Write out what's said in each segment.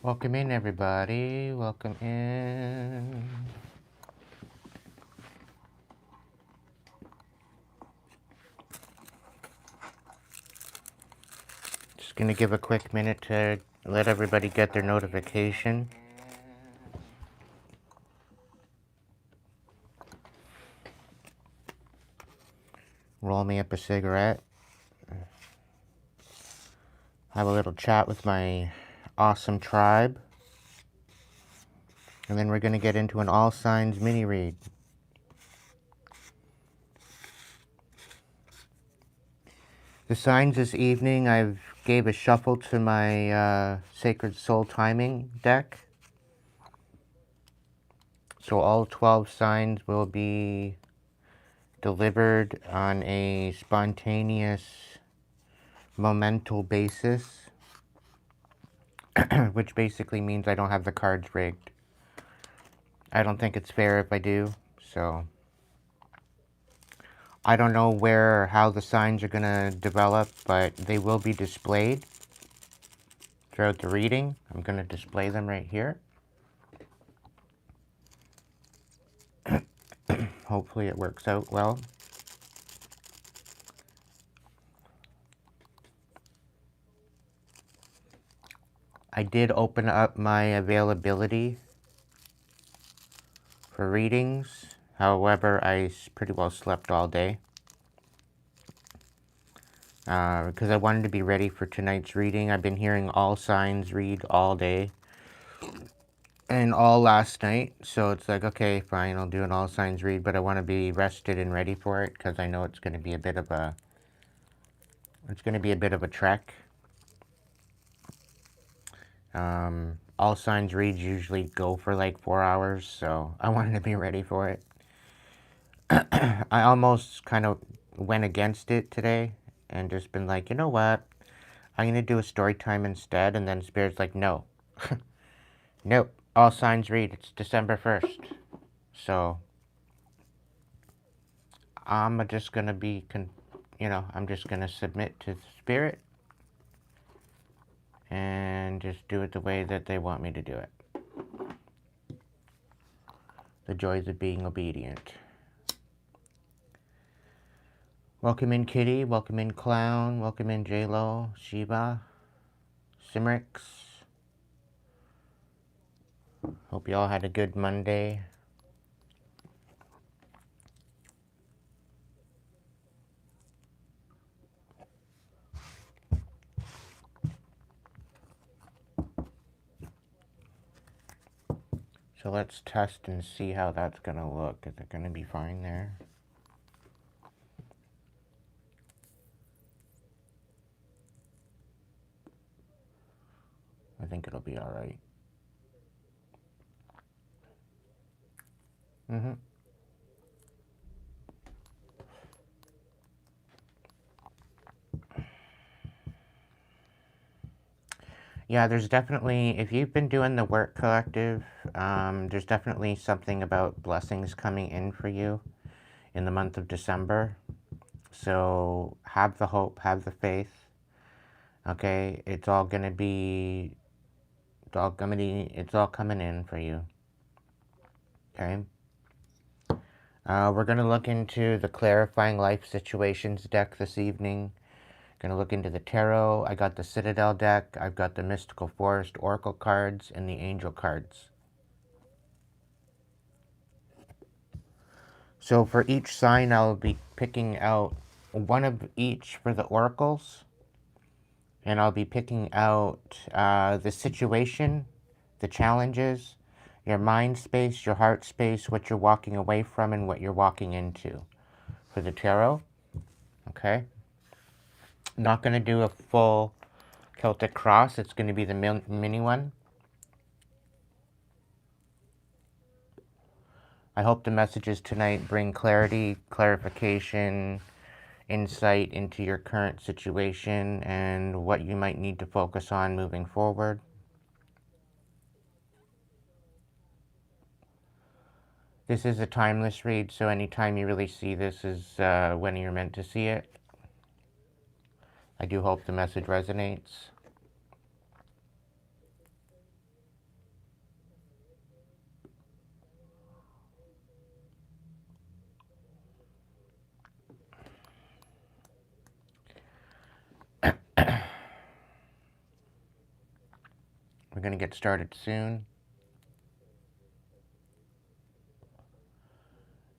Welcome in, everybody. Welcome in. Just gonna give a quick minute to let everybody get their notification. Roll me up a cigarette. Have a little chat with my awesome tribe. And then we're gonna get into an all signs mini read. The signs this evening, I've gave a shuffle to my Sacred Soul Timing deck. So all 12 signs will be delivered on a spontaneous, momental basis, which basically means I don't have the cards rigged. I don't think it's fair if I do, so I don't know where or how the signs are going to develop, but they will be displayed throughout the reading. I'm going to display them right here. Hopefully it works out well. I did open up my availability for readings. However, I pretty well slept all day. Because I wanted to be ready for tonight's reading. I've been hearing all signs read all day and all last night, so it's like, okay, fine, I'll do an all signs read, but I want to be rested and ready for it because I know it's going to be a bit of a trek. All signs reads usually go for like 4 hours, so I wanted to be ready for it. I almost kind of went against it today and just been like, you know what? I'm going to do a story time instead. And then Spirit's like, no. Nope. All signs read. It's December 1st. So I'm just going to be, I'm just going to submit to Spirit and just do it the way that they want me to do it. The joys of being obedient. Welcome in, Kitty. Welcome in, Clown. Welcome in, J-Lo, Shiva, Simrix. Hope you all had a good Monday. So let's test and see how that's going to look. Is it going to be fine there? I think it'll be alright. Yeah, there's definitely, if you've been doing the work collective, there's definitely something about blessings coming in for you in the month of December. So have the hope, have the faith. Okay, it's all coming in for you. Okay. We're gonna look into the Clarifying Life Situations deck this evening. Gonna look into the tarot. I got the Citadel deck. I've got the Mystical Forest Oracle cards and the Angel cards. So for each sign, I'll be picking out one of each for the oracles. And I'll be picking out the situation, the challenges, your mind space, your heart space, what you're walking away from, and what you're walking into for the tarot. Okay? Not going to do a full Celtic cross. It's going to be the mini one. I hope the messages tonight bring clarity, clarification, insight into your current situation and what you might need to focus on moving forward. This is a timeless read, so anytime you really see this is when you're meant to see it. I do hope the message resonates. We're going to get started soon.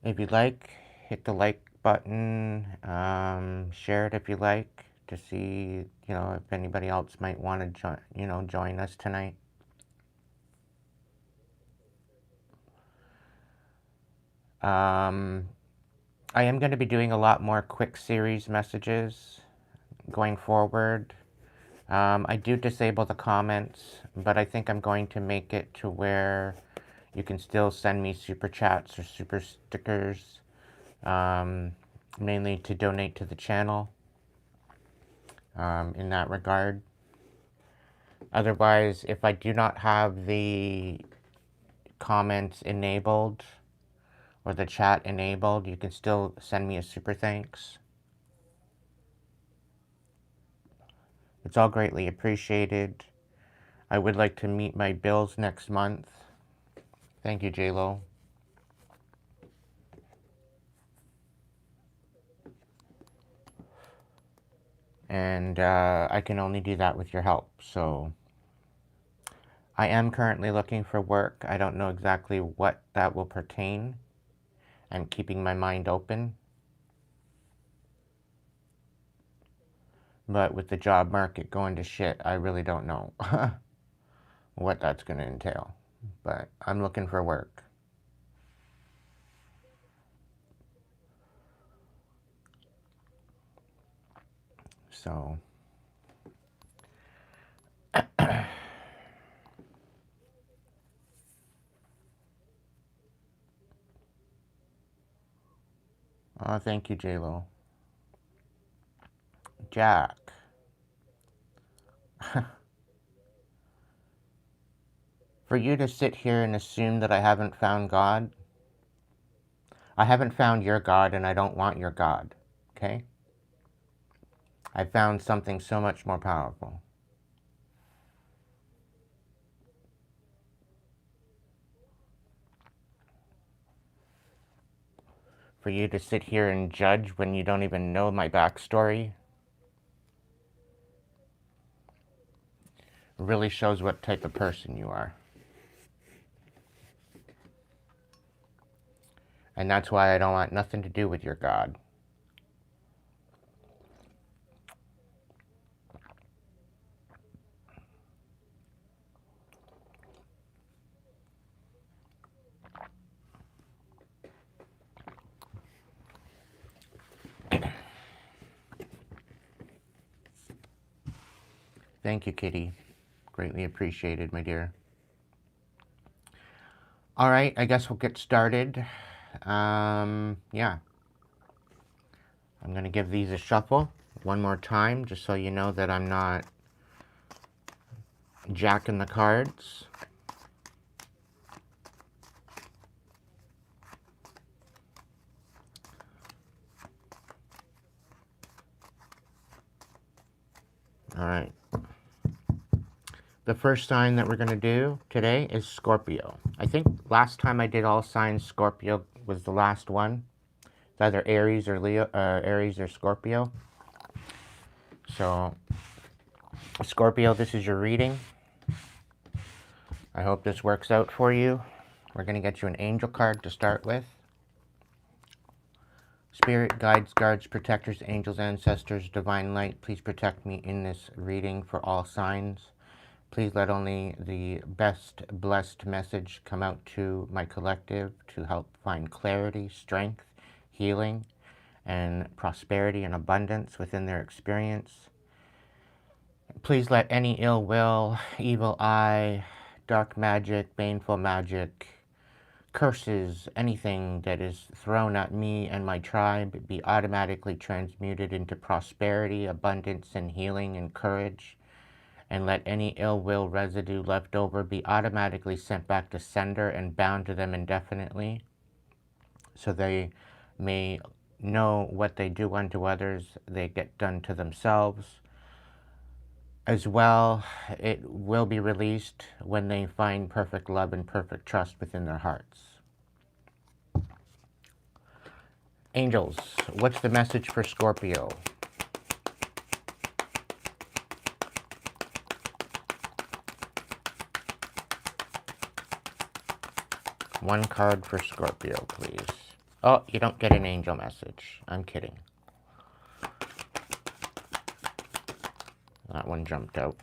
If you'd like, hit the like button, share it if you like, to see, if anybody else might want to join us tonight. I am going to be doing a lot more quick series messages going forward. I do disable the comments, but I think I'm going to make it to where you can still send me super chats or super stickers, mainly to donate to the channel, in that regard. Otherwise, if I do not have the comments enabled or the chat enabled, you can still send me a super thanks. It's all greatly appreciated. I would like to meet my bills next month. Thank you, J-Lo. And I can only do that with your help. So I am currently looking for work. I don't know exactly what that will pertain. I'm keeping my mind open. But with the job market going to shit, I really don't know what that's going to entail. But I'm looking for work. So oh, thank you, J-Lo. Jack. For you to sit here and assume that I haven't found God, I haven't found your God, and I don't want your God, okay? I found something so much more powerful. For you to sit here and judge when you don't even know my backstory really shows what type of person you are. And that's why I don't want nothing to do with your God. Thank you, Kitty. Greatly appreciated, my dear. All right, I guess we'll get started. Yeah. I'm going to give these a shuffle one more time, just so you know that I'm not jacking the cards. All right. The first sign that we're going to do today is Scorpio. I think last time I did all signs, Scorpio was the last one. It's either Aries or Leo, Aries or Scorpio. So, Scorpio, this is your reading. I hope this works out for you. We're going to get you an angel card to start with. Spirit, guides, guards, protectors, angels, ancestors, divine light, please protect me in this reading for all signs. Please let only the best blessed message come out to my collective to help find clarity, strength, healing, and prosperity and abundance within their experience. Please let any ill will, evil eye, dark magic, baneful magic, curses, anything that is thrown at me and my tribe be automatically transmuted into prosperity, abundance, and healing and courage. And let any ill will residue left over be automatically sent back to sender and bound to them indefinitely, so they may know what they do unto others, they get done to themselves. As well, it will be released when they find perfect love and perfect trust within their hearts. Angels, what's the message for Scorpio? One card for Scorpio, please. Oh, you don't get an angel message. I'm kidding. That one jumped out.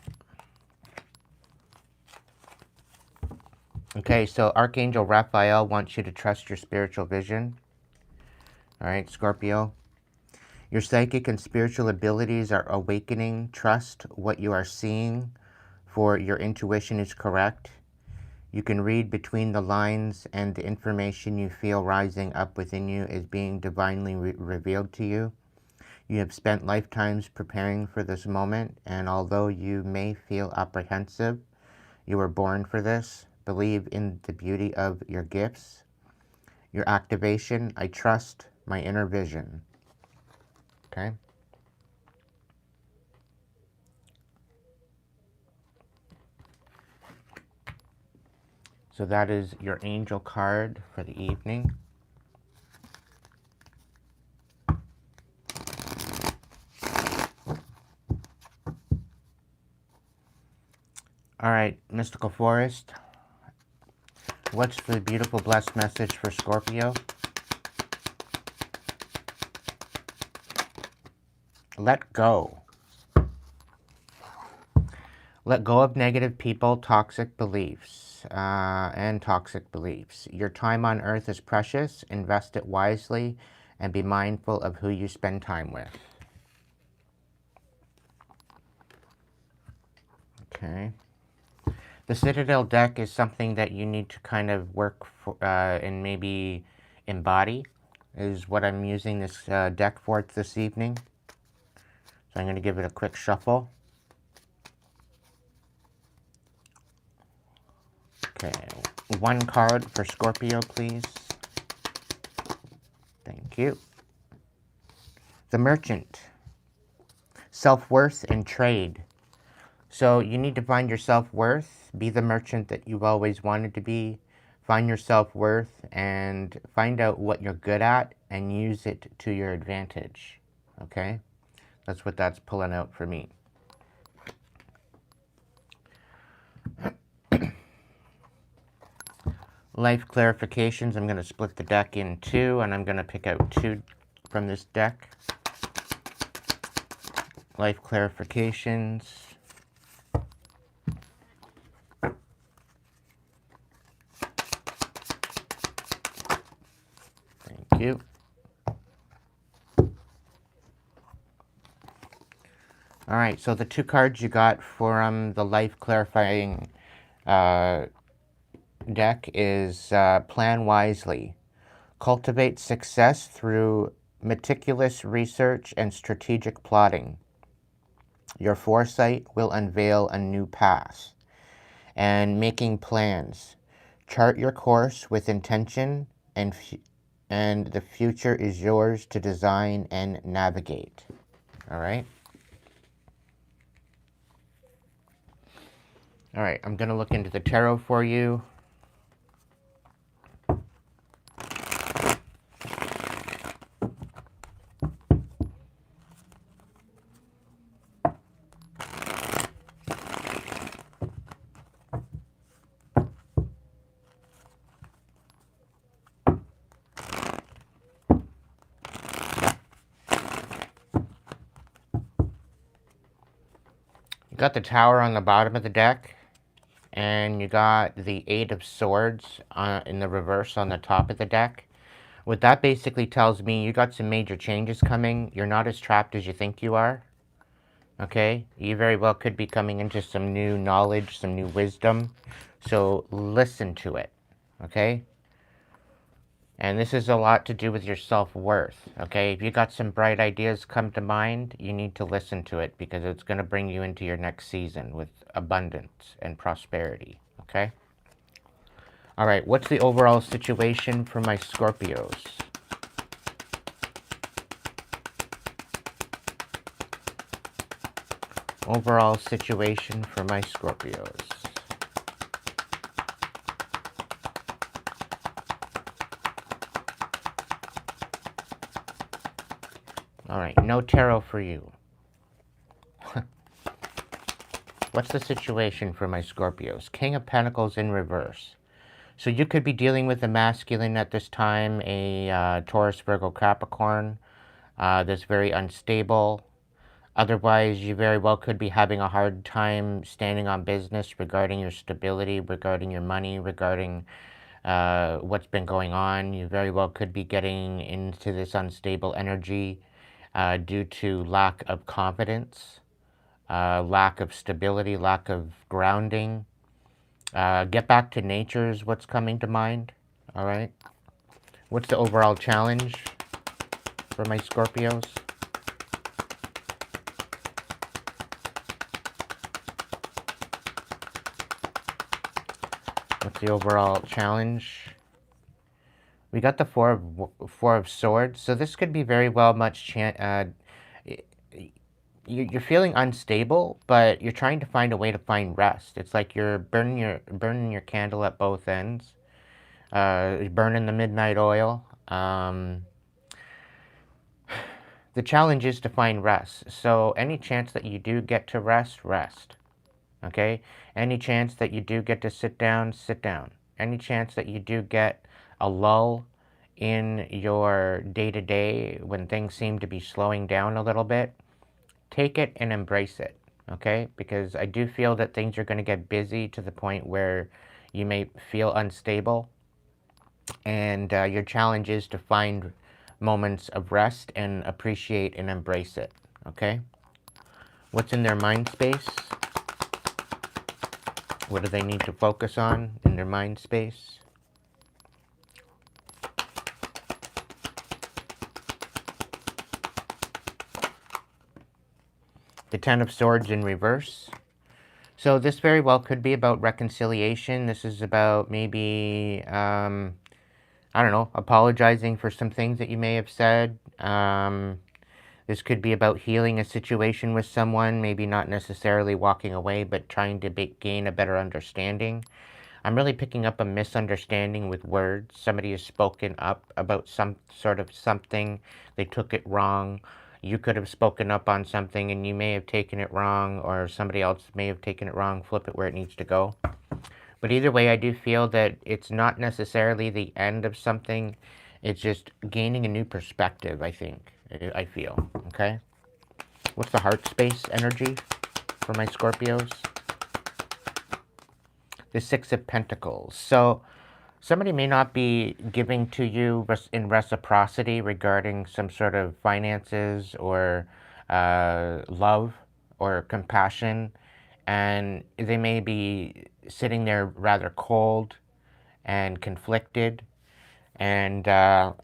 Okay, so Archangel Raphael wants you to trust your spiritual vision. All right, Scorpio. Your psychic and spiritual abilities are awakening. Trust what you are seeing, for your intuition is correct. You can read between the lines, and the information you feel rising up within you is being divinely revealed to you. You have spent lifetimes preparing for this moment, and although you may feel apprehensive, you were born for this. Believe in the beauty of your gifts. Your activation, I trust my inner vision. Okay? So that is your angel card for the evening. All right, Mystical Forest. What's the beautiful blessed message for Scorpio? Let go. Let go of negative people, toxic beliefs, and toxic beliefs. Your time on earth is precious. Invest it wisely and be mindful of who you spend time with. Okay. The Citadel deck is something that you need to kind of work for, and maybe embody, is what I'm using this deck for this evening. So I'm going to give it a quick shuffle. Okay, one card for Scorpio, please. Thank you. The Merchant. Self-worth and trade. So you need to find your self-worth, be the merchant that you've always wanted to be, find your self-worth and find out what you're good at and use it to your advantage, okay? That's what that's pulling out for me. Life clarifications, I'm going to split the deck in two, and I'm going to pick out two from this deck. Life clarifications. Thank you. All right, so the two cards you got from the life clarifying deck is plan wisely. Cultivate success through meticulous research and strategic plotting. Your foresight will unveil a new path. And making plans. Chart your course with intention, and the future is yours to design and navigate. All right? All right, I'm going to look into the tarot for you. You got the Tower on the bottom of the deck, and you got the Eight of Swords in the reverse on the top of the deck. What that basically tells me, you got some major changes coming. You're not as trapped as you think you are. Okay? You very well could be coming into some new knowledge, some new wisdom. So listen to it. Okay? And this is a lot to do with your self-worth, okay? If you got some bright ideas come to mind, you need to listen to it because it's going to bring you into your next season with abundance and prosperity, okay? All right, what's the overall situation for my Scorpios? Overall situation for my Scorpios. All right, no tarot for you. What's the situation for my Scorpios? King of Pentacles in reverse. So you could be dealing with a masculine at this time, a Taurus, Virgo, Capricorn, that's very unstable. Otherwise, you very well could be having a hard time standing on business regarding your stability, regarding your money, regarding what's been going on. You very well could be getting into this unstable energy due to lack of confidence, lack of stability, lack of grounding. Get back to nature is what's coming to mind. All right. What's the overall challenge for my Scorpios? What's the overall challenge? We got the four of swords, so this could be very well much you're feeling unstable, but you're trying to find a way to find rest. It's like you're burning your candle at both ends, burning the midnight oil. The challenge is to find rest. So any chance that you do get to rest, rest. Okay? Any chance that you do get to sit down, sit down. Any chance that you do get a lull in your day-to-day when things seem to be slowing down a little bit, take it and embrace it, okay? Because I do feel that things are going to get busy to the point where you may feel unstable, and your challenge is to find moments of rest and appreciate and embrace it, okay? What's in their mind space? What do they need to focus on in their mind space? The Ten of Swords in reverse. So this very well could be about reconciliation. This is about maybe, I don't know, apologizing for some things that you may have said. This could be about healing a situation with someone, maybe not necessarily walking away, but trying to gain a better understanding. I'm really picking up a misunderstanding with words. Somebody has spoken up about some sort of something. They took it wrong. You could have spoken up on something and you may have taken it wrong, or somebody else may have taken it wrong. Flip it where it needs to go. But either way, I do feel that it's not necessarily the end of something. It's just gaining a new perspective, I think. I feel. Okay? What's the heart space energy for my Scorpios? The Six of Pentacles. So somebody may not be giving to you in reciprocity regarding some sort of finances or love or compassion, and they may be sitting there rather cold and conflicted, and I'm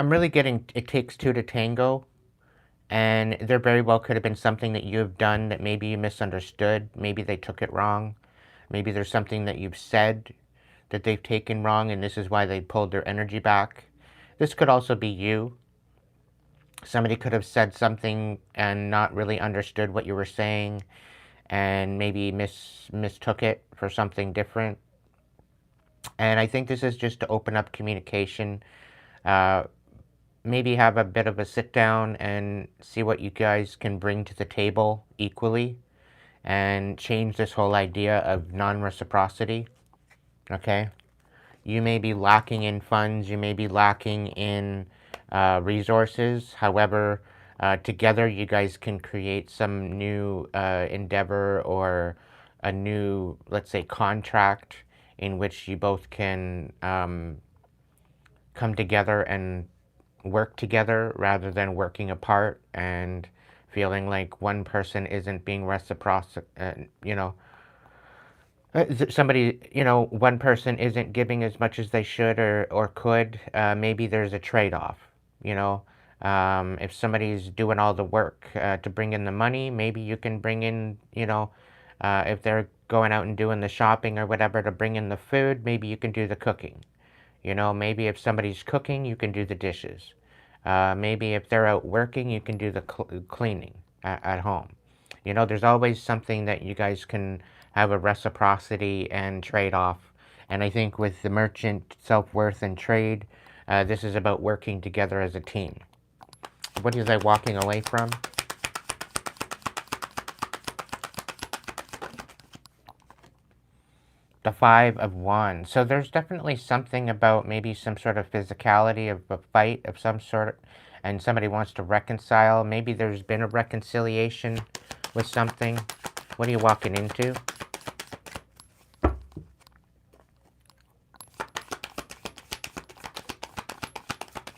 really getting it takes two to tango. And there very well could have been something that you've done that maybe you misunderstood. Maybe they took it wrong. Maybe there's something that you've said that they've taken wrong, and this is why they pulled their energy back. This could also be you. Somebody could have said something and not really understood what you were saying, and maybe mistook it for something different. And I think this is just to open up communication. Maybe have a bit of a sit down and see what you guys can bring to the table equally and change this whole idea of non-reciprocity, okay? You may be lacking in funds, you may be lacking in resources. However, together you guys can create some new endeavor or a new, let's say, contract in which you both can come together and work together rather than working apart and feeling like one person isn't being reciprocal, somebody, one person isn't giving as much as they should or could. Maybe there's a trade-off, if somebody's doing all the work to bring in the money, maybe you can bring in, if they're going out and doing the shopping or whatever to bring in the food, maybe you can do the cooking. Maybe if somebody's cooking, you can do the dishes. Maybe if they're out working, you can do the cleaning at home. There's always something that you guys can have a reciprocity and trade-off. And I think with the merchant, self-worth, and trade, this is about working together as a team. What is I walking away from? The Five of Wands. So there's definitely something about maybe some sort of physicality of a fight of some sort, and somebody wants to reconcile. Maybe there's been a reconciliation with something. What are you walking into?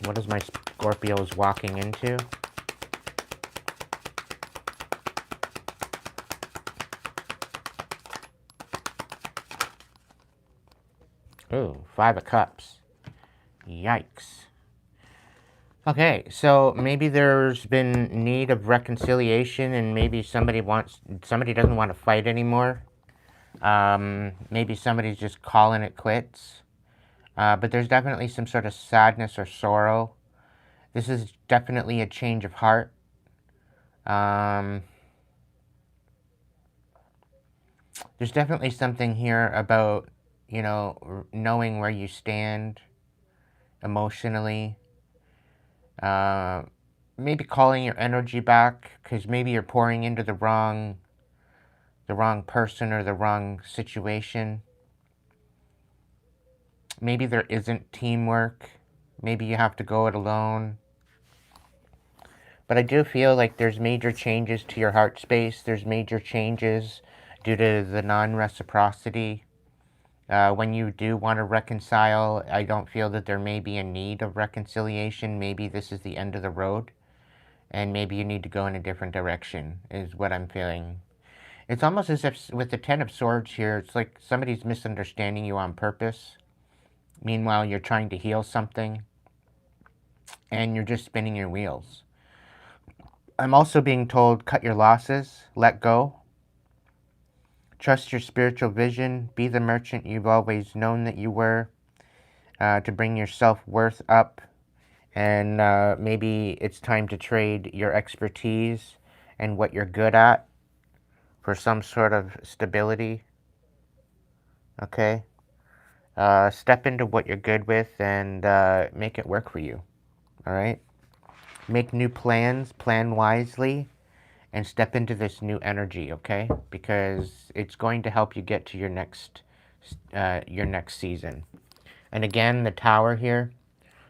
What is my Scorpios walking into? Ooh, Five of Cups. Yikes. Okay, so maybe there's been need of reconciliation, and maybe somebody doesn't want to fight anymore. Maybe somebody's just calling it quits. But there's definitely some sort of sadness or sorrow. This is definitely a change of heart. There's definitely something here about, knowing where you stand emotionally. Maybe calling your energy back, because maybe you're pouring into the wrong person or the wrong situation. Maybe there isn't teamwork. Maybe you have to go it alone. But I do feel like there's major changes to your heart space. There's major changes due to the non-reciprocity. When you do want to reconcile, I don't feel that there may be a need of reconciliation. Maybe this is the end of the road, and maybe you need to go in a different direction, is what I'm feeling. It's almost as if, with the Ten of Swords here, it's like somebody's misunderstanding you on purpose. Meanwhile, you're trying to heal something, and you're just spinning your wheels. I'm also being told, cut your losses, let go. Trust your spiritual vision. Be the merchant you've always known that you were, to bring your self-worth up. And maybe it's time to trade your expertise and what you're good at for some sort of stability. Okay? Step into what you're good with and make it work for you. All right? Make new plans, plan wisely, and step into this new energy, okay? Because it's going to help you get to your next season. And again, the tower here,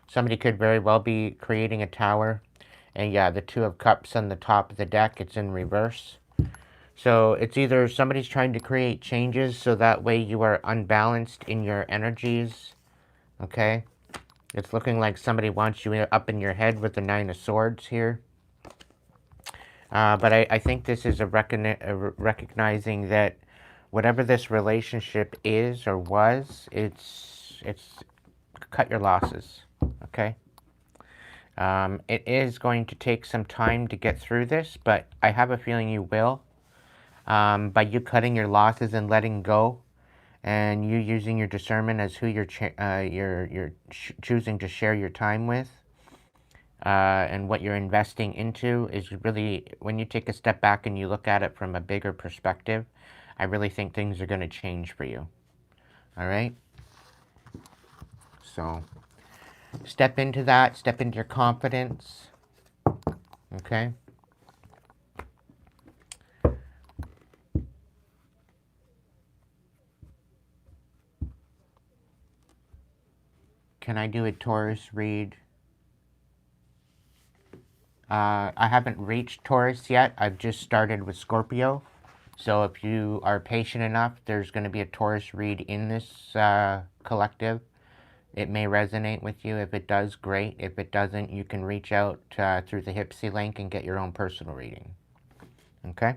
somebody could very well be creating a tower. And yeah, the Two of Cups on the top of the deck, it's in reverse. So it's either somebody's trying to create changes so that way you are unbalanced in your energies, okay? It's looking like somebody wants you up in your head with the Nine of Swords here. But I think this is recognizing that whatever this relationship is or was, it's cut your losses, okay? It is going to take some time to get through this, but I have a feeling you will. By you cutting your losses and letting go, and you using your discernment as who you're choosing to share your time with, and what you're investing into is really, when you take a step back and you look at it from a bigger perspective, I really think things are going to change for you. All right? So step into that, step into your confidence. Okay? Can I do a Taurus read? I haven't reached Taurus yet. I've just started with Scorpio. So if you are patient enough, there's going to be a Taurus read in this collective. It may resonate with you. If it does, great. If it doesn't, you can reach out through the Hipsy link and get your own personal reading. Okay?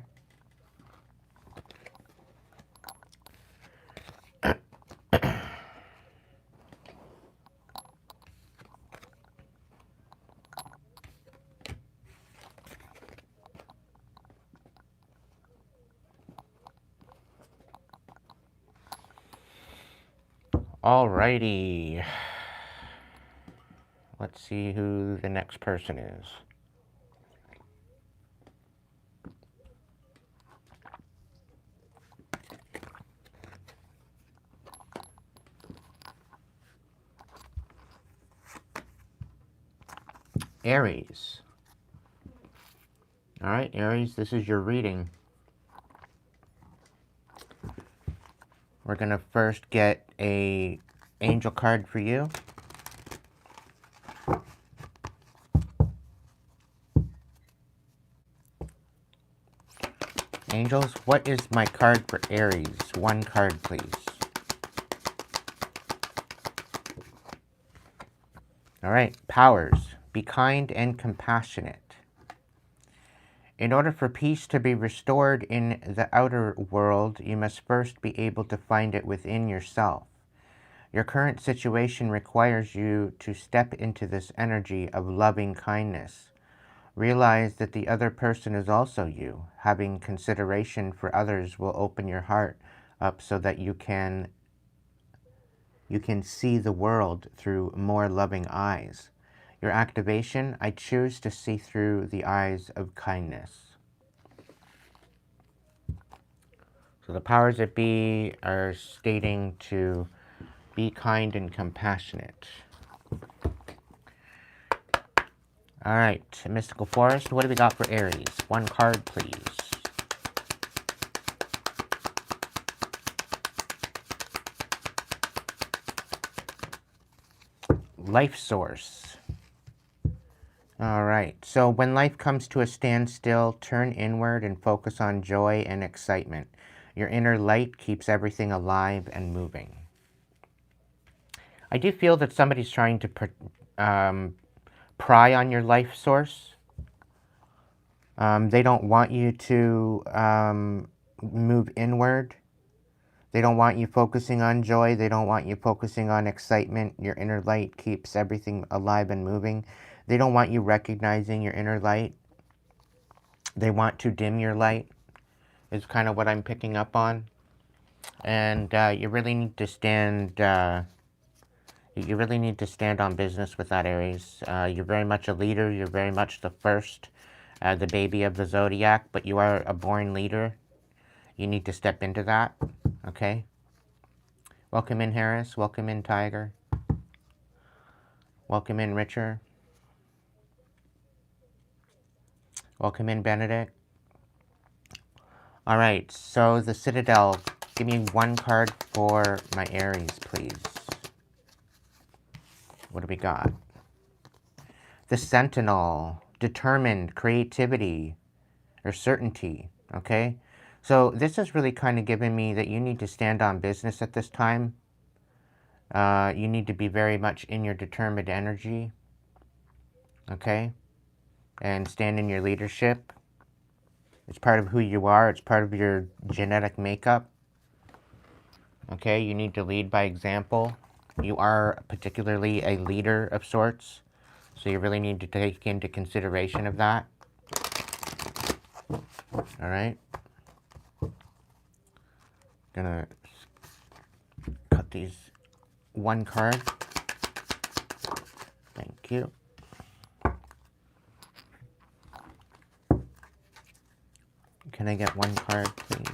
Alrighty. Let's see who the next person is. Aries. Alright, Aries, this is your reading. We're going to first get a angel card for you. Angels, what is my card for Aries? One card, please. All right, powers. Be kind and compassionate. In order for peace to be restored in the outer world, you must first be able to find it within yourself. Your current situation requires you to step into this energy of loving kindness. Realize that the other person is also you. Having consideration for others will open your heart up so that you can see the world through more loving eyes. Your activation, I choose to see through the eyes of kindness. So the powers that be are stating to be kind and compassionate. All right, Mystical Forest, what do we got for Aries? One card, please. Life Source. All right, so when life comes to a standstill, turn inward and focus on joy and excitement. Your inner light keeps everything alive and moving. I do feel that somebody's trying to pry on your life source. They don't want you to move inward. They don't want you focusing on joy. They don't want you focusing on excitement. Your inner light keeps everything alive and moving. They don't want you recognizing your inner light. They want to dim your light, is kind of what I'm picking up on. And you really need to stand... you really need to stand on business with that, Aries. You're very much a leader. You're very much the first, the baby of the zodiac, but you are a born leader. You need to step into that, okay? Welcome in, Harris. Welcome in, Tiger. Welcome in, Richard. Welcome in, Benedict. All right, so the Citadel. Give me one card for my Aries, please. What do we got? The Sentinel. Determined, creativity, or certainty, okay? So this is really kind of giving me that you need to stand on business at this time. You need to be very much in your determined energy, okay? And stand in your leadership. It's part of who you are. It's part of your genetic makeup. Okay, you need to lead by example. You are particularly a leader of sorts. So you really need to take into consideration of that. All right. Gonna cut these one card. Thank you. Can I get one card, please,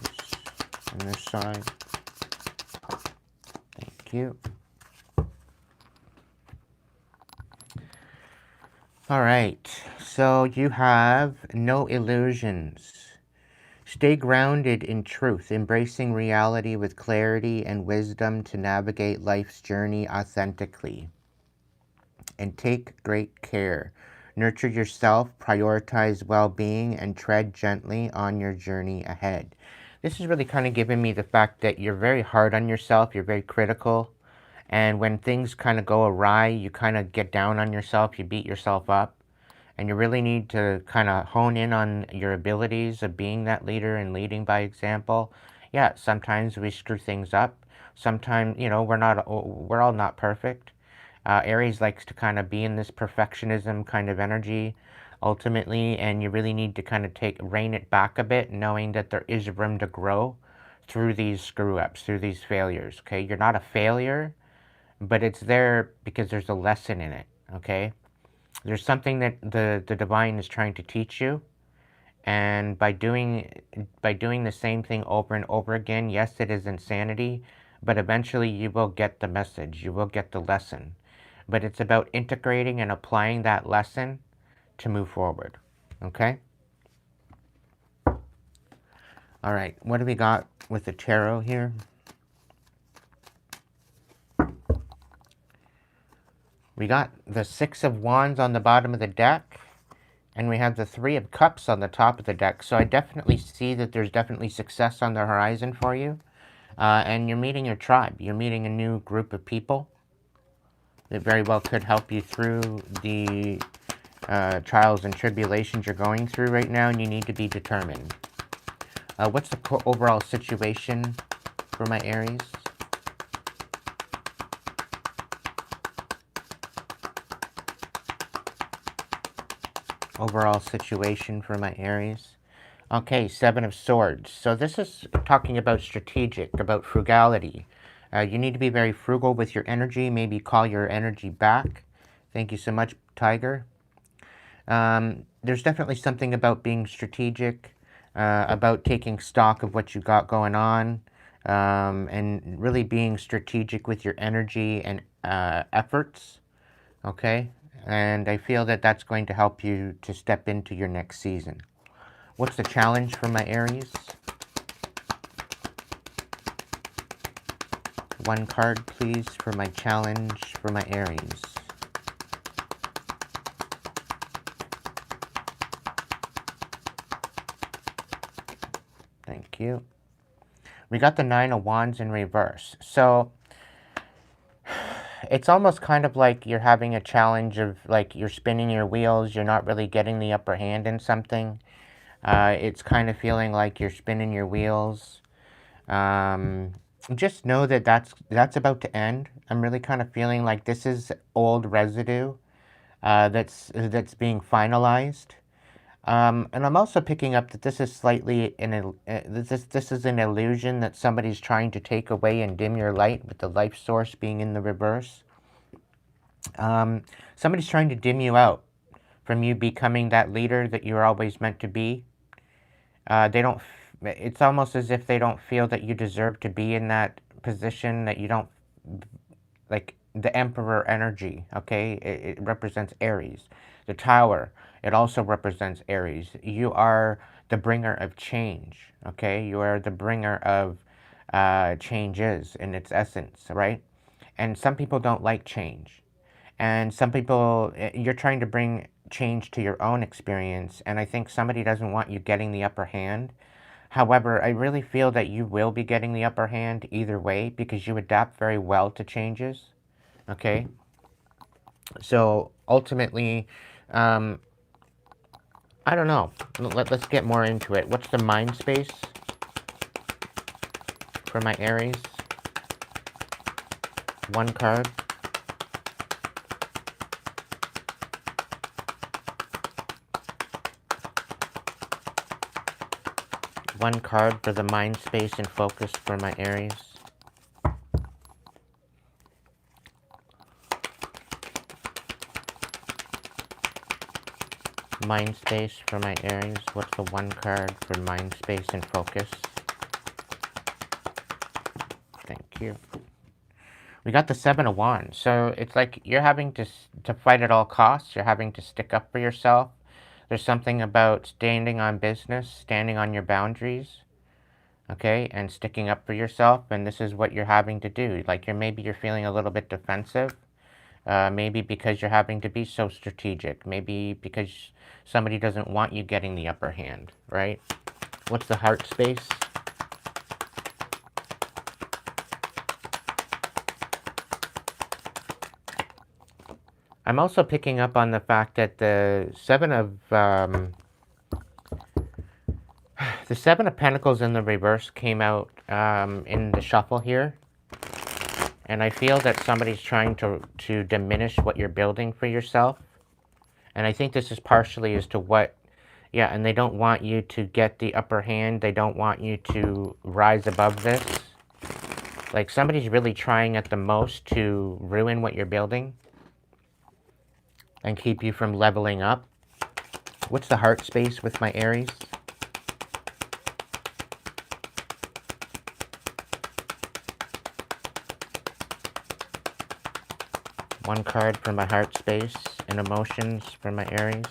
on this side? Thank you. All right, so you have no illusions. Stay grounded in truth, embracing reality with clarity and wisdom to navigate life's journey authentically. And take great care. Nurture yourself, prioritize well-being, and tread gently on your journey ahead. This is really kind of giving me the fact that you're very hard on yourself, you're very critical, and when things kind of go awry, you kind of get down on yourself, you beat yourself up, and you really need to kind of hone in on your abilities of being that leader and leading by example. Yeah, sometimes we screw things up. Sometimes, you know, we're all not perfect. Aries likes to kind of be in this perfectionism kind of energy ultimately, and you really need to kind of rein it back a bit, knowing that there is room to grow through these screw-ups, through these failures, okay? You're not a failure, but it's there because there's a lesson in it, okay? There's something that the divine is trying to teach you, and by doing the same thing over and over again, yes, it is insanity, but eventually you will get the message, you will get the lesson. But it's about integrating and applying that lesson to move forward, okay? All right, what do we got with the tarot here? We got the Six of Wands on the bottom of the deck, and we have the Three of Cups on the top of the deck. So I definitely see that there's definitely success on the horizon for you. And you're meeting your tribe. You're meeting a new group of people that very well could help you through the trials and tribulations you're going through right now, and you need to be determined. What's the overall situation for my Aries? Overall situation for my Aries. Okay, Seven of Swords. So this is talking about strategic, about frugality. You need to be very frugal with your energy. Maybe call your energy back. Thank you so much, Tiger. There's definitely something about being strategic, about taking stock of what you got going on, and really being strategic with your energy and efforts, okay? And I feel that that's going to help you to step into your next season. What's the challenge for my Aries? One card, please, for my challenge for my Aries. Thank you. We got the Nine of Wands in reverse. So it's almost kind of like you're having a challenge of, like, you're spinning your wheels, you're not really getting the upper hand in something. It's kind of feeling like you're spinning your wheels. Just know that that's about to end. I'm really kind of feeling like this is old residue that's being finalized. And I'm also picking up that this is slightly this is an illusion that somebody's trying to take away and dim your light, with the life source being in the reverse. Somebody's trying to dim you out from you becoming that leader that you're always meant to be. They don't. It's almost as if they don't feel that you deserve to be in that position. That you don't, like, the Emperor energy. Okay, it represents Aries. The Tower. It also represents Aries. You are the bringer of change. Okay, you are the bringer of changes in its essence, right? And some people don't like change. And some people, you're trying to bring change to your own experience, and I think somebody doesn't want you getting the upper hand. However, I really feel that you will be getting the upper hand either way, because you adapt very well to changes, okay? So ultimately, I don't know. Let's get more into it. What's the mind space for my Aries? One card. One card for the mind space and focus for my Aries. Mind space for my Aries. What's the one card for mind space and focus? Thank you. We got the Seven of Wands. So it's like you're having to fight at all costs. You're having to stick up for yourself. There's something about standing on business, standing on your boundaries, okay, and sticking up for yourself. And this is what you're having to do. Like, maybe you're feeling a little bit defensive. Maybe because you're having to be so strategic. Maybe because somebody doesn't want you getting the upper hand, right? What's the heart space? I'm also picking up on the fact that the Seven of Pentacles in the reverse came out in the shuffle here. And I feel that somebody's trying to diminish what you're building for yourself. And I think this is partially as to what, yeah, and they don't want you to get the upper hand. They don't want you to rise above this. Like, somebody's really trying at the most to ruin what you're building and keep you from leveling up. What's the heart space with my Aries? One card for my heart space and emotions for my Aries.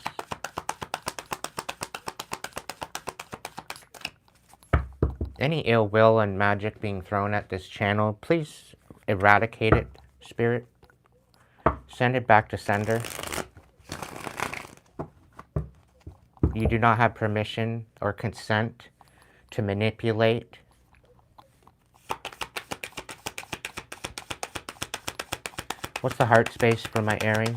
Any ill will and magic being thrown at this channel, please eradicate it, Spirit. Send it back to sender. You do not have permission or consent to manipulate. What's the heart space for my Aries?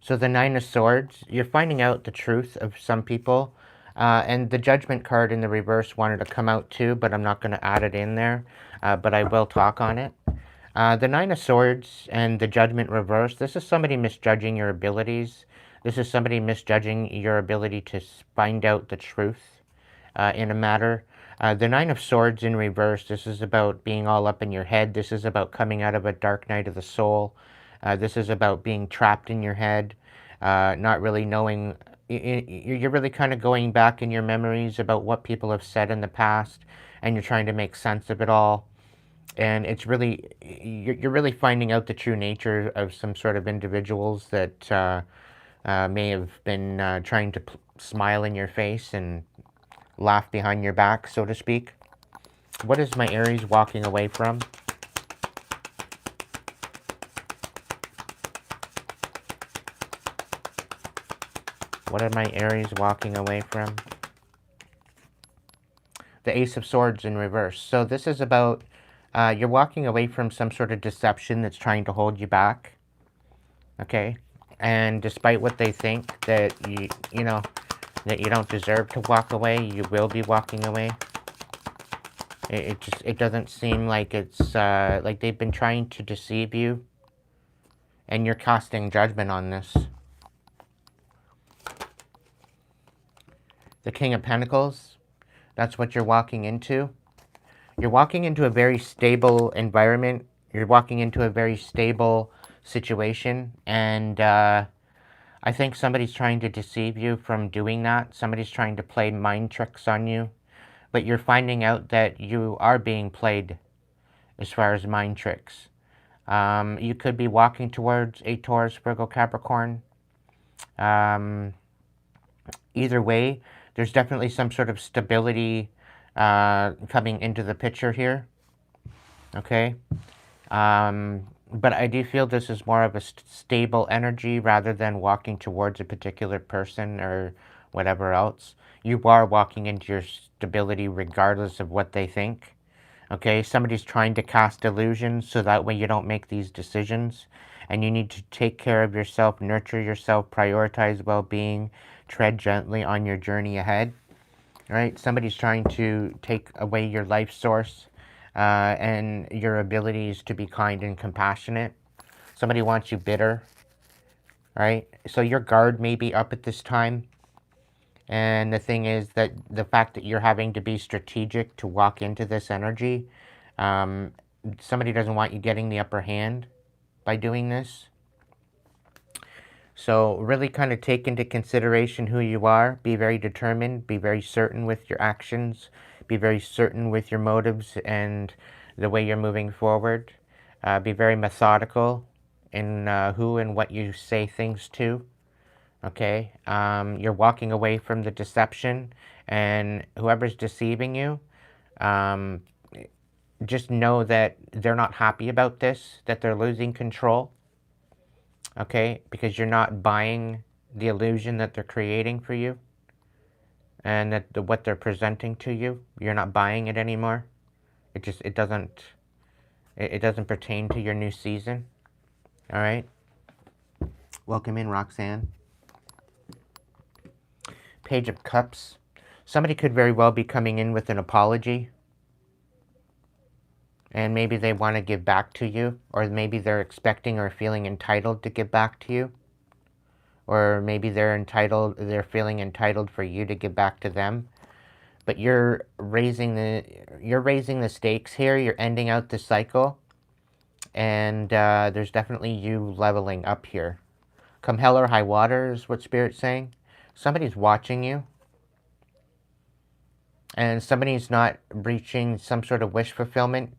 So the Nine of Swords, you're finding out the truth of some people. And the Judgment card in the reverse wanted to come out too, but I'm not going to add it in there. But I will talk on it. The Nine of Swords and the Judgment reverse, this is somebody misjudging your abilities. This is somebody misjudging your ability to find out the truth in a matter. The Nine of Swords in reverse, this is about being all up in your head. This is about coming out of a dark night of the soul. This is about being trapped in your head, not really knowing. You're really kind of going back in your memories about what people have said in the past, and you're trying to make sense of it all. And it's really, you're really finding out the true nature of some sort of individuals that may have been trying to smile in your face and laugh behind your back, so to speak. What is my Aries walking away from? What are my Aries walking away from? The Ace of Swords in reverse. So this is about you're walking away from some sort of deception that's trying to hold you back. Okay? And despite what they think that you know, that you don't deserve to walk away, you will be walking away. It doesn't seem like it's like they've been trying to deceive you, and you're casting judgment on this. The King of Pentacles, that's what you're walking into. You're walking into a very stable environment. You're walking into a very stable situation, and I think somebody's trying to deceive you from doing that. Somebody's trying to play mind tricks on you, but you're finding out that you are being played as far as mind tricks. You could be walking towards a Taurus, Virgo, Capricorn. Either way, there's definitely some sort of stability coming into the picture here. Okay? But I do feel this is more of a stable energy rather than walking towards a particular person or whatever else. You are walking into your stability regardless of what they think. Okay, somebody's trying to cast illusions so that way you don't make these decisions. And you need to take care of yourself, nurture yourself, prioritize well-being, tread gently on your journey ahead. Right? Somebody's trying to take away your life source and your abilities to be kind and compassionate. Somebody wants you bitter. Right? So your guard may be up at this time. And the thing is that the fact that you're having to be strategic to walk into this energy, somebody doesn't want you getting the upper hand by doing this. So really kind of take into consideration who you are. Be very determined. Be very certain with your actions. Be very certain with your motives and the way you're moving forward. Be very methodical in who and what you say things to. Okay, you're walking away from the deception, and whoever's deceiving you, just know that they're not happy about this, that they're losing control. Okay, because you're not buying the illusion that they're creating for you, and that what they're presenting to you, you're not buying it anymore. It doesn't pertain to your new season. All right. Welcome in, Roxanne. Page of Cups. Somebody could very well be coming in with an apology. And maybe they want to give back to you. Or maybe they're expecting or feeling entitled to give back to you. Or maybe they're feeling entitled for you to give back to them. But you're raising the stakes here. You're ending out the cycle. And there's definitely you leveling up here. Come hell or high water is what Spirit's saying. Somebody's watching you. And somebody's not reaching some sort of wish fulfillment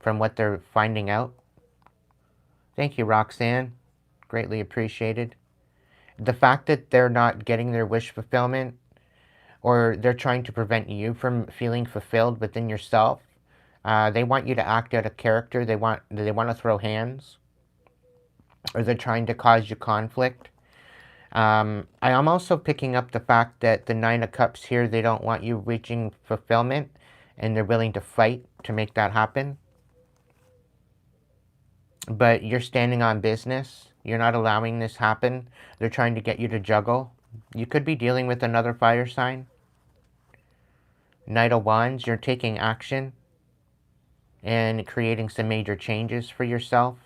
from what they're finding out. Thank you, Roxanne. Greatly appreciated. The fact that they're not getting their wish fulfillment, or they're trying to prevent you from feeling fulfilled within yourself. They want you to act out of character. They want to throw hands, or they're trying to cause you conflict. I am also picking up the fact that the Nine of Cups here, they don't want you reaching fulfillment, and they're willing to fight to make that happen. But you're standing on business. You're not allowing this happen. They're trying to get you to juggle. You could be dealing with another fire sign. Knight of Wands, you're taking action and creating some major changes for yourself.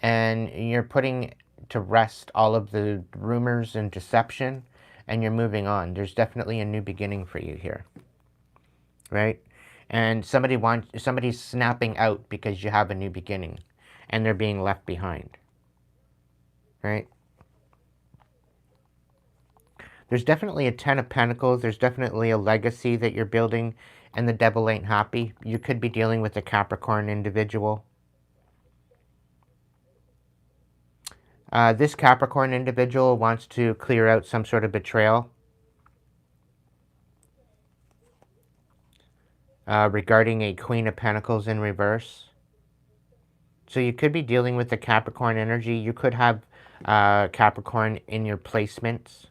And you're putting to rest all of the rumors and deception, and you're moving on. There's definitely a new beginning for you here, right? And somebody's snapping out because you have a new beginning, and they're being left behind, right? There's definitely a Ten of Pentacles. There's definitely a legacy that you're building, and the devil ain't happy. You could be dealing with a Capricorn individual. This Capricorn individual wants to clear out some sort of betrayal regarding a Queen of Pentacles in reverse. So you could be dealing with the Capricorn energy. You could have Capricorn in your placements.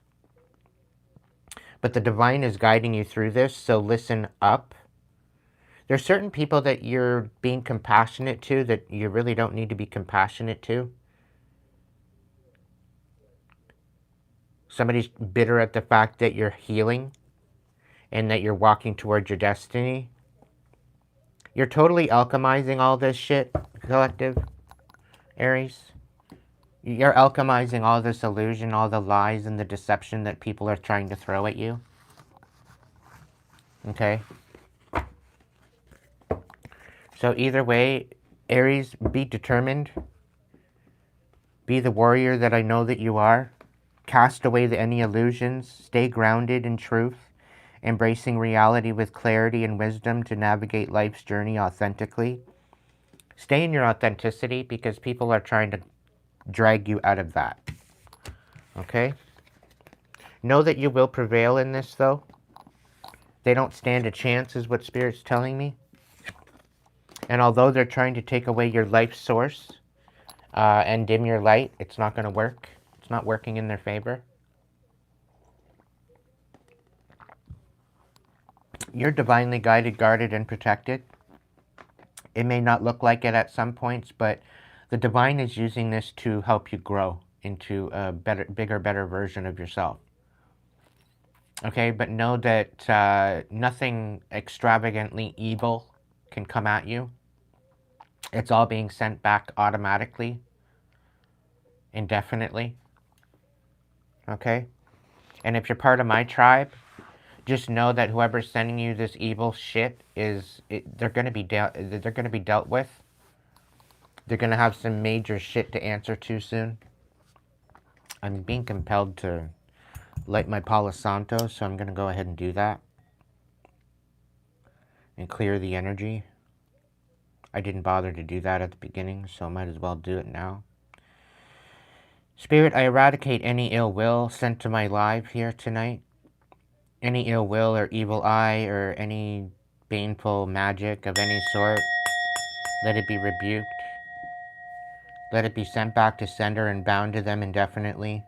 But the divine is guiding you through this, so listen up. There's certain people that you're being compassionate to that you really don't need to be compassionate to. Somebody's bitter at the fact that you're healing and that you're walking towards your destiny. You're totally alchemizing all this shit, collective, Aries. You're alchemizing all this illusion, all the lies and the deception that people are trying to throw at you. Okay? So either way, Aries, be determined. Be the warrior that I know that you are. Cast away any illusions. Stay grounded in truth. Embracing reality with clarity and wisdom to navigate life's journey authentically. Stay in your authenticity because people are trying to drag you out of that. Okay? Know that you will prevail in this, though. They don't stand a chance, is what Spirit's telling me. And although they're trying to take away your life source and dim your light, it's not going to work. It's not working in their favor. You're divinely guided, guarded, and protected. It may not look like it at some points, but the divine is using this to help you grow into a better, bigger, better version of yourself. Okay, but know that nothing extravagantly evil can come at you. It's all being sent back automatically, indefinitely. Okay? And if you're part of my tribe, just know that whoever's sending you this evil shit they're going to be dealt with. They're going to have some major shit to answer to soon. I'm being compelled to light my Palo Santo, so I'm going to go ahead and do that. And clear the energy. I didn't bother to do that at the beginning, so I might as well do it now. Spirit, I eradicate any ill will sent to my life here tonight. Any ill will or evil eye or any baneful magic of any sort, let it be rebuked. Let it be sent back to sender and bound to them indefinitely.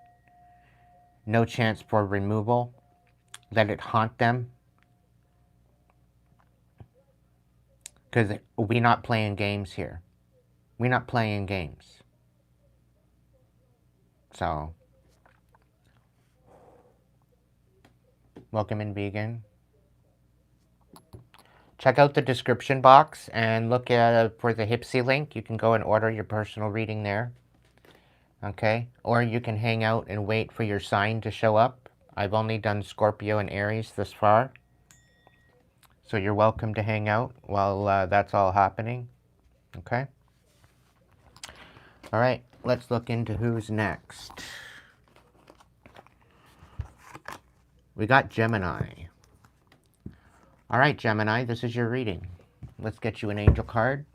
No chance for removal. Let it haunt them. Because we're not playing games here. We're not playing games. So, welcome in, vegan. Check out the description box and look at for the Hipsy link. You can go and order your personal reading there. Okay? Or you can hang out and wait for your sign to show up. I've only done Scorpio and Aries this far. So you're welcome to hang out while that's all happening. Okay? All right, let's look into who's next. We got Gemini. All right, Gemini, this is your reading. Let's get you an angel card.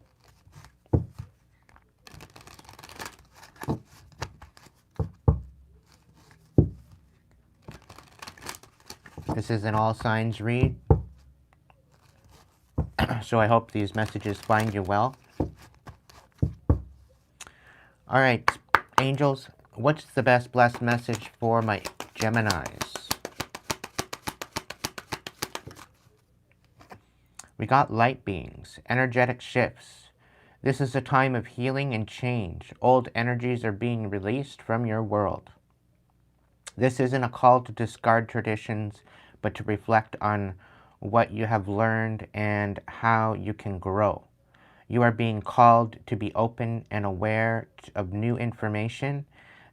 This is an all signs read, so I hope these messages find you well. All right, angels, what's the best blessed message for my Geminis? We got light beings, energetic shifts. This is a time of healing and change. Old energies are being released from your world. This isn't a call to discard traditions, but to reflect on what you have learned and how you can grow. You are being called to be open and aware of new information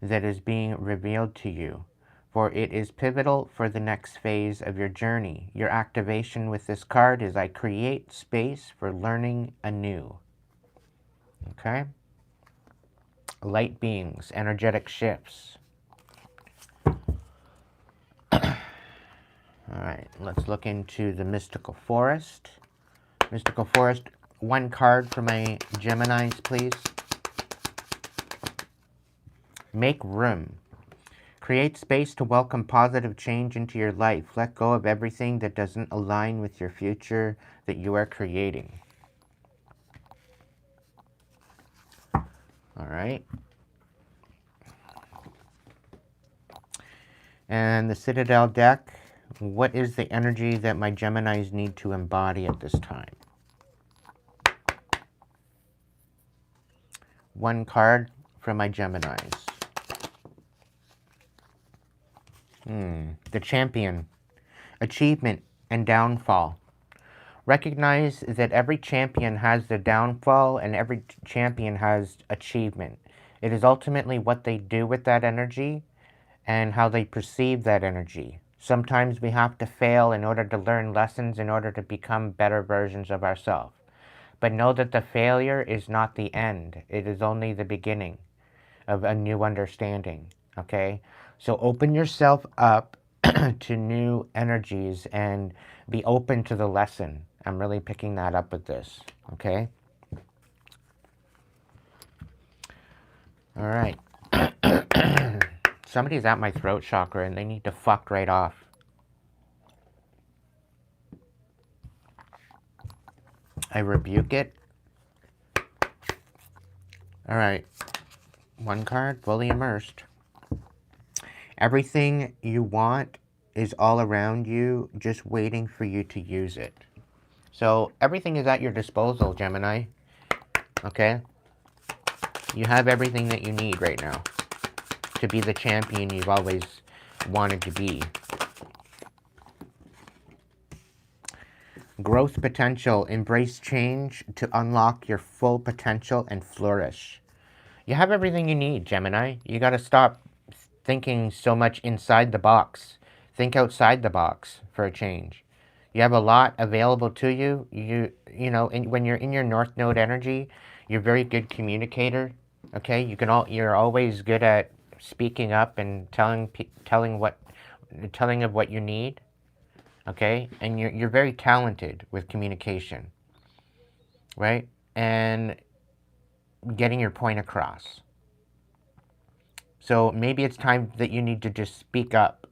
that is being revealed to you, for it is pivotal for the next phase of your journey. Your activation with this card is I create space for learning anew. Okay? Light beings, energetic shifts. All right, let's look into the mystical forest. Mystical forest, one card for my Geminis, please. Make room. Create space to welcome positive change into your life. Let go of everything that doesn't align with your future that you are creating. All right. And the Citadel deck. What is the energy that my Geminis need to embody at this time? One card from my Geminis. The Champion. Achievement and downfall. Recognize that every champion has their downfall and every champion has achievement. It is ultimately what they do with that energy and how they perceive that energy. Sometimes we have to fail in order to learn lessons, in order to become better versions of ourselves. But know that the failure is not the end. It is only the beginning of a new understanding, okay? So open yourself up to new energies and be open to the lesson. I'm really picking that up with this, okay? All right. Somebody's at my throat chakra and they need to fuck right off. I rebuke it. All right. One card, fully immersed. Everything you want is all around you, just waiting for you to use it. So everything is at your disposal, Gemini. Okay? You have everything that you need right now to be the champion you've always wanted to be. Growth potential. Embrace change to unlock your full potential and flourish. You have everything you need, Gemini. You got to stop thinking so much inside the box. Think outside the box for a change. You have a lot available to you. You know, when you're in your North Node energy, you're a very good communicator. Okay, you're always good at speaking up and telling of what you need. Okay, and you're very talented with communication, right? And getting your point across. So maybe it's time that you need to just speak up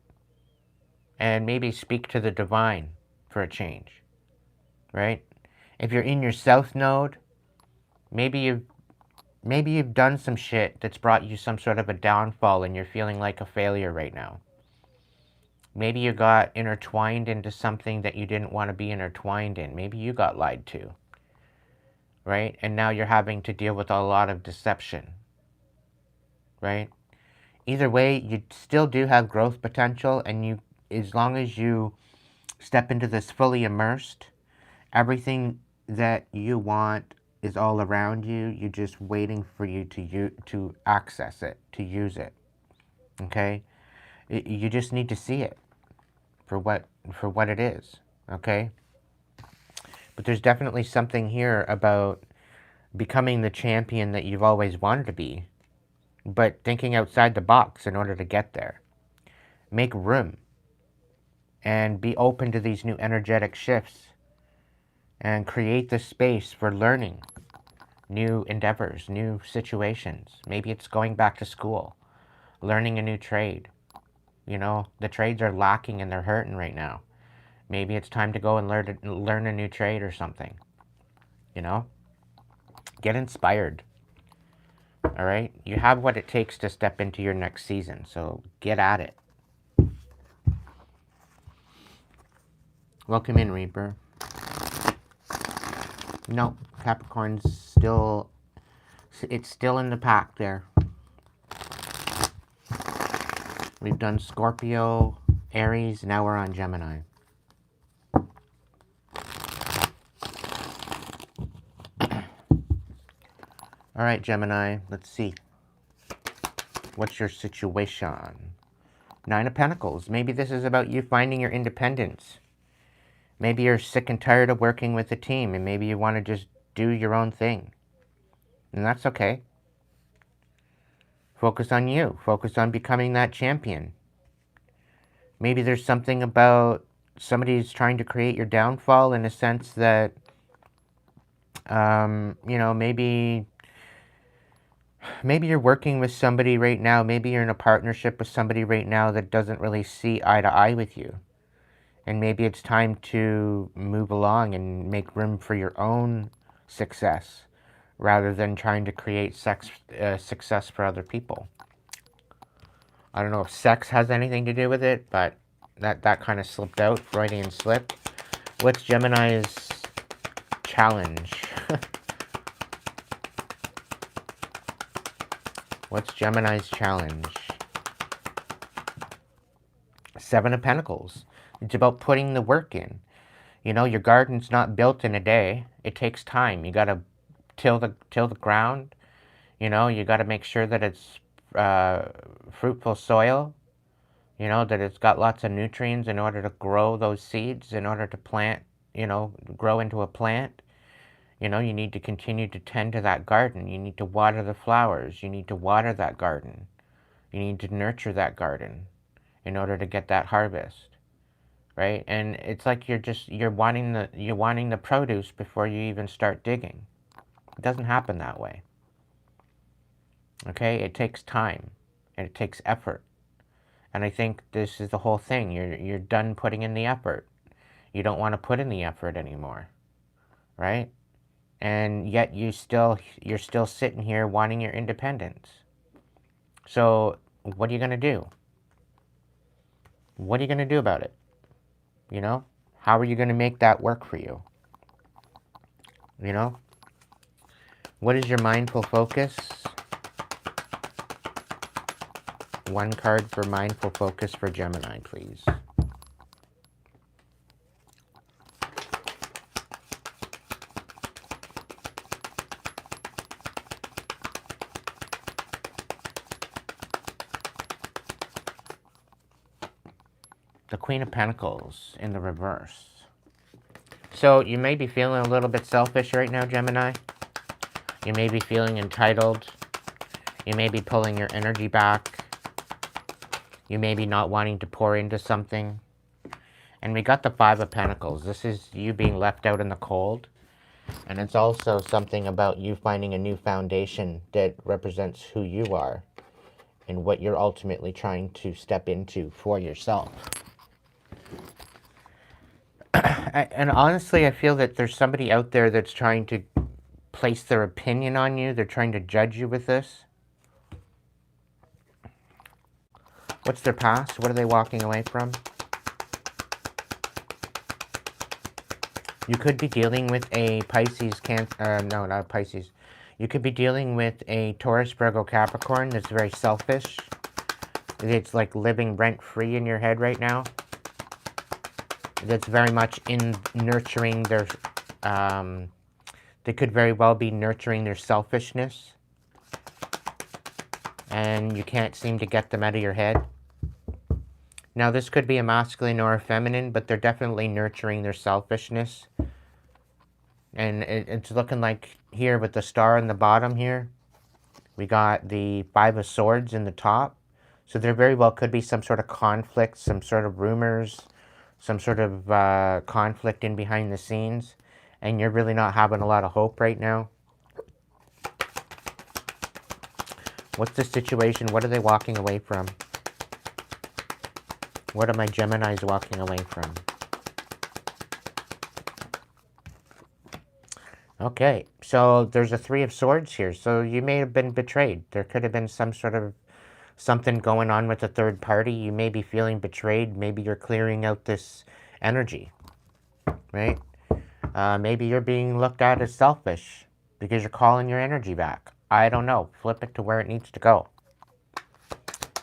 and maybe speak to the divine for a change, right? If you're in your South Node, maybe you've done some shit that's brought you some sort of a downfall and you're feeling like a failure right now. Maybe you got intertwined into something that you didn't want to be intertwined in. Maybe you got lied to, right? And now you're having to deal with a lot of deception, right? Either way, you still do have growth potential, and as long as you step into this fully immersed, everything that you want is all around you. You're just waiting for you to access it, to use it. Okay? You just need to see it for what it is. Okay? But there's definitely something here about becoming the champion that you've always wanted to be, but thinking outside the box in order to get there. Make room and be open to these new energetic shifts and create the space for learning new endeavors, new situations. Maybe it's going back to school, learning a new trade, You know, the trades are lacking and they're hurting right now. Maybe it's time to go and learn a new trade or something. You know? Get inspired. All right? You have what it takes to step into your next season, so get at it. Welcome in, Reaper. No, Capricorn's still... It's still in the pack there. We've done Scorpio, Aries, now we're on Gemini. All right, Gemini, let's see. What's your situation? 9 of Pentacles. Maybe this is about you finding your independence. Maybe you're sick and tired of working with a team, and maybe you want to just do your own thing. And that's okay. Focus on you. Focus on becoming that champion. Maybe there's something about somebody's trying to create your downfall in a sense that, you know, maybe you're working with somebody right now. Maybe you're in a partnership with somebody right now that doesn't really see eye to eye with you. And maybe it's time to move along and make room for your own success rather than trying to create success for other people. I don't know if sex has anything to do with it, but that kind of slipped out, Freudian slip. What's Gemini's challenge? What's Gemini's challenge? 7 of Pentacles. It's about putting the work in. You know, your garden's not built in a day. It takes time. You got to till the ground. You know, you got to make sure that it's fruitful soil. You know, that it's got lots of nutrients in order to grow those seeds, in order to plant, you know, grow into a plant. You know, you need to continue to tend to that garden. You need to water the flowers. You need to water that garden. You need to nurture that garden in order to get that harvest. Right? And it's like you're wanting the produce before you even start digging. It doesn't happen that way. Okay? It takes time and it takes effort. And I think this is the whole thing. You're done putting in the effort. You don't want to put in the effort anymore. Right? And yet you're still sitting here wanting your independence. So what are you going to do? What are you going to do about it? You know? How are you going to make that work for you? You know? What is your mindful focus? 1 card for mindful focus for Gemini, please. The Queen of Pentacles in the reverse. So you may be feeling a little bit selfish right now, Gemini. You may be feeling entitled. You may be pulling your energy back. You may be not wanting to pour into something. And we got the 5 of Pentacles. This is you being left out in the cold. And it's also something about you finding a new foundation that represents who you are and what you're ultimately trying to step into for yourself. And honestly, I feel that there's somebody out there that's trying to place their opinion on you. They're trying to judge you with this. What's their past? What are they walking away from? You could be dealing with a Pisces, no, not Pisces. You could be dealing with a Taurus, Virgo, Capricorn that's very selfish. It's like living rent-free in your head right now. That's very much in nurturing their, they could very well be nurturing their selfishness. And you can't seem to get them out of your head. Now, this could be a masculine or a feminine, but they're definitely nurturing their selfishness. And it's looking like here with the star in the bottom here, we got the 5 of Swords in the top. So there very well could be some sort of conflict, some sort of rumors, some sort of conflict in behind the scenes. And you're really not having a lot of hope right now. What's the situation? What are they walking away from? What are my Geminis walking away from? Okay, so there's a Three of Swords here. So you may have been betrayed. There could have been some sort of something going on with a third party. You may be feeling betrayed. Maybe you're clearing out this energy, right? Maybe you're being looked at as selfish because you're calling your energy back. I don't know. Flip it to where it needs to go.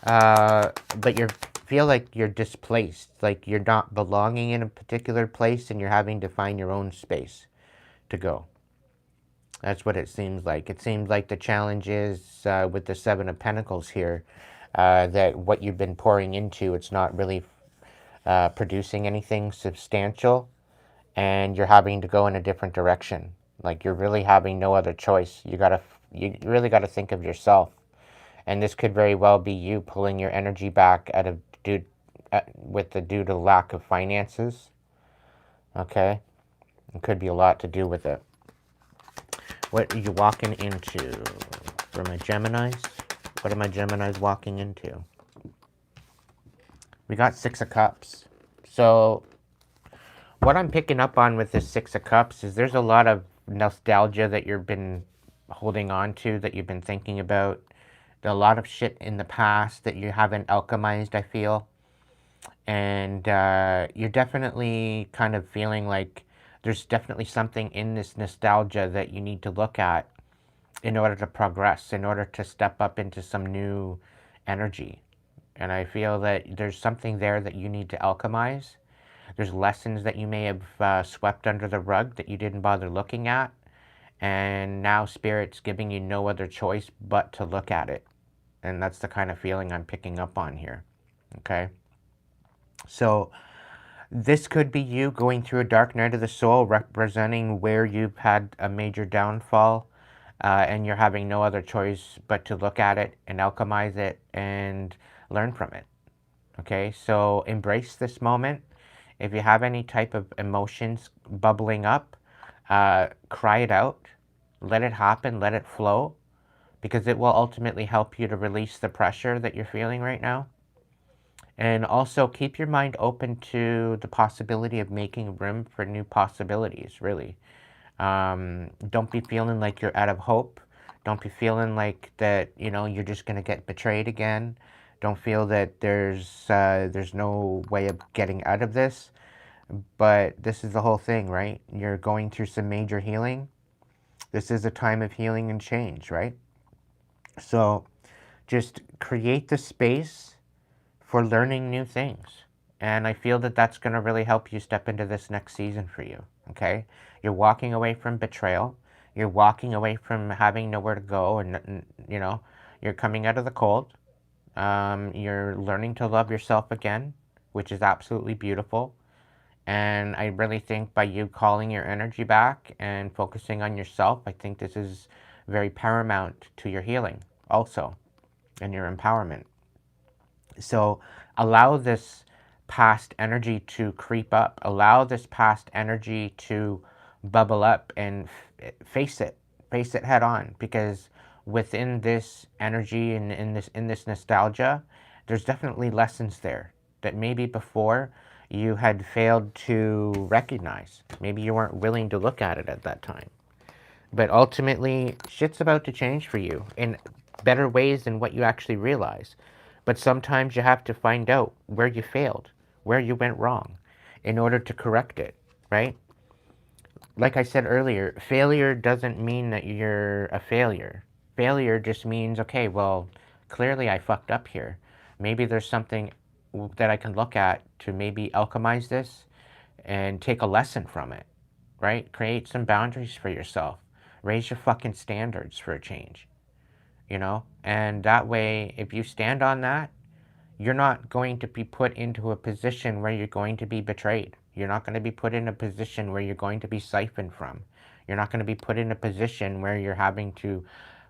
But you feel like you're displaced, like you're not belonging in a particular place and you're having to find your own space to go. That's what it seems like. It seems like the challenge is with the Seven of Pentacles here, that what you've been pouring into, it's not really producing anything substantial, and you're having to go in a different direction. Like you're really having no other choice. You really gotta think of yourself, and this could very well be you pulling your energy back out of due to lack of finances. Okay, it could be a lot to do with it. What are you walking into? For my Geminis, what are my Geminis walking into? We got Six of Cups. So what I'm picking up on with this Six of Cups is there's a lot of nostalgia that you've been holding on to, that you've been thinking about. A lot of shit in the past that you haven't alchemized, I feel. And you're definitely kind of feeling like there's definitely something in this nostalgia that you need to look at in order to progress, in order to step up into some new energy. And I feel that there's something there that you need to alchemize. There's lessons that you may have swept under the rug that you didn't bother looking at. And now Spirit's giving you no other choice but to look at it. And that's the kind of feeling I'm picking up on here. Okay? So this could be you going through a dark night of the soul, representing where you've had a major downfall, and you're having no other choice but to look at it and alchemize it and learn from it. Okay, so embrace this moment. If you have any type of emotions bubbling up, cry it out, let it happen, let it flow, because it will ultimately help you to release the pressure that you're feeling right now. And also keep your mind open to the possibility of making room for new possibilities, really. Don't be feeling like you're out of hope. Don't be feeling like that, you're just going to get betrayed again. Don't feel that there's no way of getting out of this. But this is the whole thing, right? You're going through some major healing. This is a time of healing and change, right? So just create the space for learning new things. And I feel that that's going to really help you step into this next season for you, okay? You're walking away from betrayal. You're walking away from having nowhere to go, and, you're coming out of the cold. You're learning to love yourself again, which is absolutely beautiful. And I really think by you calling your energy back and focusing on yourself, I think this is very paramount to your healing also, and your empowerment. So allow this past energy to creep up. Allow this past energy to bubble up and face it. Face it head on, because within this energy and in this nostalgia, there's definitely lessons there that maybe before you had failed to recognize. Maybe you weren't willing to look at it at that time. But ultimately, shit's about to change for you in better ways than what you actually realize. But sometimes you have to find out where you failed, where you went wrong, in order to correct it, right? Like I said earlier, failure doesn't mean that you're a failure. Failure just means, okay, well, clearly I fucked up here. Maybe there's something that I can look at to maybe alchemize this and take a lesson from it, right? Create some boundaries for yourself. Raise your fucking standards for a change, And that way, if you stand on that, you're not going to be put into a position where you're going to be betrayed. You're not going to be put in a position where you're going to be siphoned from. You're not going to be put in a position where you're having to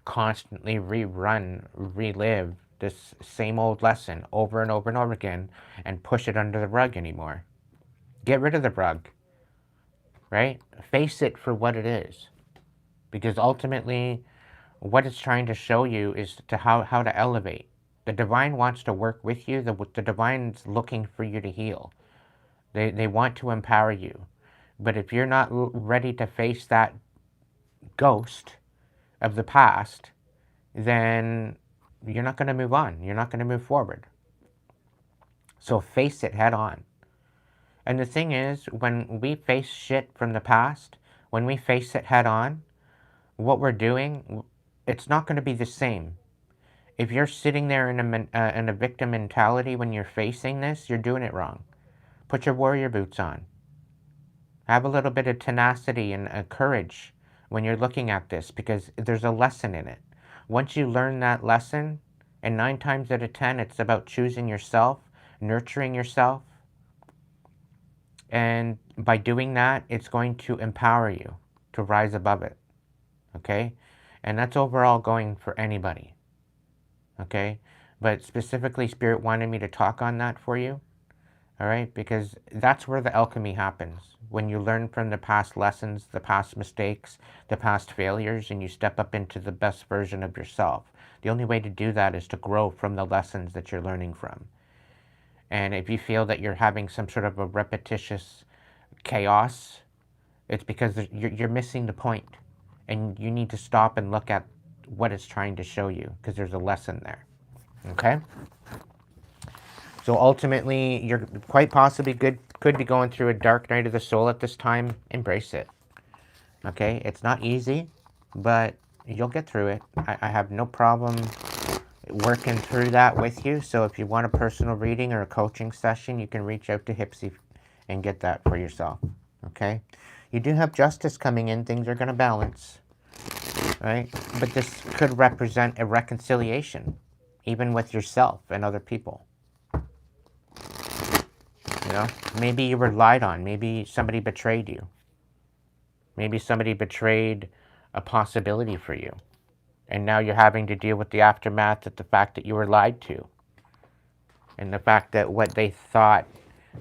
constantly relive this same old lesson over and over and over again and push it under the rug anymore. Get rid of the rug, right? Face it for what it is. Because ultimately, what it's trying to show you is how to elevate. The divine wants to work with you. The divine's looking for you to heal. They want to empower you. But if you're not ready to face that ghost of the past, then you're not going to move on. You're not going to move forward. So face it head on. And the thing is, when we face shit from the past, when we face it head on, what we're doing, it's not going to be the same. If you're sitting there in a victim mentality when you're facing this, you're doing it wrong. Put your warrior boots on. Have a little bit of tenacity and courage when you're looking at this, because there's a lesson in it. Once you learn that lesson, and 9 times out of 10, it's about choosing yourself, nurturing yourself, and by doing that, it's going to empower you to rise above it, okay? And that's overall going for anybody, okay? But specifically, Spirit wanted me to talk on that for you, all right? Because that's where the alchemy happens. When you learn from the past lessons, the past mistakes, the past failures, and you step up into the best version of yourself. The only way to do that is to grow from the lessons that you're learning from. And if you feel that you're having some sort of a repetitious chaos, it's because you're missing the point. And you need to stop and look at what it's trying to show you, because there's a lesson there. Okay? So ultimately, you're quite possibly could be going through a dark night of the soul at this time. Embrace it. Okay? It's not easy, but you'll get through it. I have no problem working through that with you. So if you want a personal reading or a coaching session, you can reach out to Hipsy and get that for yourself. Okay? You do have justice coming in. Things are going to balance. Right? But this could represent a reconciliation, even with yourself and other people. You know, maybe you were lied on. Maybe somebody betrayed you. Maybe somebody betrayed a possibility for you. And now you're having to deal with the aftermath of the fact that you were lied to. And the fact that what they thought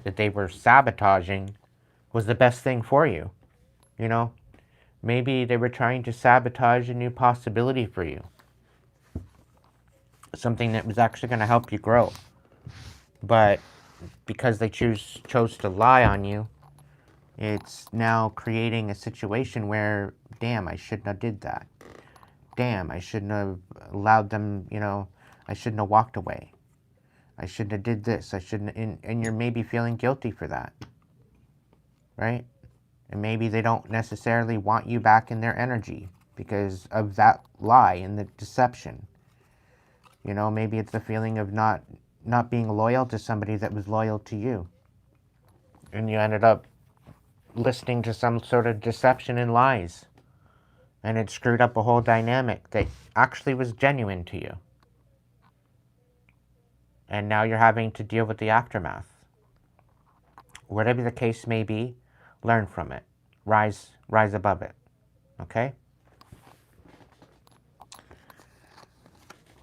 that they were sabotaging was the best thing for you. You know, maybe they were trying to sabotage a new possibility for you. Something that was actually going to help you grow. But because they chose to lie on you, it's now creating a situation where, damn, I shouldn't have did that. Damn, I shouldn't have allowed them, you know, I shouldn't have walked away. I shouldn't have did this. I shouldn't, and you're maybe feeling guilty for that, right? And maybe they don't necessarily want you back in their energy because of that lie and the deception. You know, maybe it's the feeling of not being loyal to somebody that was loyal to you. And you ended up listening to some sort of deception and lies. And it screwed up a whole dynamic that actually was genuine to you. And now you're having to deal with the aftermath. Whatever the case may be, learn from it. Rise above it. Okay?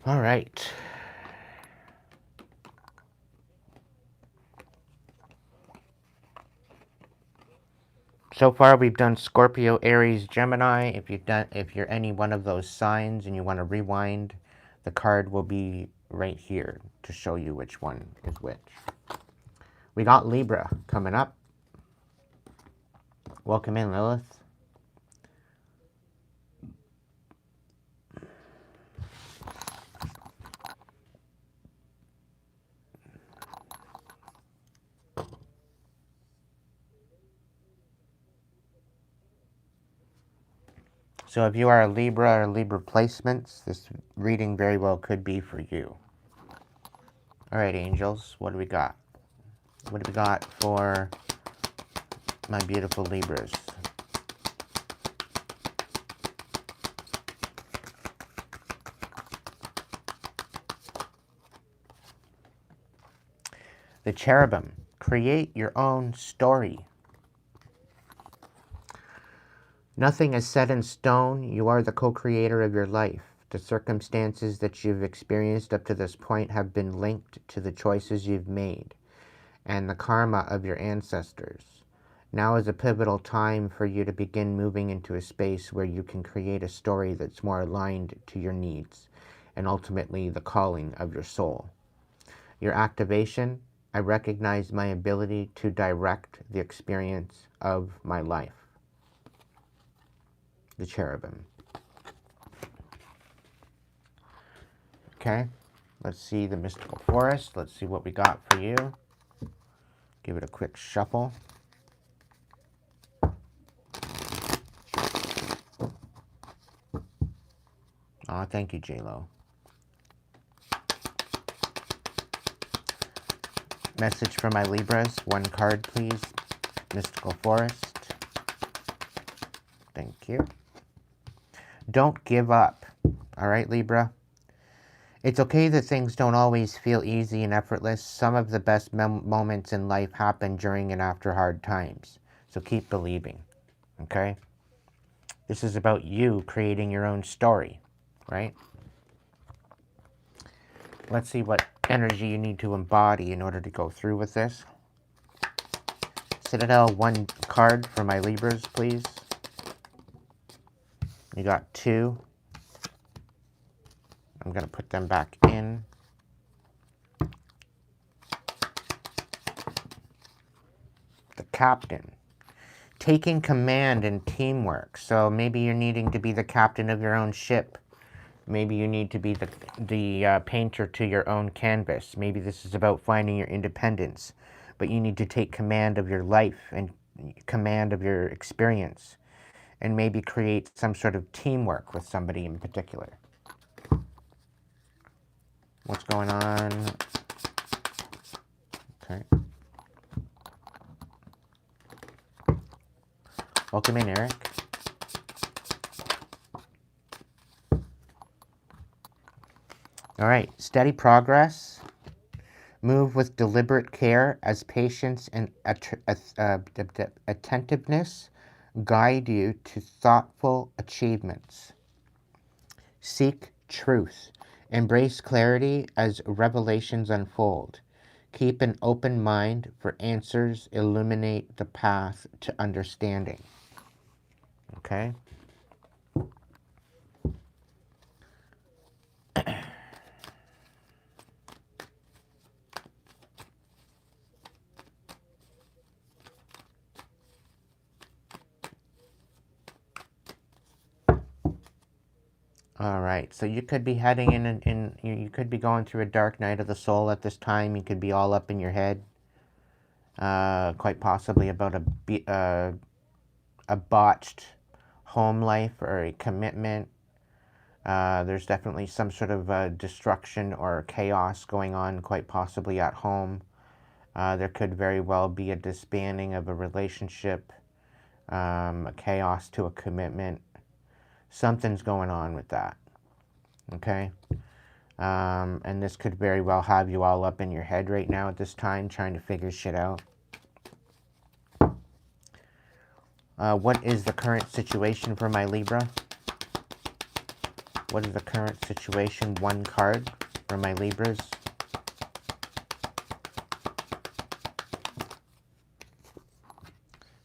All right. So far we've done Scorpio, Aries, Gemini. If you're any one of those signs and you want to rewind, the card will be right here to show you which one is which. We got Libra coming up. Welcome in, Lilith. So if you are a Libra or Libra placements, this reading very well could be for you. All right, angels, what do we got? What do we got for my beautiful Libras? The cherubim, create your own story. Nothing is set in stone. You are the co-creator of your life. The circumstances that you've experienced up to this point have been linked to the choices you've made and the karma of your ancestors. Now is a pivotal time for you to begin moving into a space where you can create a story that's more aligned to your needs and ultimately the calling of your soul. Your activation, I recognize my ability to direct the experience of my life. The cherubim. Okay, let's see the mystical forest. Let's see what we got for you. Give it a quick shuffle. Aw, thank you, J-Lo. Message for my Libras. One card, please. Mystical forest. Thank you. Don't give up. All right, Libra? It's okay that things don't always feel easy and effortless. Some of the best moments in life happen during and after hard times. So keep believing, okay? This is about you creating your own story, right? Let's see what energy you need to embody in order to go through with this. Citadel, one card for my Libras, please. You got 2. I'm going to put them back in. The Captain. Taking command and teamwork. So maybe you're needing to be the captain of your own ship. Maybe you need to be the painter to your own canvas. Maybe this is about finding your independence. But you need to take command of your life and command of your experience. And maybe create some sort of teamwork with somebody in particular. What's going on? Okay. Welcome in, Eric. All right, steady progress. Move with deliberate care as patience and attentiveness guide you to thoughtful achievements. Seek truth. Embrace clarity as revelations unfold. Keep an open mind for answers. Illuminate the path to understanding. Okay? All right, so you could be heading you could be going through a dark night of the soul at this time. You could be all up in your head, quite possibly about a botched home life or a commitment. There's definitely some sort of destruction or chaos going on, quite possibly at home. There could very well be a disbanding of a relationship, a chaos to a commitment. Something's going on with that, okay? And this could very well have you all up in your head right now at this time, trying to figure shit out. What is the current situation for my Libra? What is the current situation? One card for my Libras.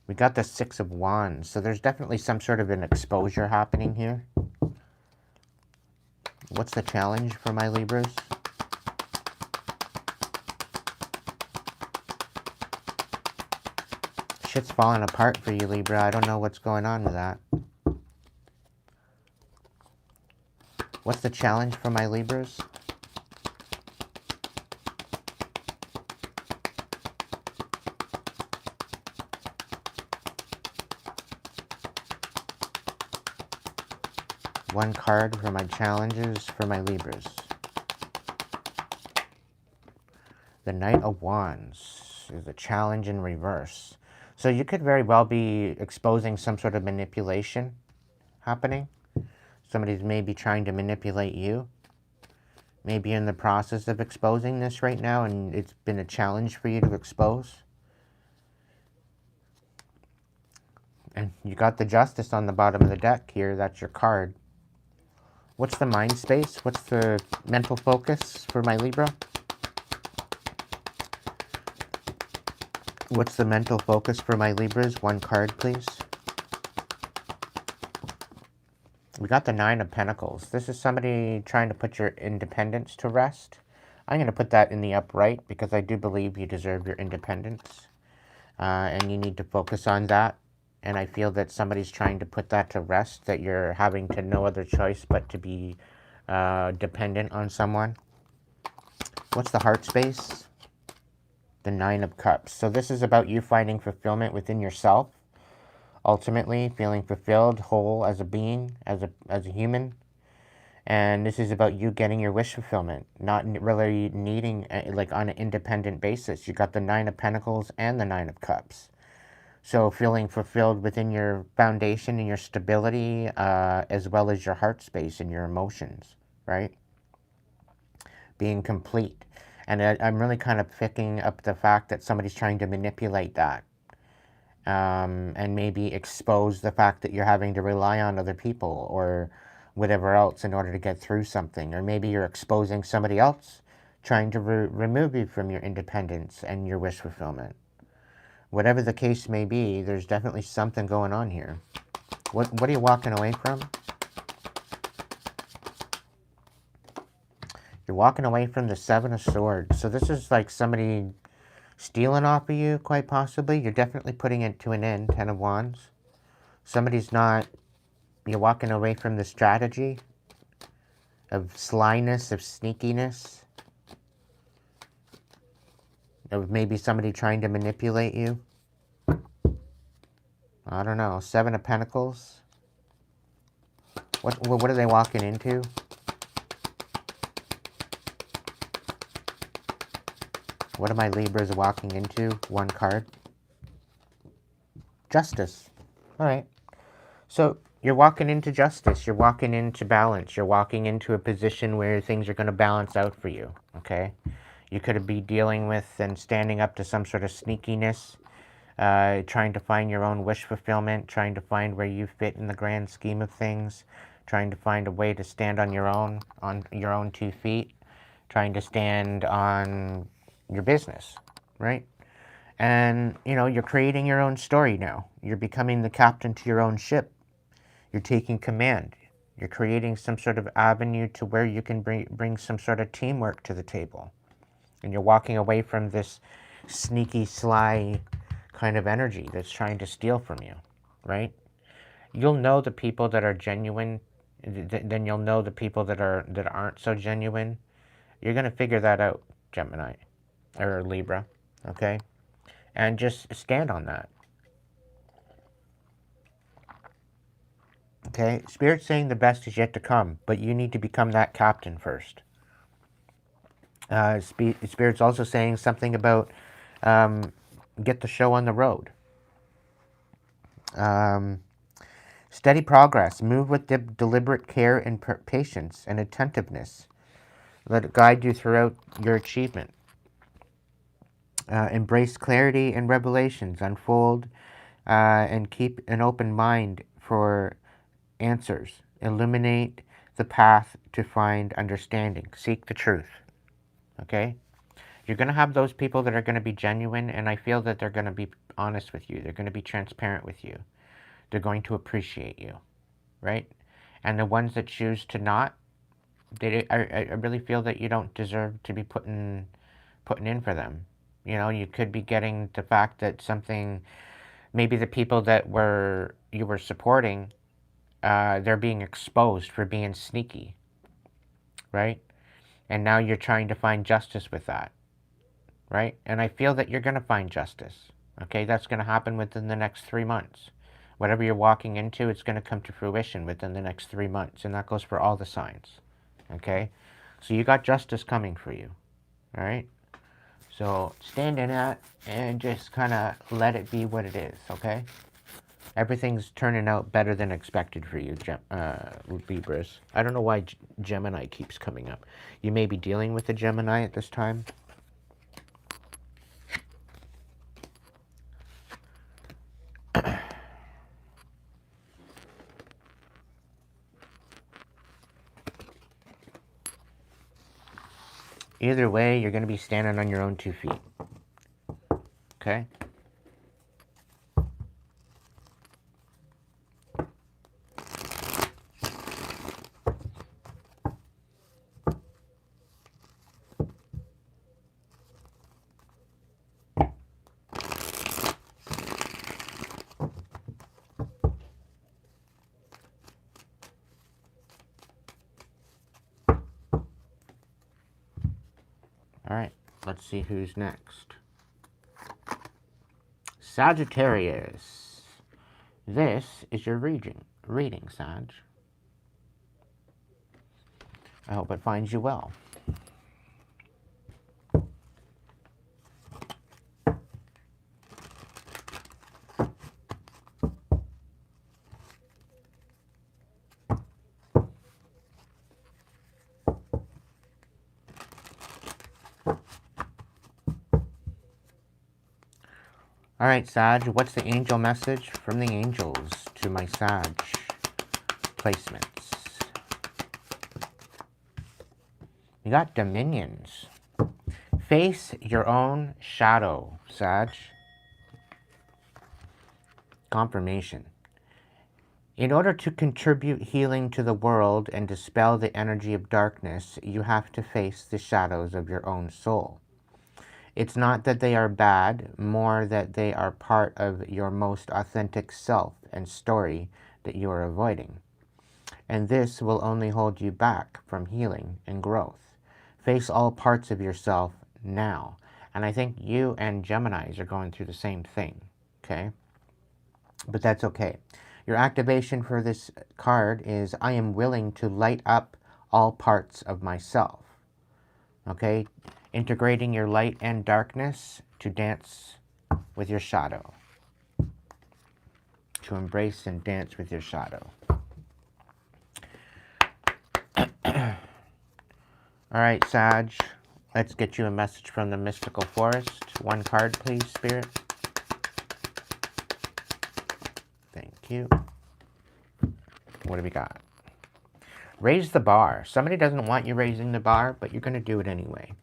We got the 6 of Wands, so there's definitely some sort of an exposure happening here. What's the challenge for my Libras? Shit's falling apart for you, Libra. I don't know what's going on with that. What's the challenge for my Libras? One card for my challenges for my Libras. The Knight of Wands is a challenge in reverse. So you could very well be exposing some sort of manipulation happening. Somebody's maybe trying to manipulate you. Maybe you're in the process of exposing this right now and it's been a challenge for you to expose. And you got the Justice on the bottom of the deck here. That's your card. What's the mind space? What's the mental focus for my Libra? What's the mental focus for my Libras? One card, please. We got the Nine of Pentacles. This is somebody trying to put your independence to rest. I'm going to put that in the upright because I do believe you deserve your independence. And you need to focus on that. And I feel that somebody's trying to put that to rest, that you're having to no other choice but to be dependent on someone. What's the heart space? The Nine of Cups. So this is about you finding fulfillment within yourself. Ultimately, feeling fulfilled, whole as a being, as a human. And this is about you getting your wish fulfillment, not really needing, like, on an independent basis. You got the Nine of Pentacles and the Nine of Cups. So feeling fulfilled within your foundation and your stability, as well as your heart space and your emotions, right? Being complete. And I'm really kind of picking up the fact that somebody's trying to manipulate that. And maybe expose the fact that you're having to rely on other people or whatever else in order to get through something. Or maybe you're exposing somebody else trying to remove you from your independence and your wish fulfillment. Whatever the case may be, there's definitely something going on here. What are you walking away from? You're walking away from the Seven of Swords. So this is like somebody stealing off of you, quite possibly. You're definitely putting it to an end. Ten of Wands. Somebody's not... You're walking away from the strategy of slyness, of sneakiness, of maybe somebody trying to manipulate you. I don't know. Seven of Pentacles. What are they walking into? What are my Libras walking into? One card. Justice. All right. So you're walking into justice. You're walking into balance. You're walking into a position where things are going to balance out for you. Okay. You could be dealing with and standing up to some sort of sneakiness, trying to find your own wish fulfillment, trying to find where you fit in the grand scheme of things, trying to find a way to stand on your own 2 feet, trying to stand on your business, right? And, you know, you're creating your own story now. You're becoming the captain to your own ship. You're taking command. You're creating some sort of avenue to where you can bring some sort of teamwork to the table. And you're walking away from this sneaky, sly kind of energy that's trying to steal from you, right? You'll know the people that are genuine, then you'll know the people that aren't so genuine. You're going to figure that out, Gemini or Libra, okay? And just stand on that. Okay? Spirit's saying the best is yet to come, but you need to become that captain first. Spirit's also saying something about get the show on the road. Steady progress. Move with deliberate care and patience and attentiveness. Let it guide you throughout your achievement. Embrace clarity and revelations. Unfold and keep an open mind for answers. Illuminate the path to find understanding. Seek the truth. Okay? You're going to have those people that are going to be genuine, and I feel that they're going to be honest with you. They're going to be transparent with you. They're going to appreciate you, right? And the ones that choose to not, I really feel that you don't deserve to be putting in for them. You know, you could be getting the fact that something, maybe the people that you were supporting, they're being exposed for being sneaky, right? And now you're trying to find justice with that, right? And I feel that you're going to find justice, okay? That's going to happen within the next 3 months. Whatever you're walking into, it's going to come to fruition within the next 3 months, and that goes for all the signs, okay? So you got justice coming for you, all right? So stand in that and just kind of let it be what it is, okay? Everything's turning out better than expected for you, Libras. I don't know why Gemini keeps coming up. You may be dealing with a Gemini at this time. Either way, you're going to be standing on your own 2 feet. Okay? All right, let's see who's next. Sagittarius. This is your reading, Sag. I hope it finds you well. All right, Sag, what's the angel message from the angels to my Sag placements? You got dominions. Face your own shadow, Sag. Confirmation. In order to contribute healing to the world and dispel the energy of darkness, you have to face the shadows of your own soul. It's not that they are bad, more that they are part of your most authentic self and story that you are avoiding. And this will only hold you back from healing and growth. Face all parts of yourself now. And I think you and Geminis are going through the same thing, okay? But that's okay. Your activation for this card is, I am willing to light up all parts of myself. Okay? Integrating your light and darkness to dance with your shadow. To embrace and dance with your shadow. Alright, Sag. Let's get you a message from the mystical forest. One card, please, Spirit. Thank you. What do we got? Raise the bar. Somebody doesn't want you raising the bar, but you're going to do it anyway.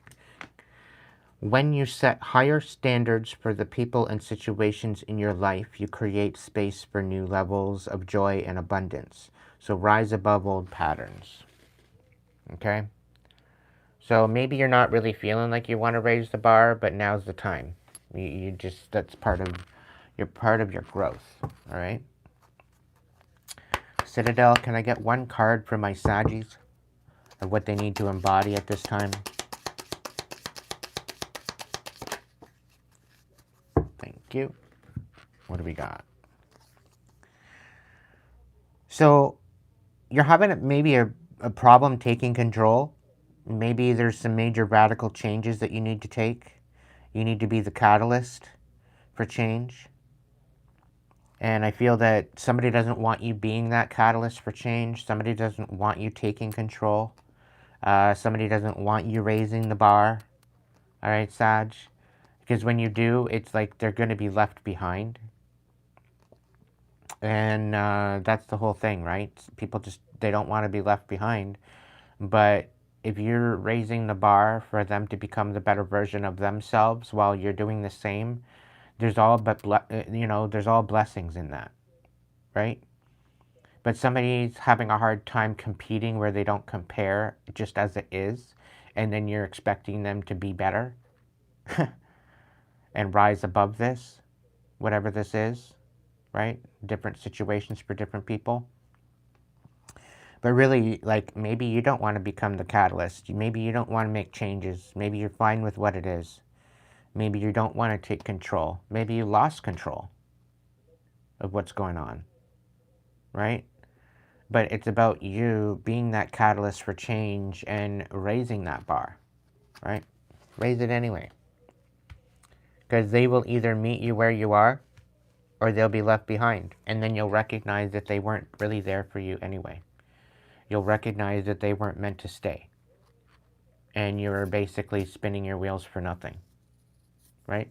When you set higher standards for the people and situations in your life, you create space for new levels of joy and abundance. So rise above old patterns. Okay? So maybe you're not really feeling like you want to raise the bar, but now's the time. You just, that's part of your growth. All right? Citadel, can I get one card for my Saggies of what they need to embody at this time? Thank you. What do we got? So you're having maybe a problem taking control. Maybe there's some major radical changes that you need to take. You need to be the catalyst for change. And I feel that somebody doesn't want you being that catalyst for change. Somebody doesn't want you taking control. Somebody doesn't want you raising the bar. All right, Sag? Because when you do, it's like they're going to be left behind. And that's the whole thing, right? People just, they don't want to be left behind. But if you're raising the bar for them to become the better version of themselves while you're doing the same, there's all there's all blessings in that, right? But somebody's having a hard time competing where they don't compare just as it is, and then you're expecting them to be better and rise above this, whatever this is, right? Different situations for different people. But really, like, maybe you don't want to become the catalyst. Maybe you don't want to make changes. Maybe you're fine with what it is. Maybe you don't want to take control. Maybe you lost control of what's going on, right? But it's about you being that catalyst for change and raising that bar, right? Raise it anyway. Because they will either meet you where you are, or they'll be left behind. And then you'll recognize that they weren't really there for you anyway. You'll recognize that they weren't meant to stay. And you're basically spinning your wheels for nothing, right?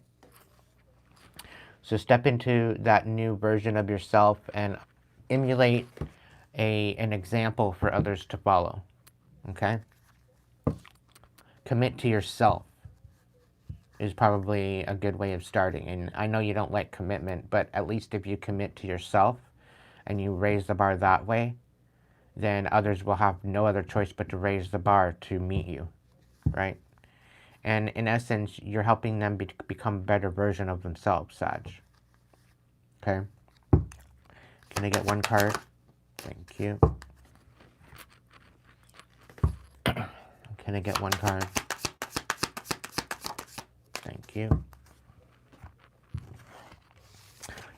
So step into that new version of yourself and emulate an example for others to follow, okay? Commit to yourself is probably a good way of starting. And I know you don't like commitment, but at least if you commit to yourself and you raise the bar that way, then others will have no other choice but to raise the bar to meet you, right? And in essence, you're helping them become a better version of themselves, Sag. Okay? Can I get one card? Thank you. Can I get one card? Thank you.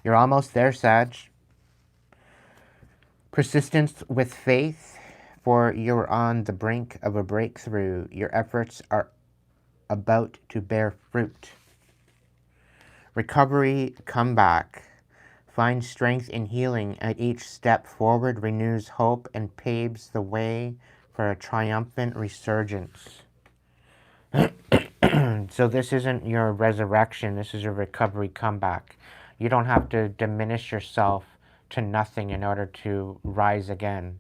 You're almost there, Sag. Persistence with faith, for you're on the brink of a breakthrough. Your efforts are about to bear fruit. Recovery, comeback. Find strength in healing at each step forward, renews hope, and paves the way for a triumphant resurgence. So this isn't your resurrection, this is your recovery comeback. You don't have to diminish yourself to nothing in order to rise again.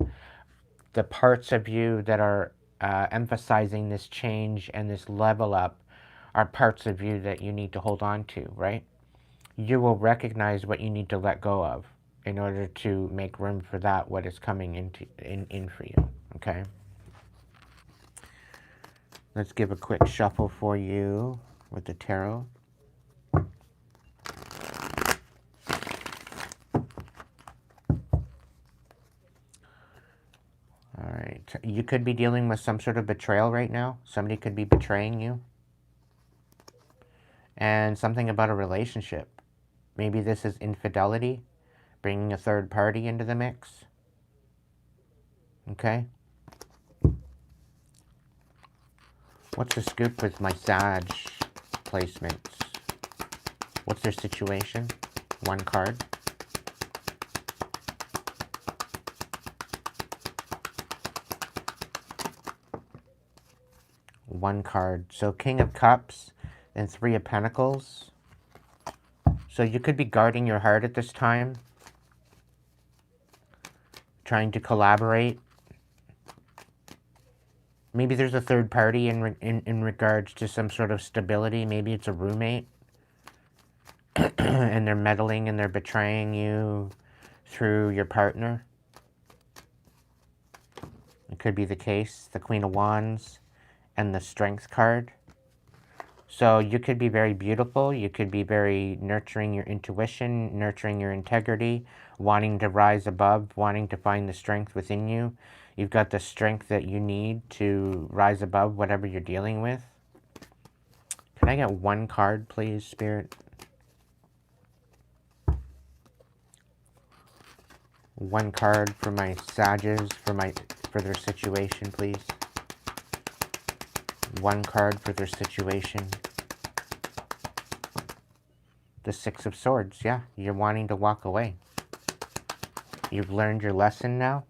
The parts of you that are emphasizing this change and this level up are parts of you that you need to hold on to, right? You will recognize what you need to let go of in order to make room for that, what is coming in for you, okay? Let's give a quick shuffle for you with the tarot. All right. You could be dealing with some sort of betrayal right now. Somebody could be betraying you. And something about a relationship. Maybe this is infidelity, bringing a third party into the mix. Okay? What's the scoop with my Sag placements? What's their situation? One card. One card. So King of Cups and Three of Pentacles. So you could be guarding your heart at this time. Trying to collaborate. Maybe there's a third party in regards to some sort of stability. Maybe it's a roommate. And they're meddling and they're betraying you through your partner. It could be the case. The Queen of Wands and the Strength card. So you could be very beautiful. You could be very nurturing your intuition, nurturing your integrity, wanting to rise above, wanting to find the strength within you. You've got the strength that you need to rise above whatever you're dealing with. Can I get one card, please, Spirit? One card for my Sages, for their situation, please. One card for their situation. The Six of Swords, yeah. You're wanting to walk away. You've learned your lesson now.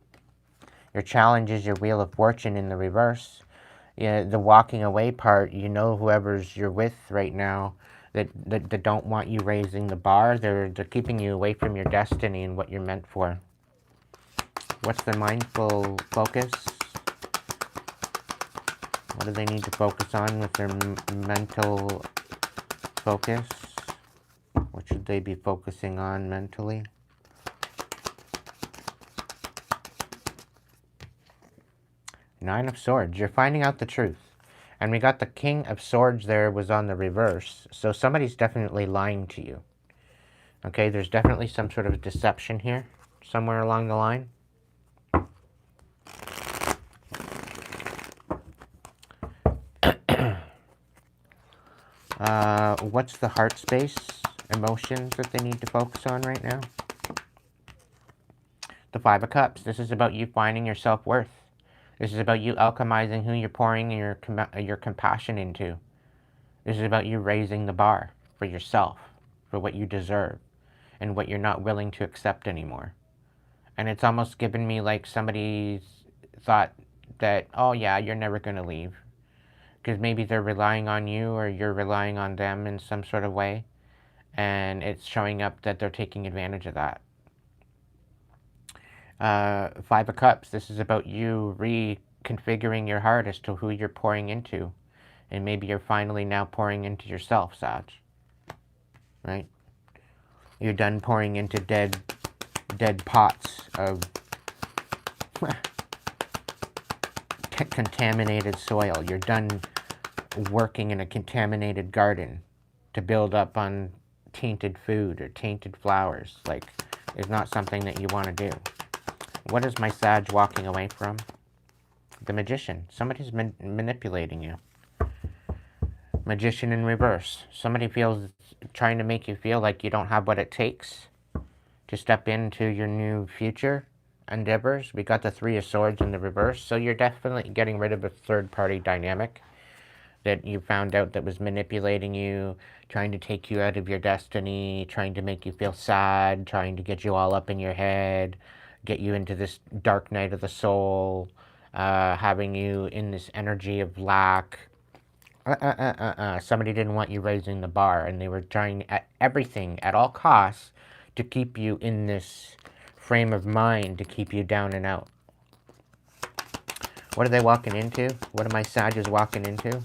Your challenge is your Wheel of Fortune in the reverse. Yeah, the walking away part, you know whoever's you're with right now that don't want you raising the bar, they're keeping you away from your destiny and what you're meant for. What's the mindful focus? What do they need to focus on with their mental focus? What should they be focusing on mentally? Nine of Swords. You're finding out the truth. And we got the King of Swords there was on the reverse. So somebody's definitely lying to you. Okay, there's definitely some sort of deception here, somewhere along the line. What's the heart space, emotions that they need to focus on right now? The Five of Cups. This is about you finding your self-worth. This is about you alchemizing who you're pouring your compassion into. This is about you raising the bar for yourself, for what you deserve, and what you're not willing to accept anymore. And it's almost given me like somebody's thought that, oh yeah, you're never going to leave. Because maybe they're relying on you or you're relying on them in some sort of way. And it's showing up that they're taking advantage of that. Five of Cups, this is about you reconfiguring your heart as to who you're pouring into. And maybe you're finally now pouring into yourself, Sag. Right? You're done pouring into dead pots of contaminated soil. You're done working in a contaminated garden to build up on tainted food or tainted flowers. Like, it's not something that you want to do. What is my Sag walking away from? The Magician. Somebody's manipulating you. Magician in reverse. Somebody trying to make you feel like you don't have what it takes to step into your new future endeavors. We got the Three of Swords in the reverse, so you're definitely getting rid of a third-party dynamic that you found out that was manipulating you, trying to take you out of your destiny, trying to make you feel sad, trying to get you all up in your head, get you into this dark night of the soul, having you in this energy of lack. Somebody didn't want you raising the bar, and they were trying at everything, at all costs, to keep you in this frame of mind, to keep you down and out. What are they walking into? What are my Sages walking into?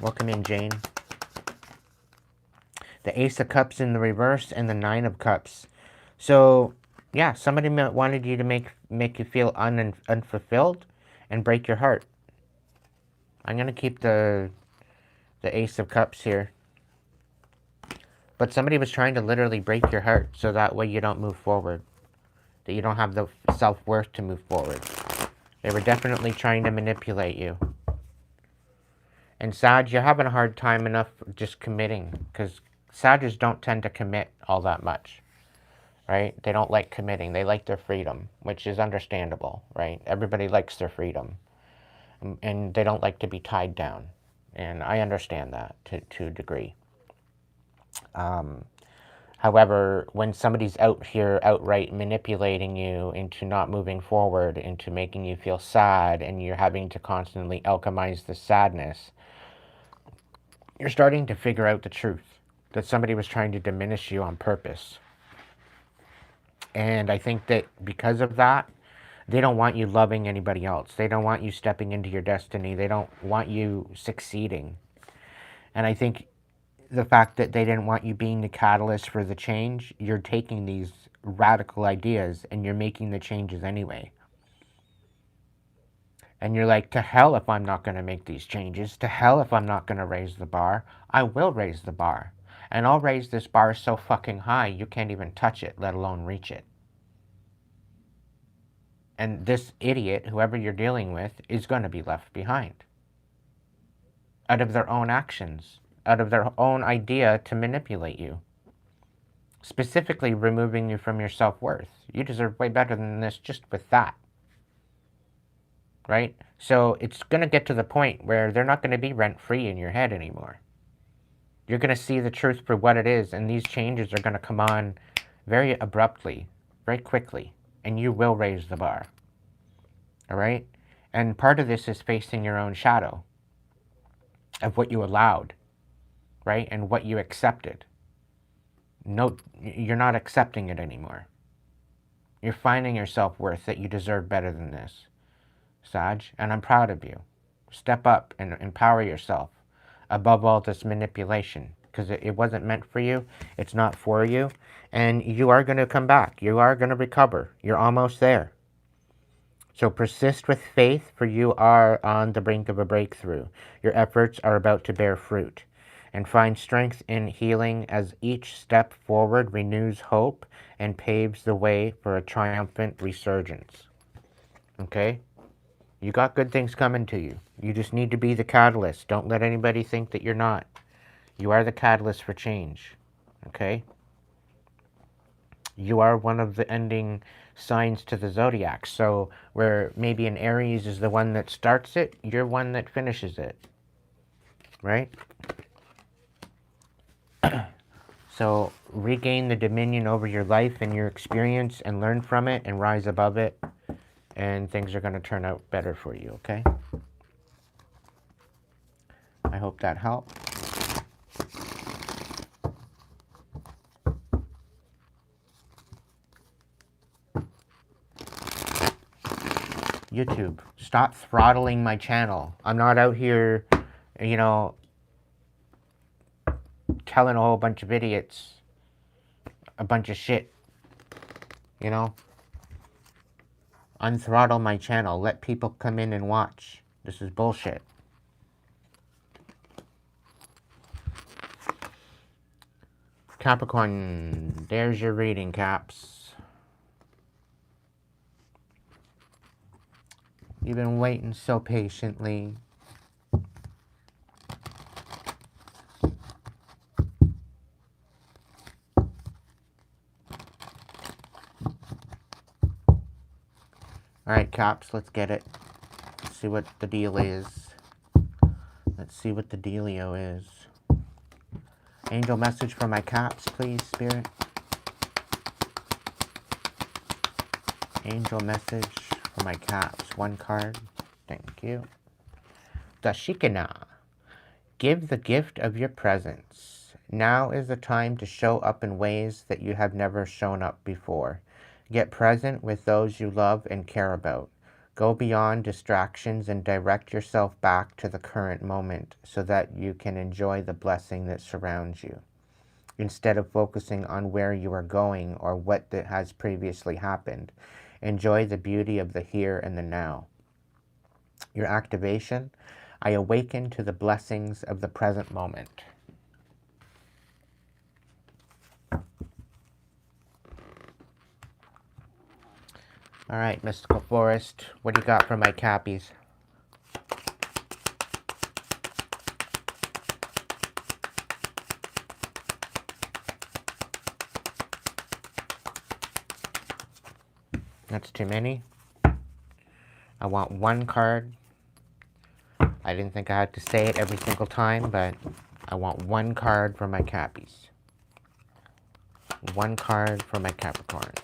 Welcome in, Jane. The Ace of Cups in the reverse and the Nine of Cups. So, yeah, somebody wanted you to make you feel unfulfilled and break your heart. I'm going to keep the Ace of Cups here. But somebody was trying to literally break your heart so that way you don't move forward. That you don't have the self-worth to move forward. They were definitely trying to manipulate you. And Sag, you're having a hard time enough just committing. Because Sages don't tend to commit all that much. Right? They don't like committing. They like their freedom, which is understandable, right? Everybody likes their freedom. And they don't like to be tied down. And I understand that to a degree. However, when somebody's out here outright manipulating you into not moving forward, into making you feel sad, and you're having to constantly alchemize the sadness, you're starting to figure out the truth, that somebody was trying to diminish you on purpose. And I think that because of that, they don't want you loving anybody else. They don't want you stepping into your destiny. They don't want you succeeding. And I think the fact that they didn't want you being the catalyst for the change, you're taking these radical ideas and you're making the changes anyway. And you're like, to hell if I'm not going to make these changes. To hell if I'm not going to raise the bar. I will raise the bar. And I'll raise this bar so fucking high you can't even touch it, let alone reach it. And this idiot, whoever you're dealing with, is going to be left behind. Out of their own actions. Out of their own idea to manipulate you. Specifically removing you from your self-worth. You deserve way better than this just with that. Right? So it's going to get to the point where they're not going to be rent-free in your head anymore. You're going to see the truth for what it is, and these changes are going to come on very abruptly, very quickly, and you will raise the bar. All right? And part of this is facing your own shadow of what you allowed, right? And what you accepted. No, you're not accepting it anymore. You're finding your self-worth that you deserve better than this, Sag, and I'm proud of you. Step up and empower yourself above all this manipulation, because it wasn't meant for you. It's not for you, and you are going to come back. You are going to recover. You're almost there. So persist with faith, for you are on the brink of a breakthrough. Your efforts are about to bear fruit. And find strength in healing as each step forward renews hope and paves the way for a triumphant resurgence. Okay? You got good things coming to you. You just need to be the catalyst. Don't let anybody think that you're not. You are the catalyst for change. Okay? You are one of the ending signs to the zodiac. So where maybe an Aries is the one that starts it, you're one that finishes it. Right? So regain the dominion over your life and your experience and learn from it and rise above it. And things are going to turn out better for you, okay? I hope that helped. YouTube, stop throttling my channel. I'm not out here, you know, telling a whole bunch of idiots a bunch of shit, you know? Unthrottle my channel. Let people come in and watch. This is bullshit. Capricorn, there's your reading, Caps. You've been waiting so patiently. Alright, Caps, let's get it. Let's see what the deal is. Let's see what the dealio is. Angel message for my Caps, please, Spirit. Angel message for my Caps. One card. Thank you. Dashikana. Give the gift of your presence. Now is the time to show up in ways that you have never shown up before. Get present with those you love and care about. Go beyond distractions and direct yourself back to the current moment so that you can enjoy the blessing that surrounds you. Instead of focusing on where you are going or what has previously happened, enjoy the beauty of the here and the now. Your activation: I awaken to the blessings of the present moment. All right, Mystical Forest, what do you got for my Cappies? That's too many. I want one card. I didn't think I had to say it every single time, but I want one card for my Cappies. One card for my Capricorns.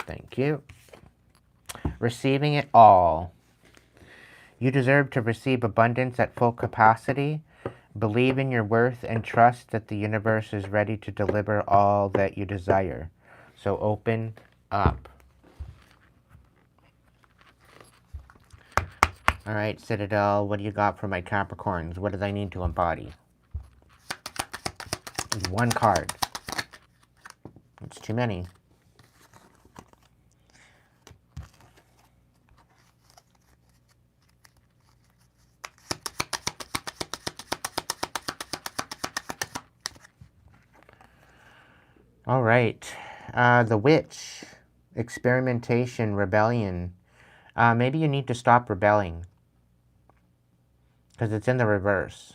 Thank you. Receiving it all. You deserve to receive abundance at full capacity. Believe in your worth and trust that the universe is ready to deliver all that you desire. So open up. All right, Citadel, what do you got for my Capricorns? What do they need to embody? One card. It's too many. All right. The Witch. Experimentation, rebellion. Maybe you need to stop rebelling, because it's in the reverse.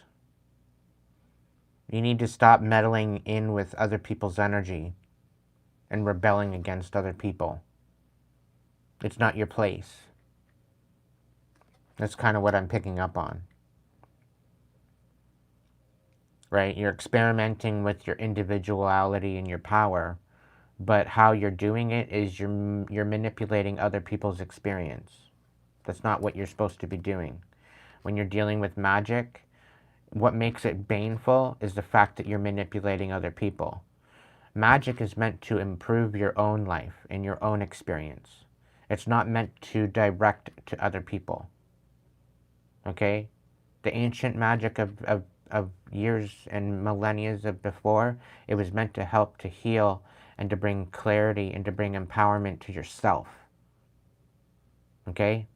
You need to stop meddling in with other people's energy and rebelling against other people. It's not your place. That's kind of what I'm picking up on. Right? You're experimenting with your individuality and your power, but how you're doing it is you're manipulating other people's experience. That's not what you're supposed to be doing. When you're dealing with magic, what makes it baneful is the fact that you're manipulating other people. Magic is meant to improve your own life and your own experience. It's not meant to direct to other people. Okay? The ancient magic of years and millennia of before, it was meant to help to heal and to bring clarity and to bring empowerment to yourself. Okay?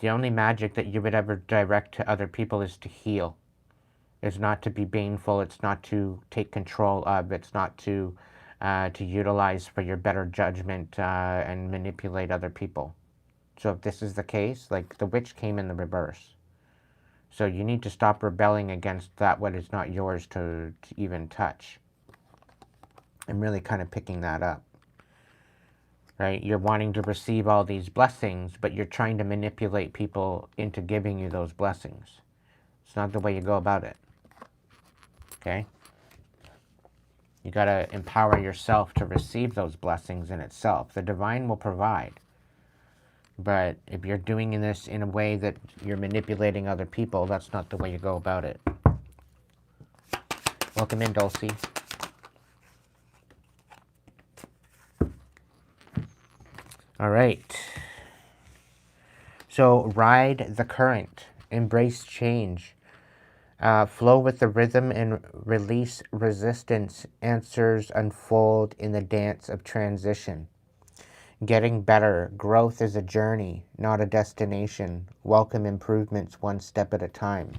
The only magic that you would ever direct to other people is to heal. It's not to be baneful. It's not to take control of. It's not to utilize for your better judgment and manipulate other people. So if this is the case, like the Witch came in the reverse. So you need to stop rebelling against that what is not yours to even touch. I'm really kind of picking that up. Right? You're wanting to receive all these blessings, but you're trying to manipulate people into giving you those blessings. It's not the way you go about it. Okay? You got to empower yourself to receive those blessings in itself. The divine will provide. But if you're doing this in a way that you're manipulating other people, that's not the way you go about it. Welcome in, Dulcie. All right. So ride the current. Embrace change. Flow with the rhythm and release resistance. Answers unfold in the dance of transition. Getting better. Growth is a journey, not a destination. Welcome improvements one step at a time.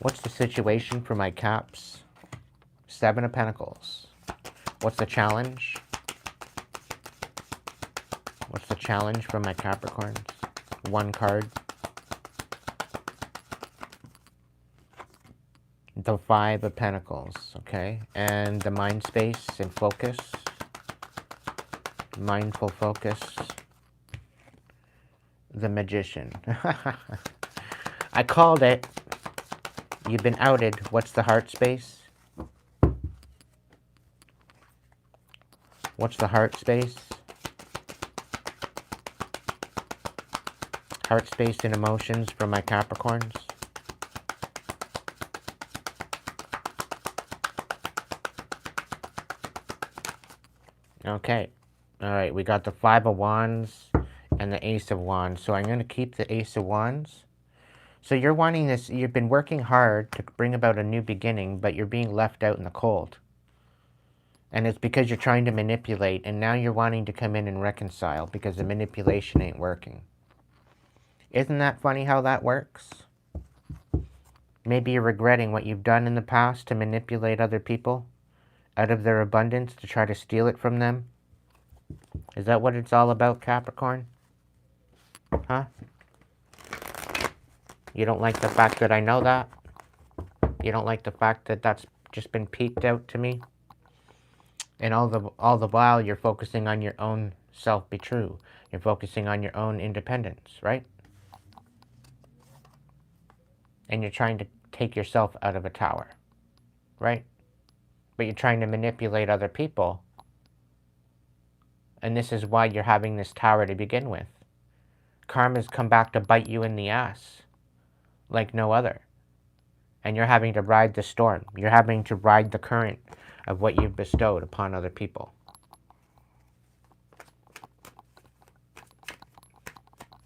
What's the situation for my Caps? 7 of Pentacles. What's the challenge? What's the challenge for my Capricorns? 1 card. The 5 of Pentacles, okay? And the mind space and focus. Mindful focus. The Magician. I called it. You've been outed. What's the heart space? What's the heart space? Heart space and emotions for my Capricorns. Okay. Alright, we got the 5 of Wands and the Ace of Wands. So I'm going to keep the Ace of Wands. So you're wanting this, you've been working hard to bring about a new beginning, but you're being left out in the cold. And it's because you're trying to manipulate, and now you're wanting to come in and reconcile because the manipulation ain't working. Isn't that funny how that works? Maybe you're regretting what you've done in the past to manipulate other people out of their abundance to try to steal it from them. Is that what it's all about, Capricorn? Huh? You don't like the fact that I know that? You don't like the fact that that's just been peeked out to me? And all the while, you're focusing on your own self-be true. You're focusing on your own independence, right? And you're trying to take yourself out of a tower, right? But you're trying to manipulate other people. And this is why you're having this tower to begin with. Karma's come back to bite you in the ass like no other. And you're having to ride the storm. You're having to ride the current of what you've bestowed upon other people.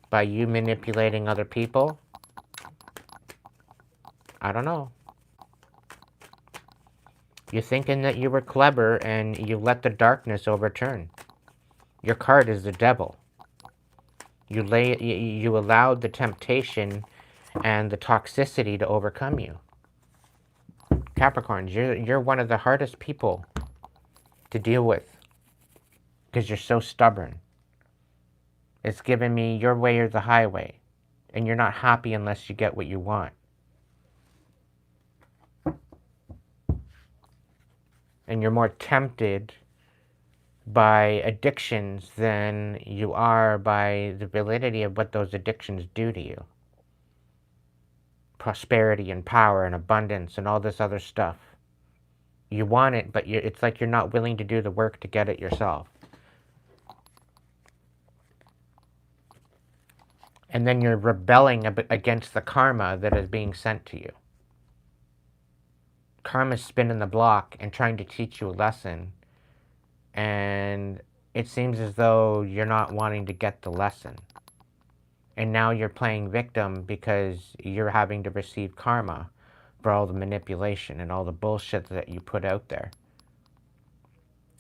By you manipulating other people, I don't know. You're thinking that you were clever and you let the darkness overturn. Your card is the devil. You allowed the temptation and the toxicity to overcome you. Capricorns, you're one of the hardest people to deal with because you're so stubborn. It's given me your way or the highway, and you're not happy unless you get what you want. And you're more tempted by addictions than you are by the validity of what those addictions do to you. Prosperity and power and abundance and all this other stuff. You want it, but it's like you're not willing to do the work to get it yourself. And then you're rebelling against the karma that is being sent to you. Karma's spinning the block and trying to teach you a lesson. And it seems as though you're not wanting to get the lesson. And now you're playing victim because you're having to receive karma for all the manipulation and all the bullshit that you put out there.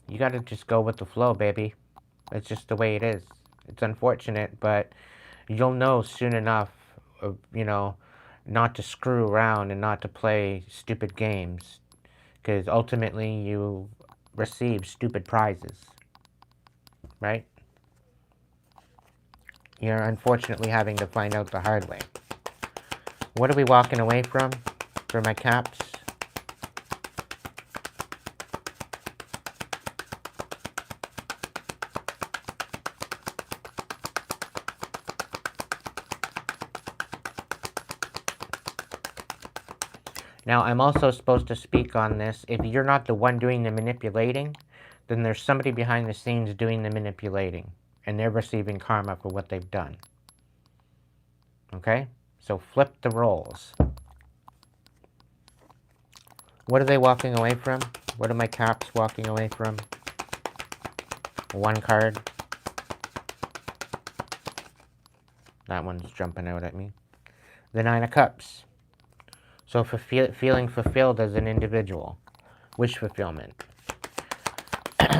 You gotta just go with the flow, baby. It's just the way it is. It's unfortunate, but you'll know soon enough, you know, not to screw around and not to play stupid games. Because ultimately you receive stupid prizes. Right? You're unfortunately having to find out the hard way. What are we walking away from for my Caps? Now, I'm also supposed to speak on this. If you're not the one doing the manipulating, then there's somebody behind the scenes doing the manipulating. And they're receiving karma for what they've done. Okay? So flip the roles. What are they walking away from? What are my Caps walking away from? 1 card. That one's jumping out at me. The 9 of Cups. So for feeling fulfilled as an individual. Wish fulfillment.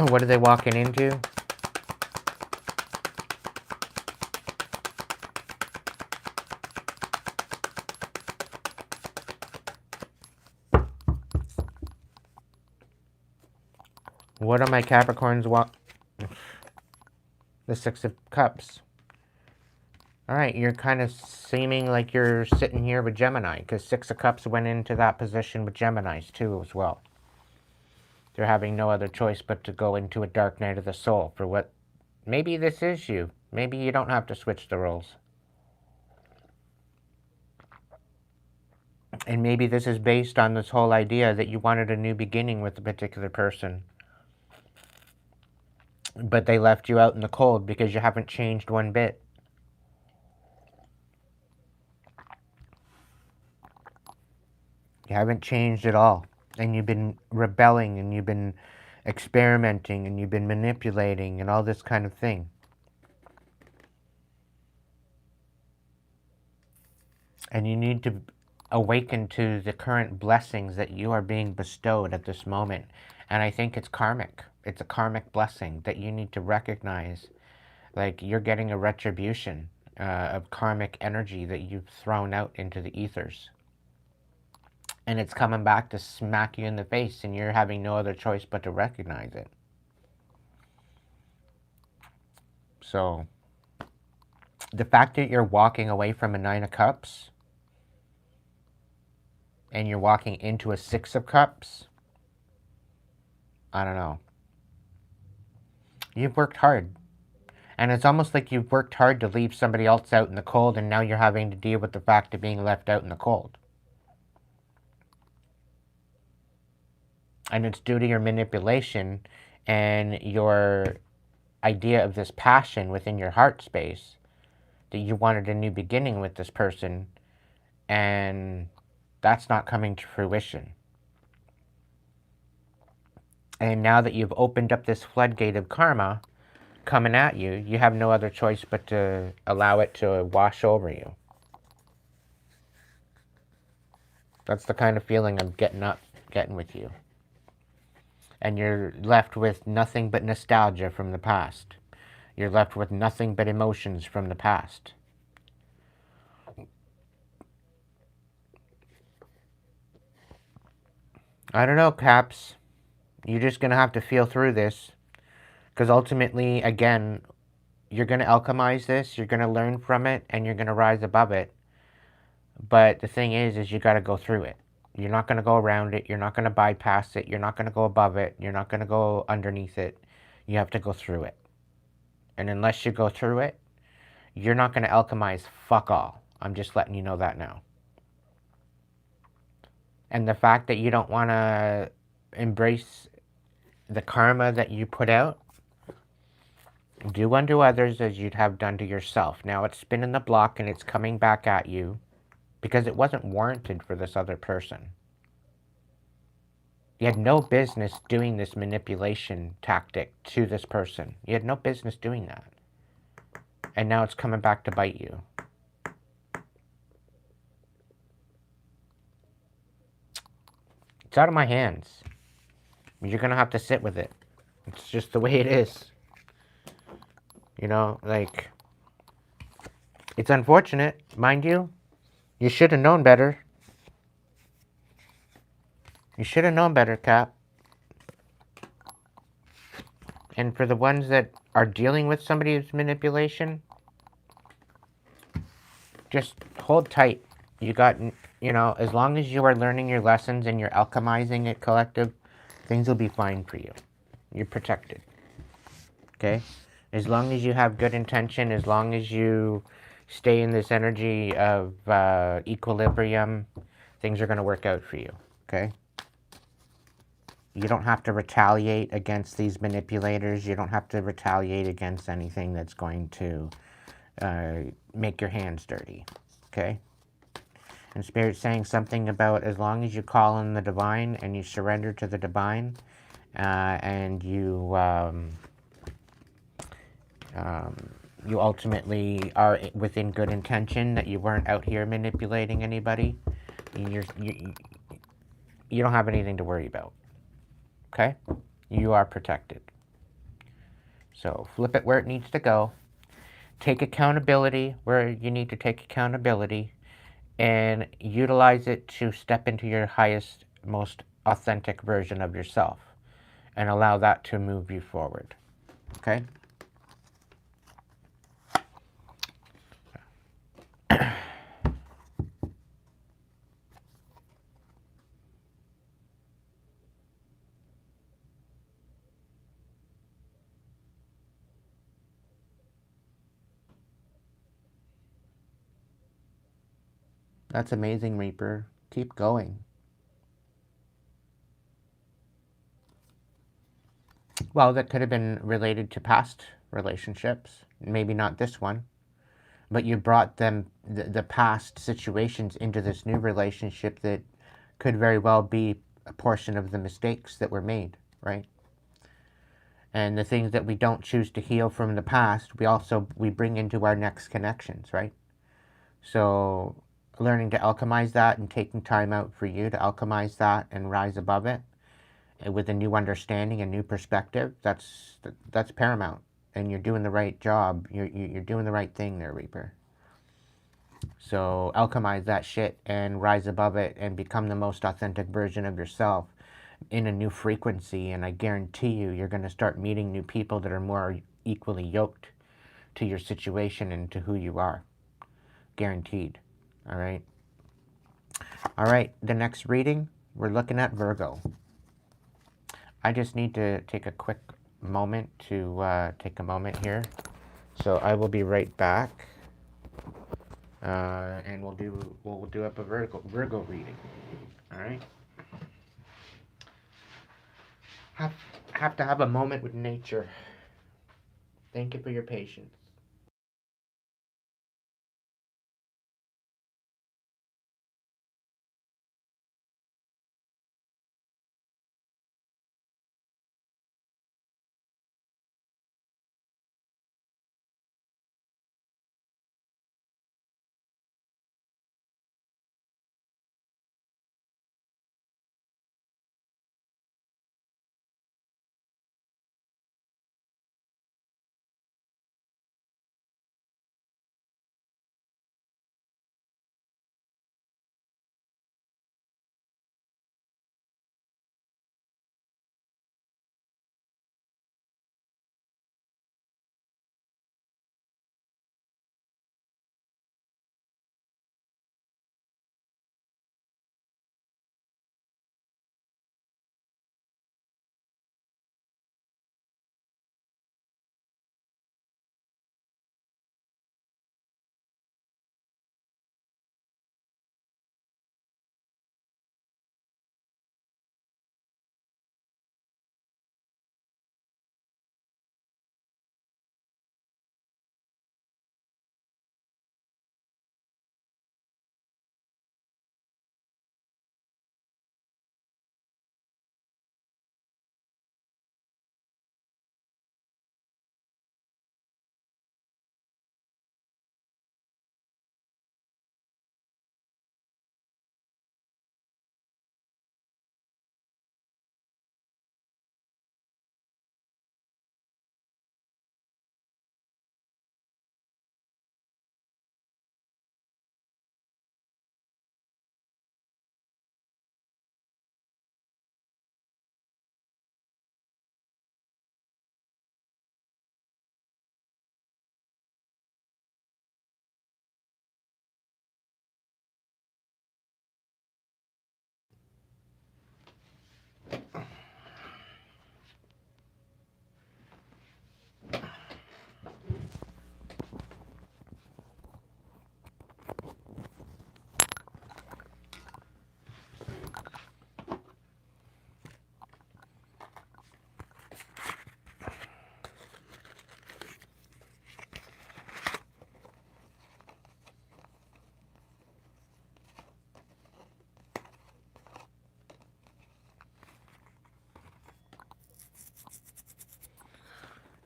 What are they walking into? What are my Capricorns want? The Six of Cups. Alright, you're kind of seeming like you're sitting here with Gemini, because Six of Cups went into that position with Geminis too as well. They're having no other choice but to go into a dark night of the soul for what... Maybe this is you. Maybe you don't have to switch the roles. And maybe this is based on this whole idea that you wanted a new beginning with a particular person. But they left you out in the cold because you haven't changed one bit. You haven't changed at all. And you've been rebelling, and you've been experimenting, and you've been manipulating, and all this kind of thing. And you need to awaken to the current blessings that you are being bestowed at this moment. And I think it's karmic. It's a karmic blessing that you need to recognize. Like, you're getting a retribution of karmic energy that you've thrown out into the ethers. And it's coming back to smack you in the face, and you're having no other choice but to recognize it. So, the fact that you're walking away from a Nine of Cups, and you're walking into a Six of Cups, I don't know. You've worked hard. And it's almost like you've worked hard to leave somebody else out in the cold, and now you're having to deal with the fact of being left out in the cold. And it's due to your manipulation and your idea of this passion within your heart space that you wanted a new beginning with this person, and that's not coming to fruition. And now that you've opened up this floodgate of karma coming at you, you have no other choice but to allow it to wash over you. That's the kind of feeling I'm getting with you. And you're left with nothing but nostalgia from the past. You're left with nothing but emotions from the past. I don't know, Caps. You're just going to have to feel through this. Because ultimately, again, you're going to alchemize this, you're going to learn from it, and you're going to rise above it. But the thing is you got to go through it. You're not going to go around it. You're not going to bypass it. You're not going to go above it. You're not going to go underneath it. You have to go through it. And unless you go through it, you're not going to alchemize fuck all. I'm just letting you know that now. And the fact that you don't want to embrace the karma that you put out, do unto others as you'd have done to yourself. Now it's spinning the block and it's coming back at you because it wasn't warranted for this other person. You had no business doing this manipulation tactic to this person. You had no business doing that. And now it's coming back to bite you. It's out of my hands. You're going to have to sit with it. It's just the way it is. You know, like, it's unfortunate, mind you. You should have known better. You should have known better, Cap. And for the ones that are dealing with somebody's manipulation, just hold tight. You got, you know, as long as you are learning your lessons and you're alchemizing it, collective, things will be fine for you. You're protected. Okay? As long as you have good intention, as long as you stay in this energy of equilibrium, things are going to work out for you. Okay? You don't have to retaliate against these manipulators. You don't have to retaliate against anything that's going to make your hands dirty. Okay? And Spirit's saying something about as long as you call in the divine and you surrender to the divine and you you ultimately are within good intention, that you weren't out here manipulating anybody, you don't have anything to worry about. Okay? You are protected. So flip it where it needs to go. Take accountability where you need to take accountability, and utilize it to step into your highest, most authentic version of yourself. and allow that to move you forward. Okay? That's amazing, Reaper. Keep going. Well, that could have been related to past relationships. Maybe not this one. But you brought them, the past situations, into this new relationship that could very well be a portion of the mistakes that were made, right? And the things that we don't choose to heal from the past, we bring into our next connections, right? So learning to alchemize that and taking time out for you to alchemize that and rise above it with a new understanding, a new perspective, that's paramount. And you're doing the right job. You're doing the right thing there, Reaper. So alchemize that shit and rise above it and become the most authentic version of yourself in a new frequency. And I guarantee you're going to start meeting new people that are more equally yoked to your situation and to who you are. Guaranteed. All right. All right. The next reading, we're looking at Virgo. I just need to take a quick moment to take a moment here. So I will be right back. And we'll do up a Virgo reading. All right. Have to have a moment with nature. Thank you for your patience.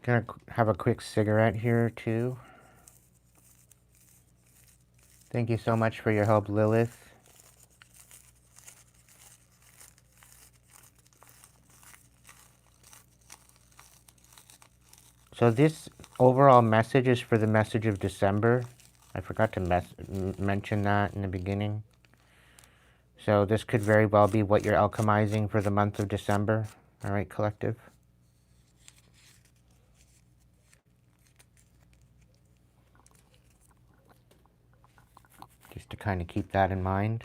Gonna have a quick cigarette here too. Thank you so much for your help, Lilith. So this overall message is for the message of December. I forgot to mention that in the beginning. So this could very well be what you're alchemizing for the month of December. All right, collective. Just to kind of keep that in mind.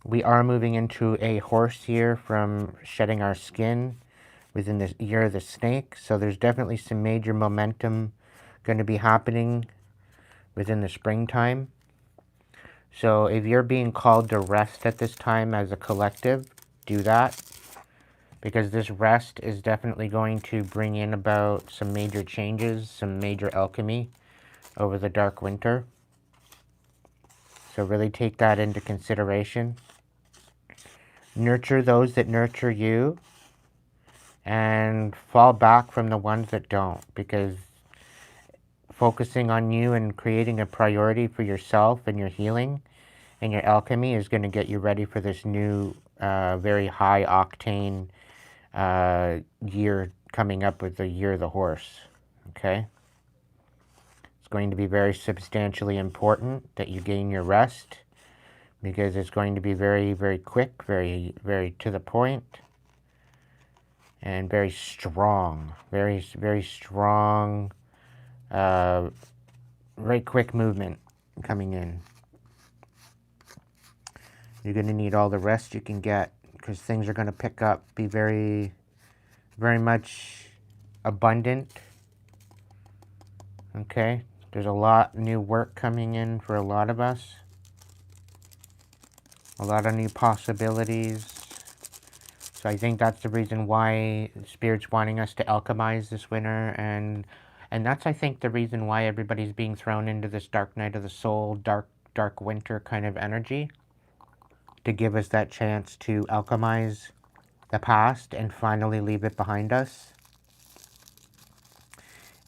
We are moving into a horse here from shedding our skin within the year of the snake. So there's definitely some major momentum going to be happening within the springtime. So if you're being called to rest at this time as a collective, do that. Because this rest is definitely going to bring in about some major changes, some major alchemy over the dark winter. So really take that into consideration. Nurture those that nurture you, and fall back from the ones that don't, because focusing on you and creating a priority for yourself and your healing and your alchemy is going to get you ready for this new, very high octane year coming up with the year of the horse. Okay? It's going to be very substantially important that you gain your rest, because it's going to be very, very quick, very, very to the point, and very strong. Very, very strong, very quick movement coming in. You're going to need all the rest you can get, because things are going to pick up, be very, very much abundant. Okay? There's a lot new work coming in for a lot of us. A lot of new possibilities. So I think that's the reason why Spirit's wanting us to alchemize this winter, and that's, I think, the reason why everybody's being thrown into this dark night of the soul, dark winter kind of energy, to give us that chance to alchemize the past and finally leave it behind us.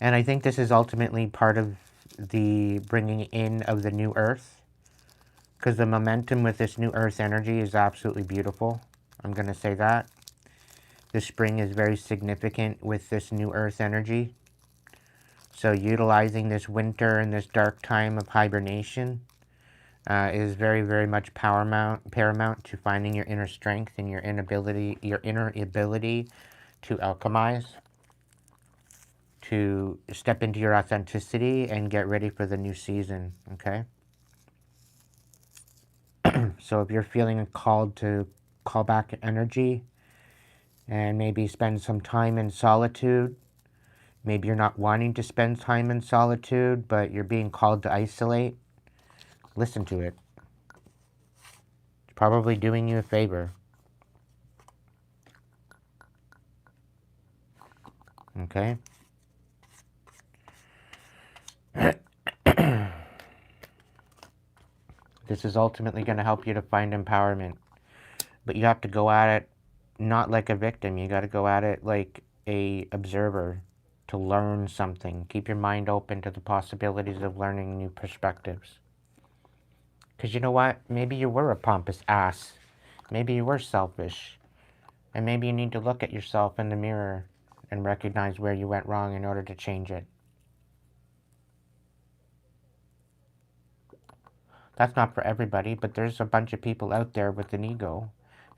And I think this is ultimately part of the bringing in of the new earth, because the momentum with this new earth energy is absolutely beautiful. I'm going to say that. The spring is very significant with this new earth energy. So utilizing this winter and this dark time of hibernation is very, very much paramount to finding your inner strength and your inner ability to alchemize, to step into your authenticity and get ready for the new season, okay? So if you're feeling called to call back energy and maybe spend some time in solitude, maybe you're not wanting to spend time in solitude, but you're being called to isolate, listen to it. It's probably doing you a favor. Okay? This is ultimately going to help you to find empowerment. But you have to go at it not like a victim. You got to go at it like a observer, to learn something. Keep your mind open to the possibilities of learning new perspectives. Because you know what? Maybe you were a pompous ass. Maybe you were selfish. And maybe you need to look at yourself in the mirror and recognize where you went wrong in order to change it. That's not for everybody, but there's a bunch of people out there with an ego,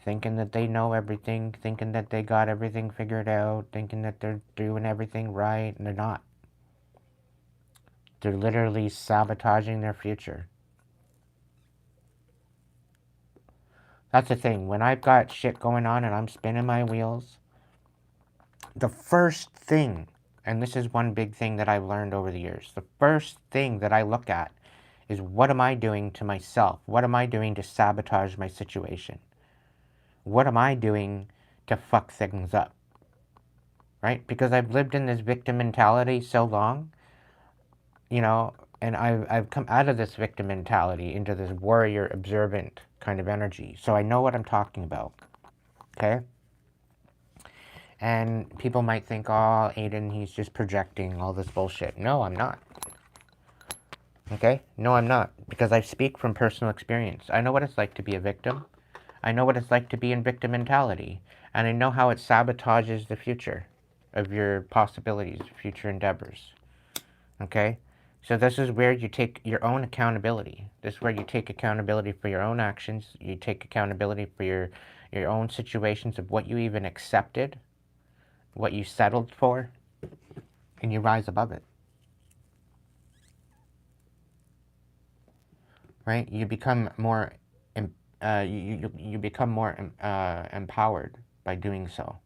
thinking that they know everything, thinking that they got everything figured out, thinking that they're doing everything right, and they're not. They're literally sabotaging their future. That's the thing. When I've got shit going on and I'm spinning my wheels, the first thing, and this is one big thing that I've learned over the years, the first thing that I look at is, what am I doing to myself? What am I doing to sabotage my situation? What am I doing to fuck things up? Right? Because I've lived in this victim mentality so long, you know, and I've come out of this victim mentality into this warrior observant kind of energy. So I know what I'm talking about. Okay? And people might think, oh, Aiden, he's just projecting all this bullshit. No, I'm not. Okay? No, I'm not. Because I speak from personal experience. I know what it's like to be a victim. I know what it's like to be in victim mentality. And I know how it sabotages the future of your possibilities, future endeavors. Okay? So this is where you take your own accountability. This is where you take accountability for your own actions. You take accountability for your own situations of what you even accepted, what you settled for, and you rise above it. Right? You become more, you become more empowered by doing so.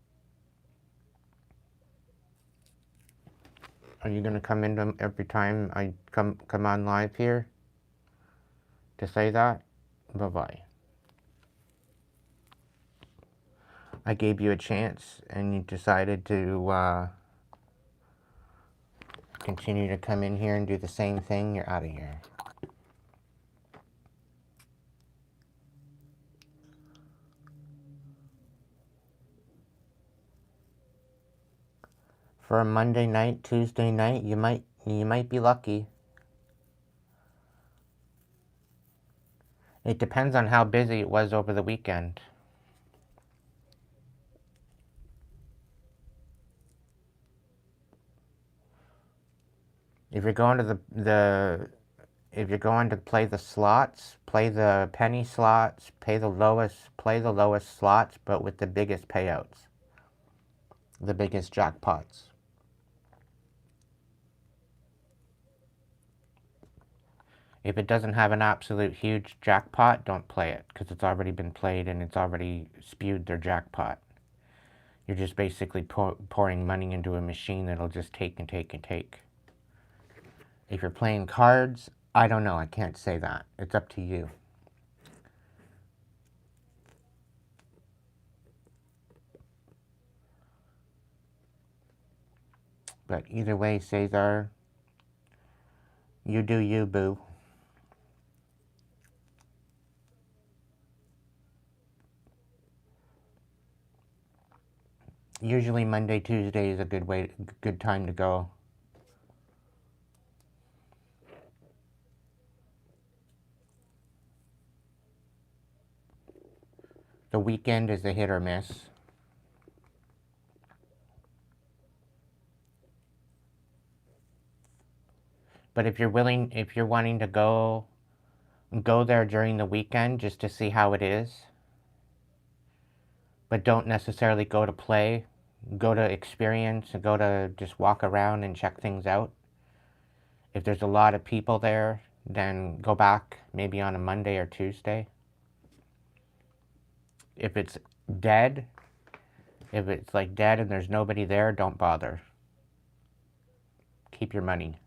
Are you gonna come in every time I come on live here to say that? Bye bye. I gave you a chance, and you decided to continue to come in here and do the same thing. You're out of here. For a Monday night, Tuesday night, you might be lucky. It depends on how busy it was over the weekend. If you're going to if you're going to play the slots, play the penny slots, play the lowest slots, but with the biggest payouts, the biggest jackpots. If it doesn't have an absolute huge jackpot, don't play it, because it's already been played and it's already spewed their jackpot. You're just basically pouring money into a machine that'll just take and take and take. If you're playing cards, I don't know. I can't say that. It's up to you. But either way, Cesar, you do you, boo. Usually Monday, Tuesday is a good time to go. The weekend is a hit or miss. But if you're wanting to go there during the weekend just to see how it is, but don't necessarily go to play, go to experience, and go to just walk around and check things out. If there's a lot of people there, then go back maybe on a Monday or Tuesday. If it's dead, if it's like dead and there's nobody there, don't bother. Keep your money.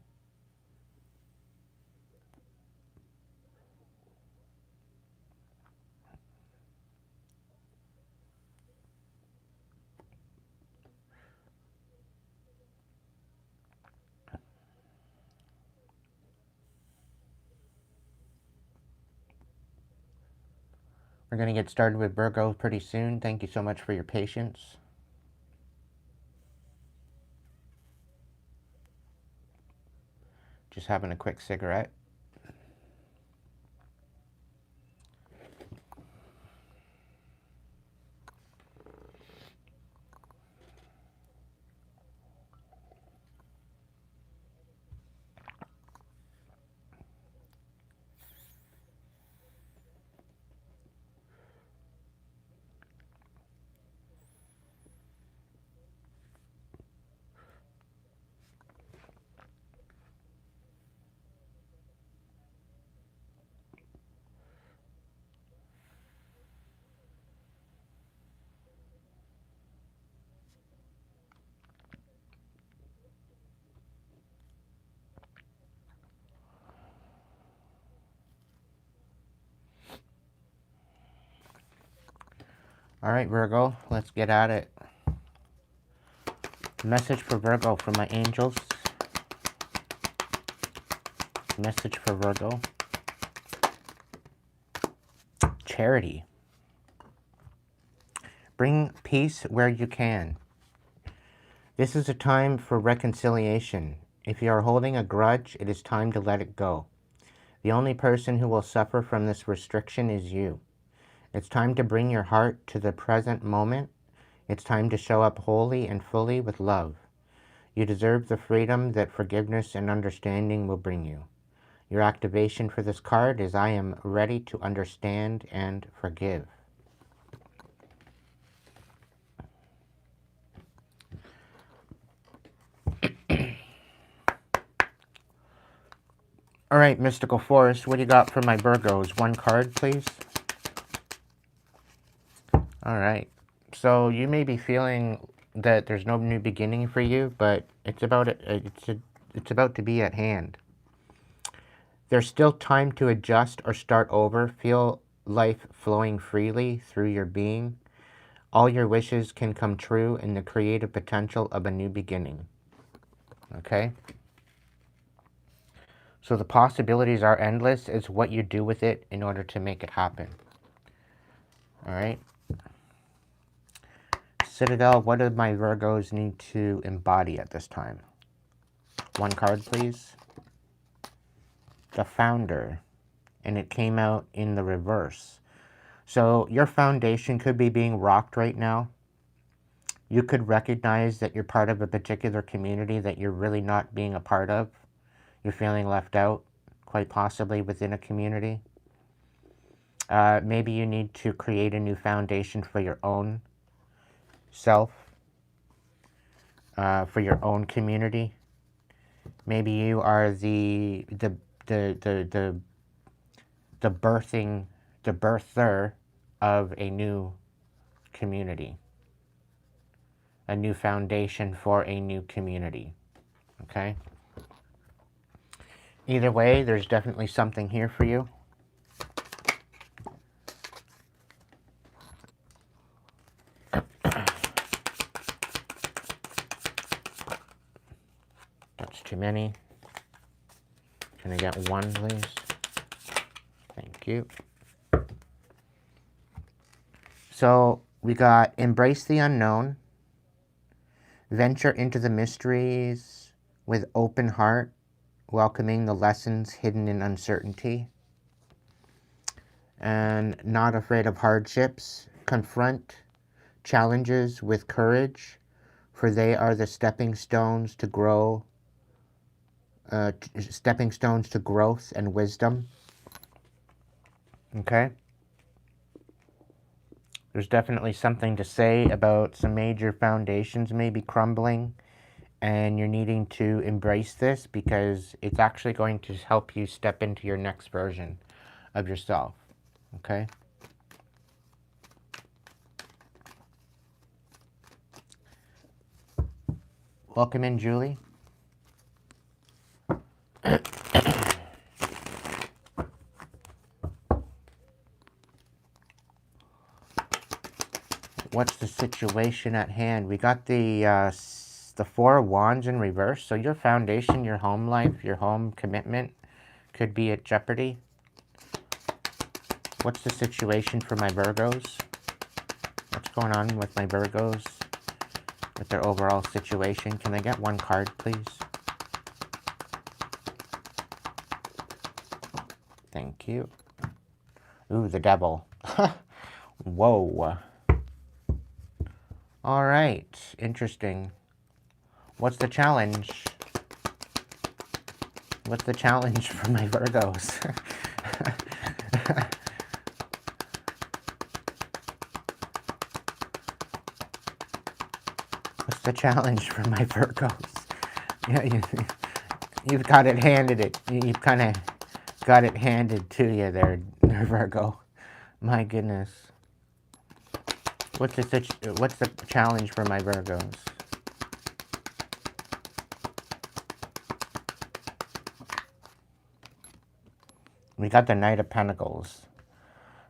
We're going to get started with Virgo pretty soon. Thank you so much for your patience. Just having a quick cigarette. All right, Virgo, let's get at it. Message for Virgo from my angels. Message for Virgo. Charity. Bring peace where you can. This is a time for reconciliation. If you are holding a grudge, it is time to let it go. The only person who will suffer from this restriction is you. It's time to bring your heart to the present moment. It's time to show up wholly and fully with love. You deserve the freedom that forgiveness and understanding will bring you. Your activation for this card is I am ready to understand and forgive. All right, Mystical Forest, what do you got for my Virgos? One card, please. All right. So you may be feeling that there's no new beginning for you, but it's about to be at hand. There's still time to adjust or start over. Feel life flowing freely through your being. All your wishes can come true in the creative potential of a new beginning. Okay? So the possibilities are endless. It's what you do with it in order to make it happen. All right? Citadel, what do my Virgos need to embody at this time? One card, please. The Founder. And it came out in the reverse. So your foundation could be being rocked right now. You could recognize that you're part of a particular community that you're really not being a part of. You're feeling left out, quite possibly within a community. Maybe you need to create a new foundation for your own self, for your own community. Maybe you are the birther of a new community, a new foundation for a new community. Okay? Either way, there's definitely something here for you. That's too many. Can I get one, please? Thank you. So we got embrace the unknown, venture into the mysteries with open heart, welcoming the lessons hidden in uncertainty, and not afraid of hardships. Confront challenges with courage, for they are the stepping stones to grow, stepping stones to growth and wisdom. Okay? There's definitely something to say about some major foundations maybe crumbling, and you're needing to embrace this because it's actually going to help you step into your next version of yourself. Okay? Welcome in, Julie. What's the situation at hand? We got the Four of Wands in reverse. So your foundation, your home life, your home commitment could be at jeopardy. What's the situation for my Virgos? What's going on with my Virgos? With their overall situation? Can I get one card, please? Thank you. Ooh, the Devil. Whoa. All right. Interesting. What's the challenge? What's the challenge for my Virgos? What's the challenge for my Virgos? Yeah, you've got it handed. You've kind of got it handed to you there, Virgo. My goodness. What's the challenge for my Virgos? We got the Knight of Pentacles.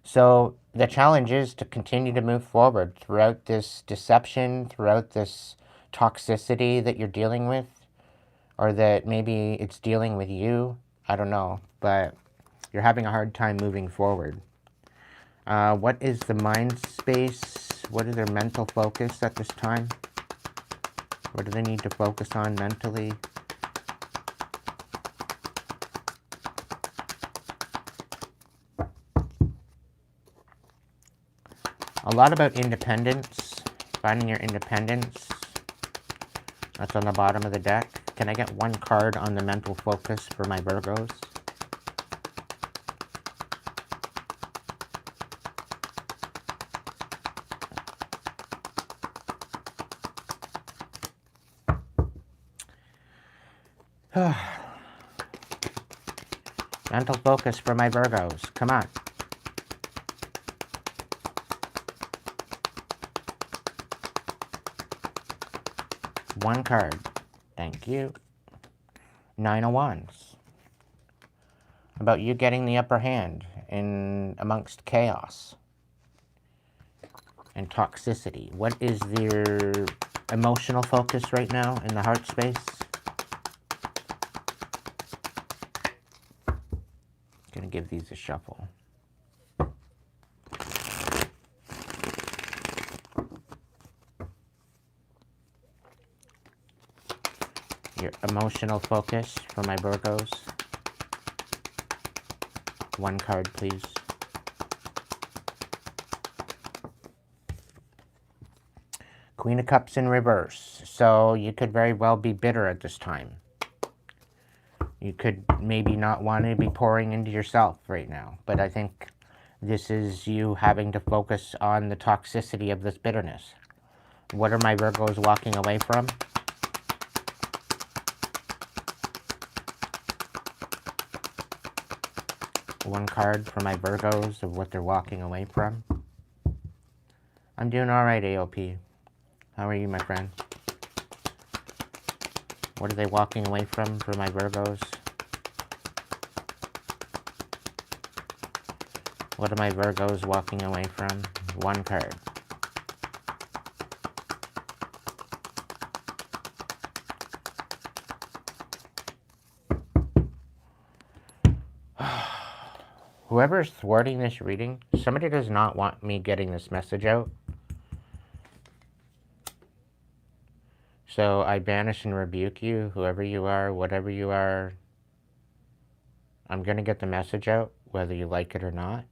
So the challenge is to continue to move forward throughout this deception, throughout this toxicity that you're dealing with, or that maybe it's dealing with you. I don't know, but you're having a hard time moving forward. What is the mind space? What is their mental focus at this time? What do they need to focus on mentally? A lot about independence, finding your independence. That's on the bottom of the deck. Can I get one card on the mental focus for my Virgos? Mental focus for my Virgos. Come on. One card. Thank you. 9 of Wands. About you getting the upper hand in amongst chaos and toxicity. What is your emotional focus right now in the heart space? Gonna give these a shuffle. Your emotional focus for my Virgos. One card, please. Queen of Cups in reverse. So you could very well be bitter at this time. You could maybe not want to be pouring into yourself right now. But I think this is you having to focus on the toxicity of this bitterness. What are my Virgos walking away from? One card for my Virgos of what they're walking away from. I'm doing all right, AOP. How are you, my friend? What are they walking away from for my Virgos? What are my Virgos walking away from? One card. Whoever's thwarting this reading, somebody does not want me getting this message out. So I banish and rebuke you, whoever you are, whatever you are. I'm going to get the message out, whether you like it or not.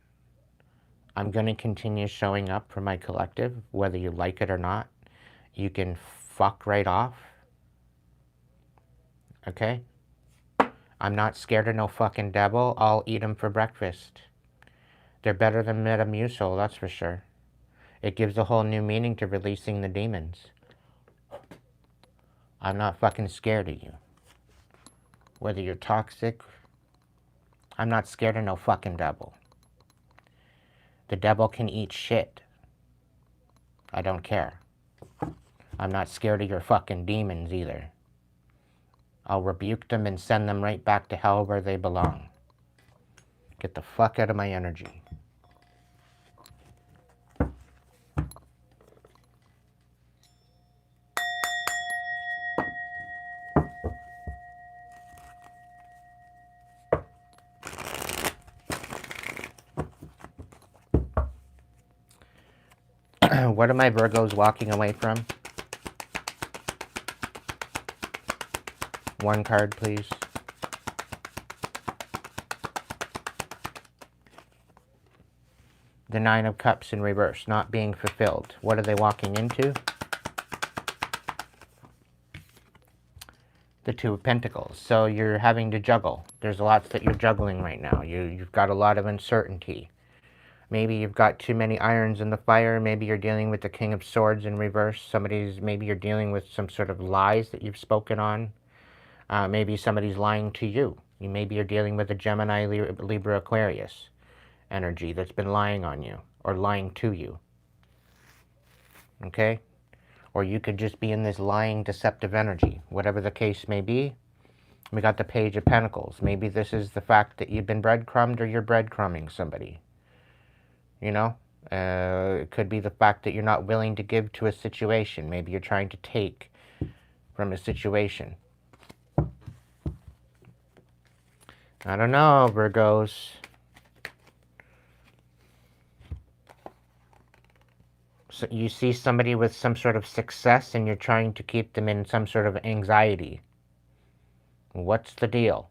I'm going to continue showing up for my collective, whether you like it or not. You can fuck right off. Okay? I'm not scared of no fucking devil. I'll eat them for breakfast. They're better than Metamucil, that's for sure. It gives a whole new meaning to releasing the demons. I'm not fucking scared of you. Whether you're toxic, I'm not scared of no fucking devil. The devil can eat shit. I don't care. I'm not scared of your fucking demons either. I'll rebuke them and send them right back to hell where they belong. Get the fuck out of my energy. What are my Virgos walking away from? One card, please. The Nine of Cups in reverse, not being fulfilled. What are they walking into? The Two of Pentacles. So you're having to juggle. There's lots that you're juggling right now. You've got a lot of uncertainty. Maybe you've got too many irons in the fire. Maybe you're dealing with the King of Swords in reverse. Maybe you're dealing with some sort of lies that you've spoken on. Maybe somebody's lying to you. Maybe you're dealing with a Gemini, Libra, Aquarius energy that's been lying on you or lying to you. Okay? Or you could just be in this lying, deceptive energy. Whatever the case may be, we got the Page of Pentacles. Maybe this is the fact that you've been breadcrumbed or you're breadcrumbing somebody. You know? It could be the fact that you're not willing to give to a situation. Maybe you're trying to take from a situation. I don't know, Virgos. So you see somebody with some sort of success and you're trying to keep them in some sort of anxiety. What's the deal?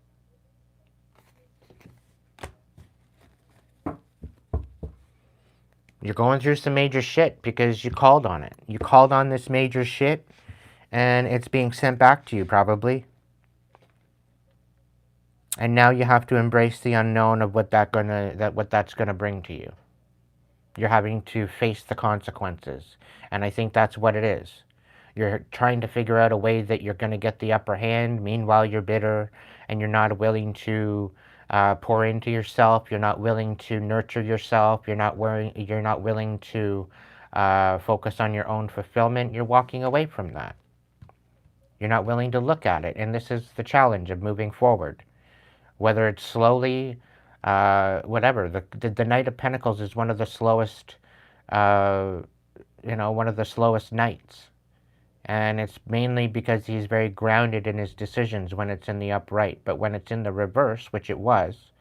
You're going through some major shit because you called on it. You called on this major shit And it's being sent back to you, probably. And now you have to embrace the unknown of what that's gonna bring to you. You're having to face the consequences. And I think that's what it is. You're trying to figure out a way that you're going to get the upper hand. Meanwhile, you're bitter and you're not willing to pour into yourself. You're not willing to nurture yourself. You're not willing to focus on your own fulfillment. You're walking away from that. You're not willing to look at it. And this is the challenge of moving forward. Whether it's slowly, whatever. The Knight of Pentacles is one of the slowest, one of the slowest knights. And it's mainly because he's very grounded in his decisions when it's in the upright. But when it's in the reverse, which it was,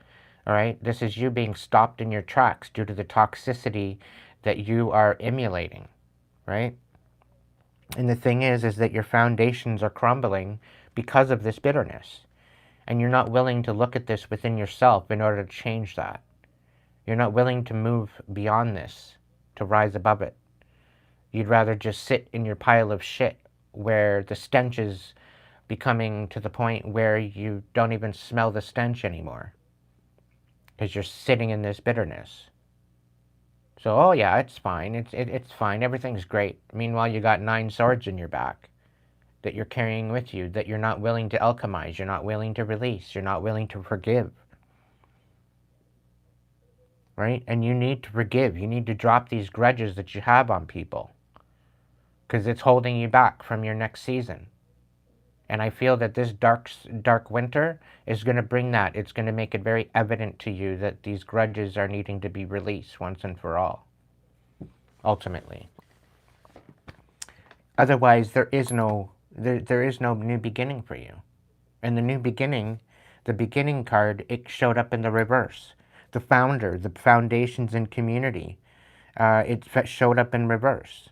all right, this is you being stopped in your tracks due to the toxicity that you are emulating, right? And the thing is that your foundations are crumbling because of this bitterness. And you're not willing to look at this within yourself in order to change that. You're not willing to move beyond this, to rise above it. You'd rather just sit in your pile of shit where the stench is becoming to the point where you don't even smell the stench anymore because you're sitting in this bitterness. So, oh yeah, it's fine. It's fine. Everything's great. Meanwhile, you got 9 swords in your back that you're carrying with you, that you're not willing to alchemize, you're not willing to release, you're not willing to forgive. Right? And you need to forgive. You need to drop these grudges that you have on people, because it's holding you back from your next season. And I feel that this dark winter is going to bring that. It's going to make it very evident to you that these grudges are needing to be released once and for all, ultimately. Otherwise, there is no new beginning for you. And the new beginning, the beginning card, it showed up in the reverse. The founder, the foundations and community, it showed up in reverse.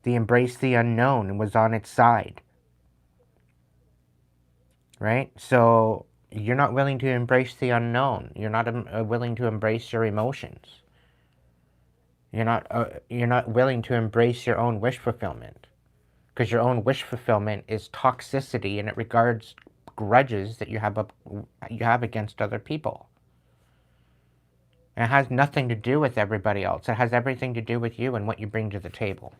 The embrace the unknown was on its side. Right? So you're not willing to embrace the unknown. You're not willing to embrace your emotions. You're not willing to embrace your own wish fulfillment, because your own wish fulfillment is toxicity, and it regards grudges that you have against other people. And it has nothing to do with everybody else. It has everything to do with you and what you bring to the table.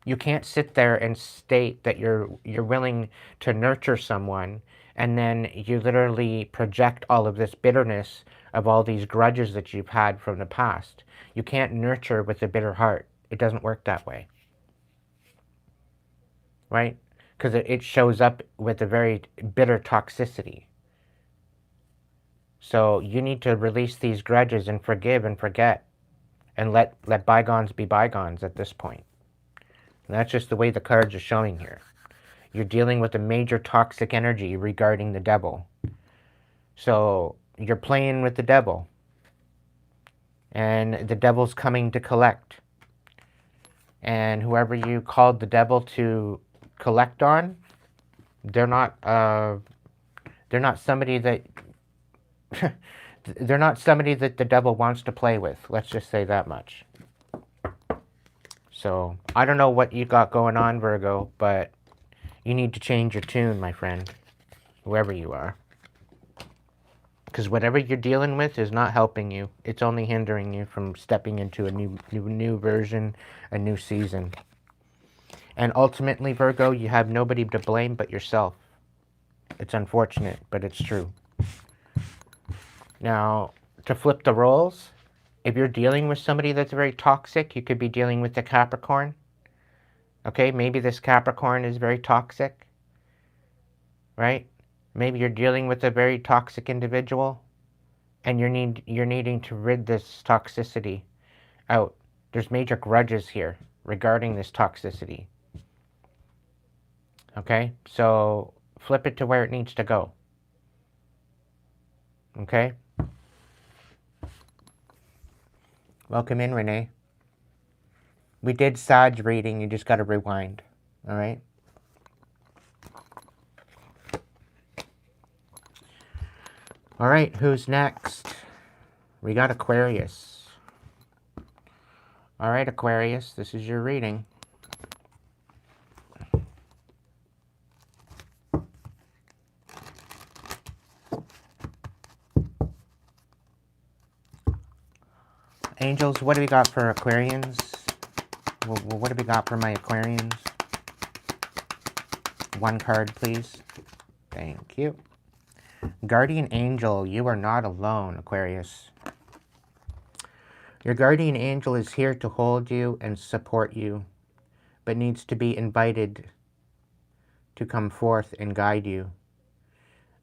You can't sit there and state that you're willing to nurture someone, and then you literally project all of this bitterness of all these grudges that you've had from the past. You can't nurture with a bitter heart. It doesn't work that way. Right? Because it shows up with a very bitter toxicity. So you need to release these grudges and forgive and forget, and let bygones be bygones at this point. And that's just the way the cards are showing here. You're dealing with a major toxic energy regarding the devil. So you're playing with the devil. And the devil's coming to collect. And whoever you called the devil to collect on, they're not somebody that they're not somebody that the devil wants to play with. Let's just say that much. So I don't know what you got going on, Virgo, but you need to change your tune, my friend, whoever you are. Because whatever you're dealing with is not helping you. It's only hindering you from stepping into a new version, a new season. And ultimately, Virgo, you have nobody to blame but yourself. It's unfortunate, but it's true. Now, to flip the roles, if you're dealing with somebody that's very toxic, you could be dealing with the Capricorn. Okay, maybe this Capricorn is very toxic, right? Maybe you're dealing with a very toxic individual, and you're needing to rid this toxicity out. There's major grudges here regarding this toxicity. Okay, so flip it to where it needs to go. Okay? Welcome in, Renee. We did Sag reading, you just got to rewind. All right? All right, who's next? We got Aquarius. All right, Aquarius, this is your reading. angels, what do we got for Aquarians? What do we got for my Aquarians? One card, please. Thank you. Guardian angel, you are not alone, Aquarius. Your guardian angel is here to hold you and support you, but needs to be invited to come forth and guide you.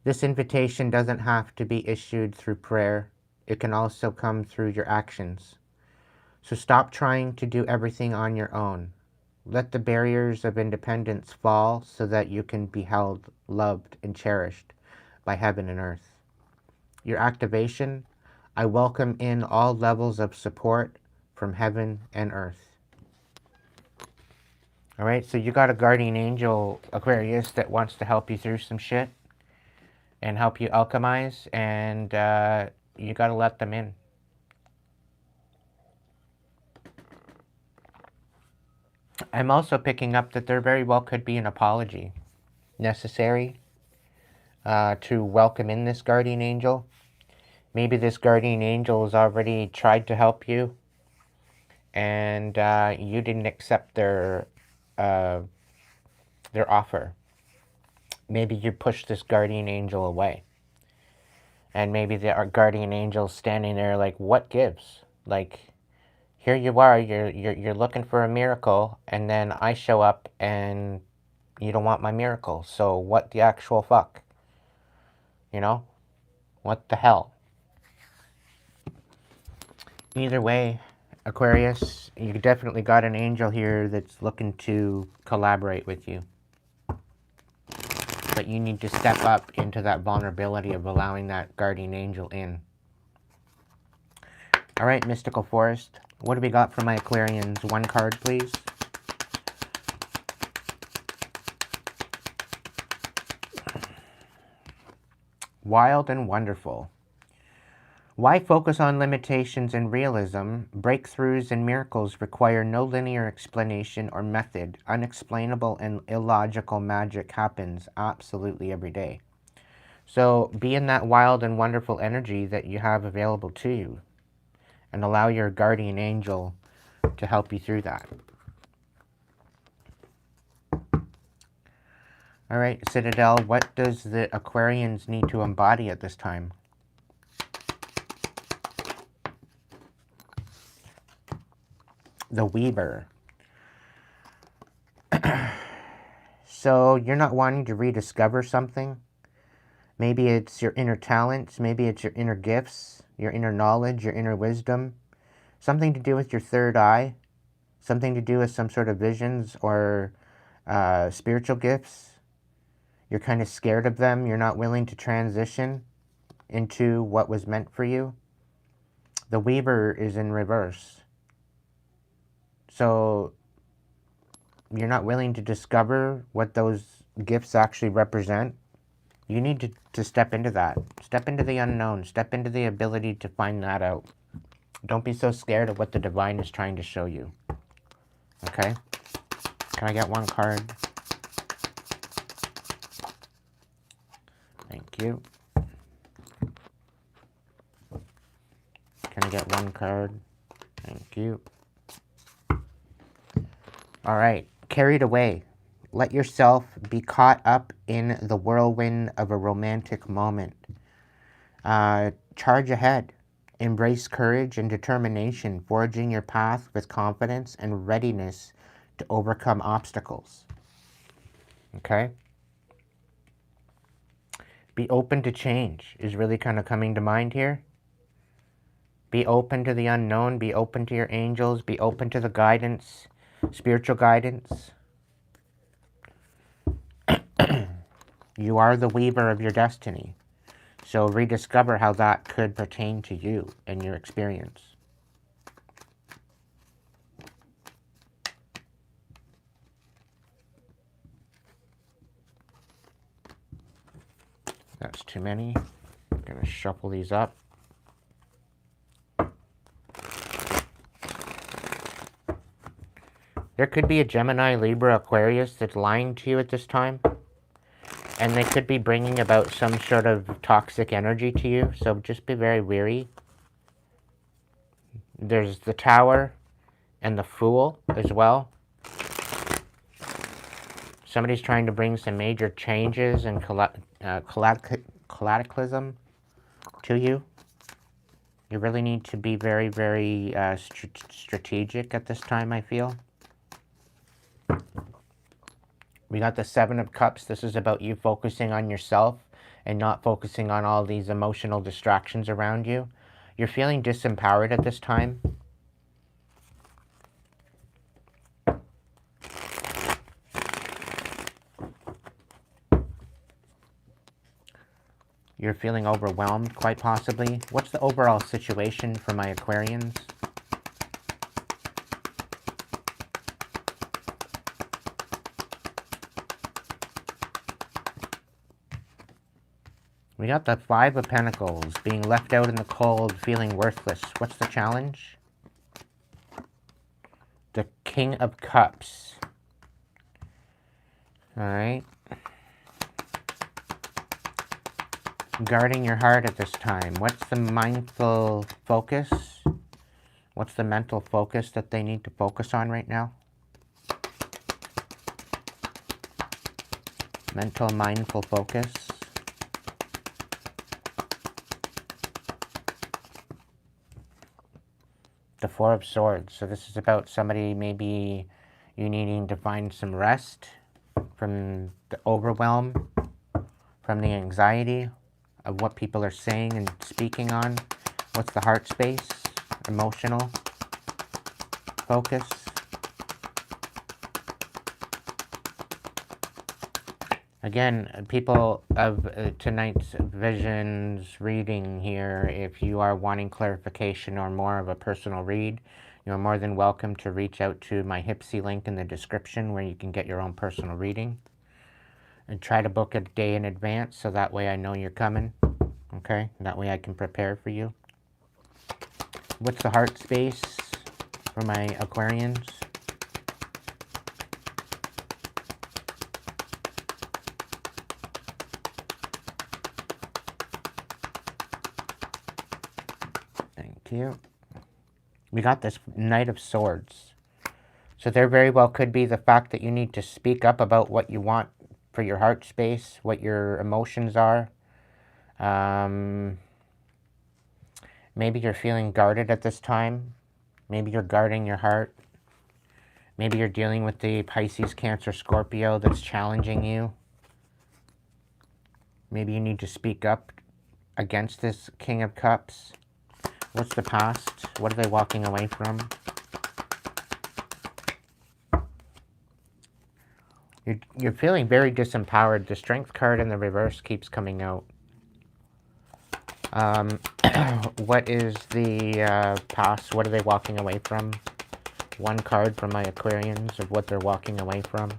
This invitation doesn't have to be issued through prayer. It can also come through your actions. So stop trying to do everything on your own. Let the barriers of independence fall so that you can be held, loved, and cherished by heaven and earth. Your activation, I welcome in all levels of support from heaven and earth. All right, so you got a guardian angel, Aquarius, that wants to help you through some shit and help you alchemize, and you got to let them in. I'm also picking up that there very well could be an apology necessary to welcome in this guardian angel. Maybe this guardian angel has already tried to help you, and you didn't accept their offer. Maybe you pushed this guardian angel away. And maybe the guardian angel's standing there like, what gives? Like, here you are, you're looking for a miracle, and then I show up and you don't want my miracle. So what the actual fuck? You know? What the hell? Either way, Aquarius, you definitely got an angel here that's looking to collaborate with you. But you need to step up into that vulnerability of allowing that guardian angel in. All right, Mystical Forest, what do we got for my Aquarians? One card, please. Wild and wonderful. Why focus on limitations and realism? Breakthroughs and miracles require no linear explanation or method. Unexplainable and illogical magic happens absolutely every day. So be in that wild and wonderful energy that you have available to you, and allow your guardian angel to help you through that. All right, Citadel, what does the Aquarians need to embody at this time? The Weaver. So you're not wanting to rediscover something? Maybe it's your inner talents, maybe it's your inner gifts, your inner knowledge, your inner wisdom. Something to do with your third eye. Something to do with some sort of visions or spiritual gifts. You're kind of scared of them. You're not willing to transition into what was meant for you. The Weaver is in reverse. So you're not willing to discover what those gifts actually represent. You need to step into that. Step into the unknown. Step into the ability to find that out. Don't be so scared of what the divine is trying to show you. Okay? Can I get one card? Thank you. Can I get one card? Thank you. All right. Carried away. Let yourself be caught up in the whirlwind of a romantic moment. Charge ahead. Embrace courage and determination, forging your path with confidence and readiness to overcome obstacles. Okay? Be open to change is really kind of coming to mind here. Be open to the unknown. Be open to your angels. Be open to the guidance, spiritual guidance. You are the weaver of your destiny. So rediscover how that could pertain to you and your experience. That's too many. I'm going to shuffle these up. There could be a Gemini, Libra, Aquarius that's lying to you at this time. And they could be bringing about some sort of toxic energy to you. So just be very wary. There's the Tower and the Fool as well. Somebody's trying to bring some major changes and cataclysm to you. You really need to be very, very strategic at this time, I feel. We got the Seven of Cups. This is about you focusing on yourself and not focusing on all these emotional distractions around you. You're feeling disempowered at this time. You're feeling overwhelmed, quite possibly. What's the overall situation for my Aquarians? We got the Five of Pentacles, being left out in the cold, feeling worthless. What's the challenge? The King of Cups. Alright. Guarding your heart at this time. What's the mindful focus? What's the mental focus that they need to focus on right now? Mental, mindful focus. The Four of Swords. So this is about somebody, maybe you needing to find some rest from the overwhelm, from the anxiety of what people are saying and speaking on. What's the heart space? Emotional focus. Again, people of tonight's visions reading here, if you are wanting clarification or more of a personal read, you're more than welcome to reach out to my Hipsy link in the description where you can get your own personal reading. And try to book a day in advance so that way I know you're coming. Okay? That way I can prepare for you. What's the heart space for my Aquarians? Thank you. We got this Knight of Swords. So there very well could be the fact that you need to speak up about what you want for your heart space, what your emotions are. Maybe you're feeling guarded at this time. Maybe you're guarding your heart. Maybe you're dealing with the Pisces, Cancer, Scorpio that's challenging you. Maybe you need to speak up against this King of Cups. What's the past? What are they walking away from? You're feeling very disempowered. The Strength card in the reverse keeps coming out. What is the past? What are they walking away from? One card from my Aquarians of what they're walking away from.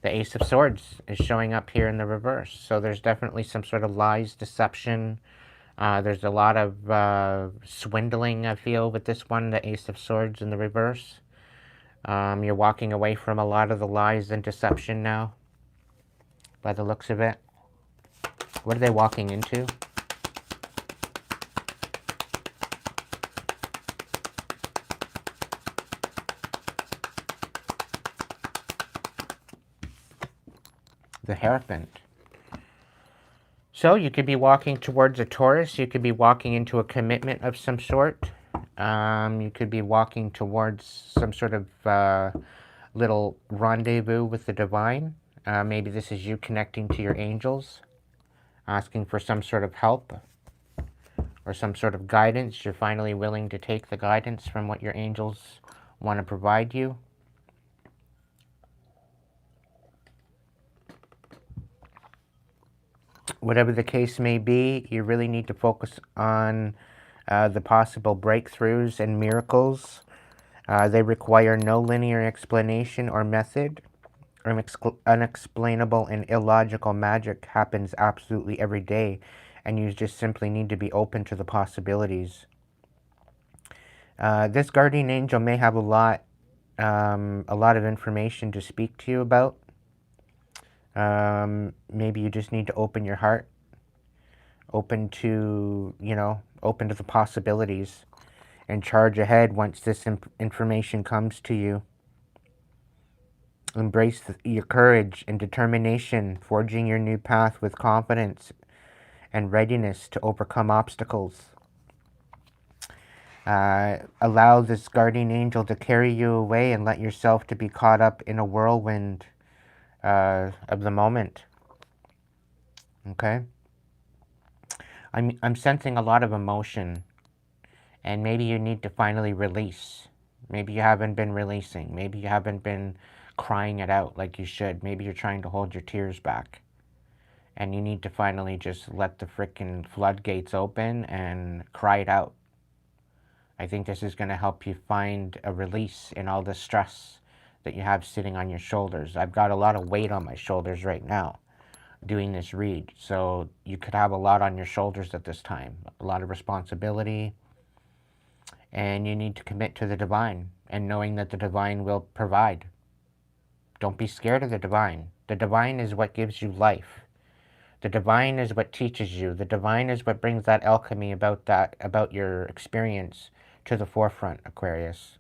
The Ace of Swords is showing up here in the reverse. So there's definitely some sort of lies, deception. There's a lot of swindling, I feel, with this one, the Ace of Swords in the reverse. You're walking away from a lot of the lies and deception now, by the looks of it. What are they walking into? The Hierophant. So you could be walking towards a Taurus. You could be walking into a commitment of some sort. You could be walking towards some sort of little rendezvous with the divine. Maybe this is you connecting to your angels, asking for some sort of help or some sort of guidance. You're finally willing to take the guidance from what your angels want to provide you. Whatever the case may be, you really need to focus on the possible breakthroughs and miracles. They require no linear explanation or method. Unexplainable and illogical magic happens absolutely every day, and you just simply need to be open to the possibilities. This guardian angel may have a lot of information to speak to you about. Maybe you just need to open your heart, open to, open to the possibilities, and charge ahead once this information comes to you. Embrace your courage and determination, forging your new path with confidence and readiness to overcome obstacles. Allow this guardian angel to carry you away and let yourself to be caught up in a whirlwind of the moment. Okay? I'm sensing a lot of emotion, and maybe you need to finally release. Maybe you haven't been releasing. Maybe you haven't been crying it out like you should. Maybe you're trying to hold your tears back. And you need to finally just let the frickin' floodgates open and cry it out. I think this is going to help you find a release in all the stress that you have sitting on your shoulders. I've got a lot of weight on my shoulders right now doing this read. So you could have a lot on your shoulders at this time, a lot of responsibility. And you need to commit to the divine and knowing that the divine will provide. Don't be scared of the divine. The divine is what gives you life. The divine is what teaches you. The divine is what brings that alchemy about your experience to the forefront, Aquarius.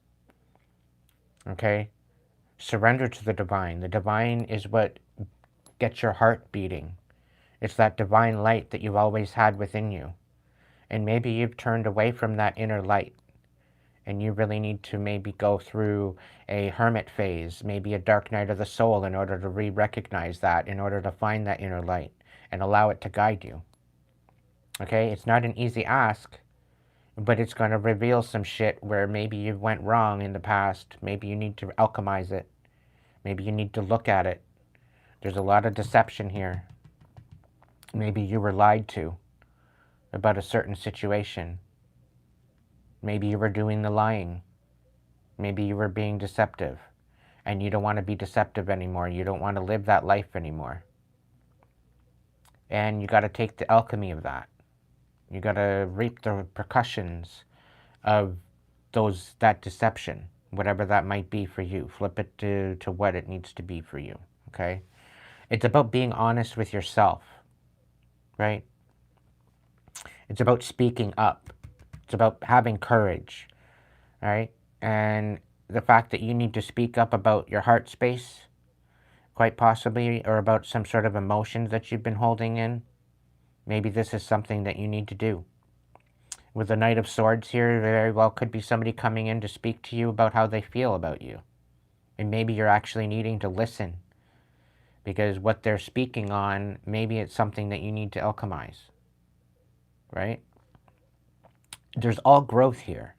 Okay? Surrender to the divine. The divine is what gets your heart beating. It's that divine light that you've always had within you. And maybe you've turned away from that inner light. And you really need to maybe go through a hermit phase, maybe a dark night of the soul in order to re-recognize that, in order to find that inner light and allow it to guide you. Okay? It's not an easy ask, but it's going to reveal some shit where maybe you went wrong in the past. Maybe you need to alchemize it. Maybe you need to look at it. There's a lot of deception here. Maybe you were lied to about a certain situation. Maybe you were doing the lying. Maybe you were being deceptive. And you don't want to be deceptive anymore. You don't want to live that life anymore. And you got to take the alchemy of that. You got to reap the repercussions of that deception, whatever that might be for you. Flip it to what it needs to be for you, okay? It's about being honest with yourself, right? It's about speaking up. It's about having courage, right? And the fact that you need to speak up about your heart space, quite possibly, or about some sort of emotions that you've been holding in. Maybe this is something that you need to do. With the Knight of Swords here, very well could be somebody coming in to speak to you about how they feel about you. And maybe you're actually needing to listen. Because what they're speaking on, maybe it's something that you need to alchemize. Right? There's all growth here.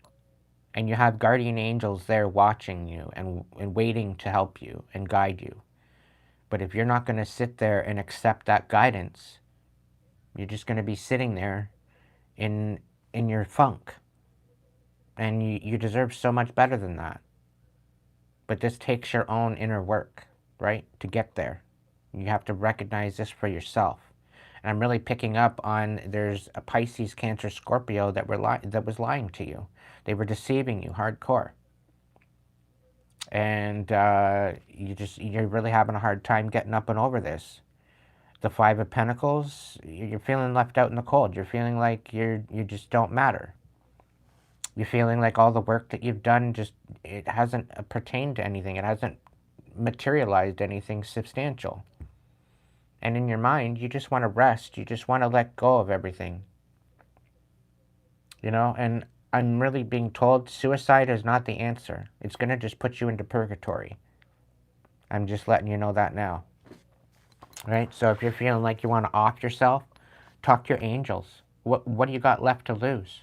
And you have guardian angels there watching you and waiting to help you and guide you. But if you're not going to sit there and accept that guidance, you're just going to be sitting there in your funk. And you deserve so much better than that. But this takes your own inner work, right, to get there. You have to recognize this for yourself. And I'm really picking up on there's a Pisces, Cancer, Scorpio that was lying to you. They were deceiving you hardcore. And you're really having a hard time getting up and over this. The Five of Pentacles, you're feeling left out in the cold. You're feeling like you just don't matter. You're feeling like all the work that you've done it hasn't pertained to anything. It hasn't materialized anything substantial. And in your mind, you just want to rest. You just want to let go of everything. You know, and I'm really being told suicide is not the answer. It's going to just put you into purgatory. I'm just letting you know that now. Right? So if you're feeling like you want to off yourself, talk to your angels. What do you got left to lose?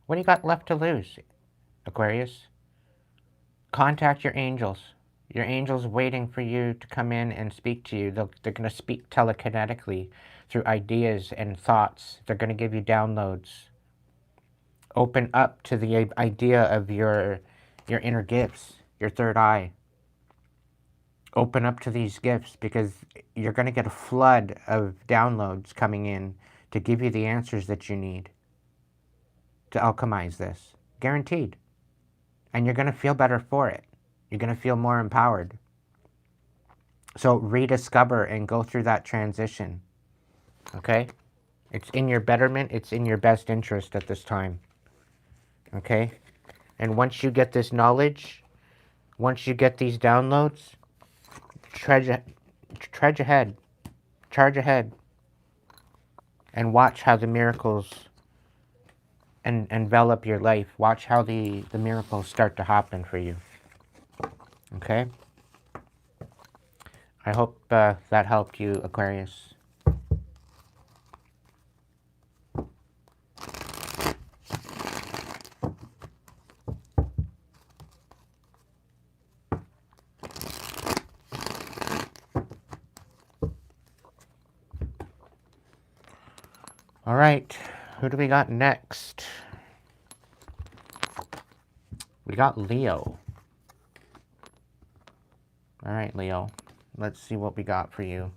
What do you got left to lose, Aquarius? Contact your angels. Your angels waiting for you to come in and speak to you. They're going to speak telekinetically through ideas and thoughts. They're going to give you downloads. Open up to the idea of your inner gifts, your third eye. Open up to these gifts because you're going to get a flood of downloads coming in to give you the answers that you need to alchemize this. Guaranteed. And you're going to feel better for it. You're going to feel more empowered. So rediscover and go through that transition. Okay? It's in your betterment. It's in your best interest at this time. Okay? And once you get this knowledge, once you get these downloads, trudge ahead. Charge ahead. And watch how the miracles envelop your life. Watch how the miracles start to happen for you. Okay? I hope that helped you, Aquarius. All right, who do we got next? We got Leo. All right, Leo. Let's see what we got for you.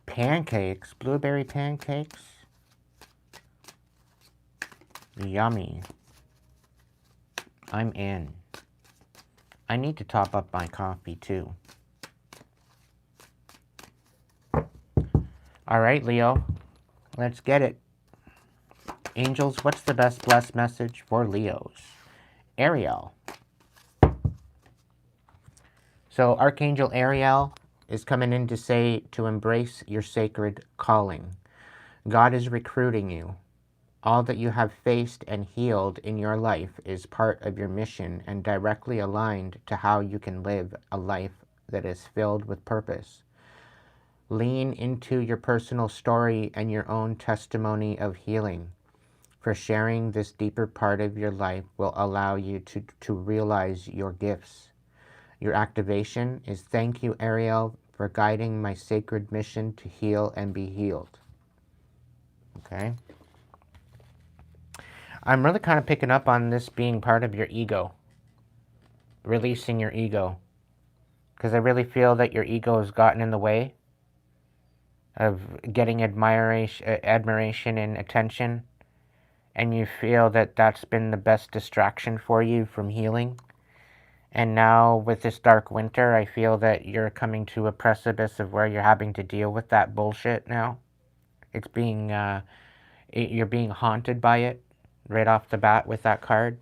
Pancakes, blueberry pancakes. Yummy. I'm in. I need to top up my coffee too. All right, Leo. Let's get it. Angels, what's the best blessed message for Leos? Ariel. So Archangel Ariel is coming in to say to embrace your sacred calling. God is recruiting you. All that you have faced and healed in your life is part of your mission and directly aligned to how you can live a life that is filled with purpose. Lean into your personal story and your own testimony of healing. For sharing this deeper part of your life will allow you to realize your gifts. Your activation is thank you, Ariel, for guiding my sacred mission to heal and be healed. Okay? I'm really kind of picking up on this being part of your ego. Releasing your ego. Because I really feel that your ego has gotten in the way of getting admiration and attention. And you feel that that's been the best distraction for you from healing. And now with this dark winter, I feel that you're coming to a precipice of where you're having to deal with that bullshit now. It's being, you're being haunted by it right off the bat with that card.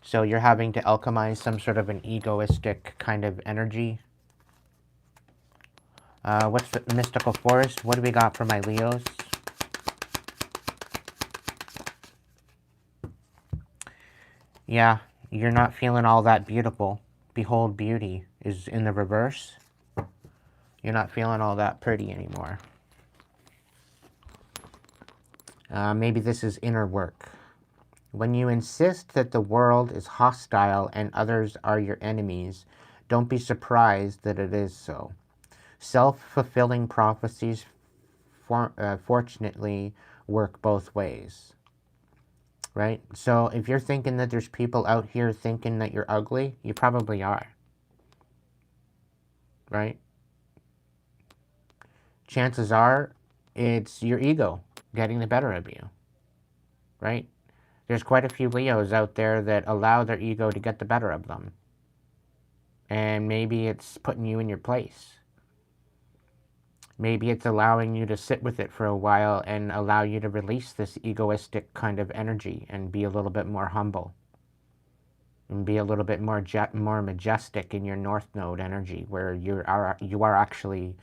So you're having to alchemize some sort of an egoistic kind of energy. What's the mystical forest? What do we got for my Leos? Yeah, you're not feeling all that beautiful. Behold, beauty is in the reverse. You're not feeling all that pretty anymore. Maybe this is inner work. When you insist that the world is hostile and others are your enemies, don't be surprised that it is so. Self-fulfilling prophecies fortunately work both ways. Right? So if you're thinking that there's people out here thinking that you're ugly, you probably are. Right? Chances are it's your ego getting the better of you. Right? There's quite a few Leos out there that allow their ego to get the better of them. And maybe it's putting you in your place. Maybe it's allowing you to sit with it for a while and allow you to release this egoistic kind of energy and be a little bit more humble. And be a little bit more majestic in your North Node energy, where you are actually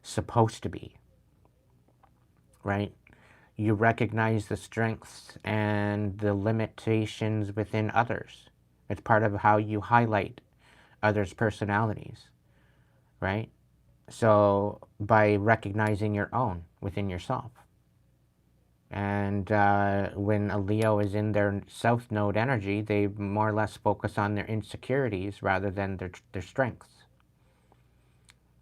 supposed to be. Right? You recognize the strengths and the limitations within others. It's part of how you highlight others' personalities, right? So by recognizing your own within yourself. And when a Leo is in their South Node energy, they more or less focus on their insecurities rather than their strengths.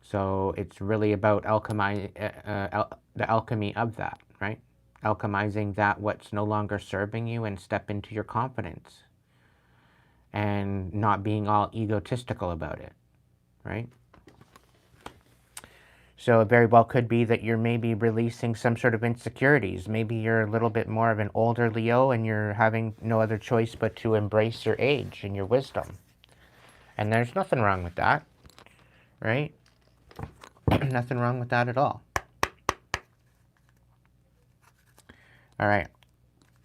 So it's really about the alchemy of that, right? Alchemizing that what's no longer serving you and step into your confidence. And not being all egotistical about it, right? So it very well could be that you're maybe releasing some sort of insecurities. Maybe you're a little bit more of an older Leo and you're having no other choice but to embrace your age and your wisdom. And there's nothing wrong with that, right? Nothing wrong with that at all. All right.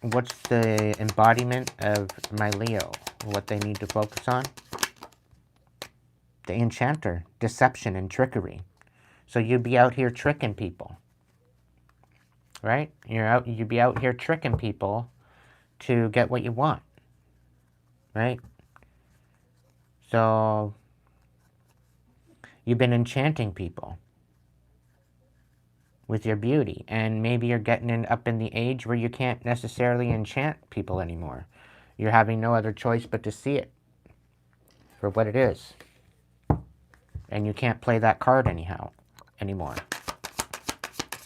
What's the embodiment of my Leo? What they need to focus on? The enchanter, deception and trickery. So you'd be out here tricking people, right? You'd be out here tricking people to get what you want, right? So you've been enchanting people with your beauty, and maybe you're getting up in the age where you can't necessarily enchant people anymore. You're having no other choice but to see it for what it is. And you can't play that card anymore.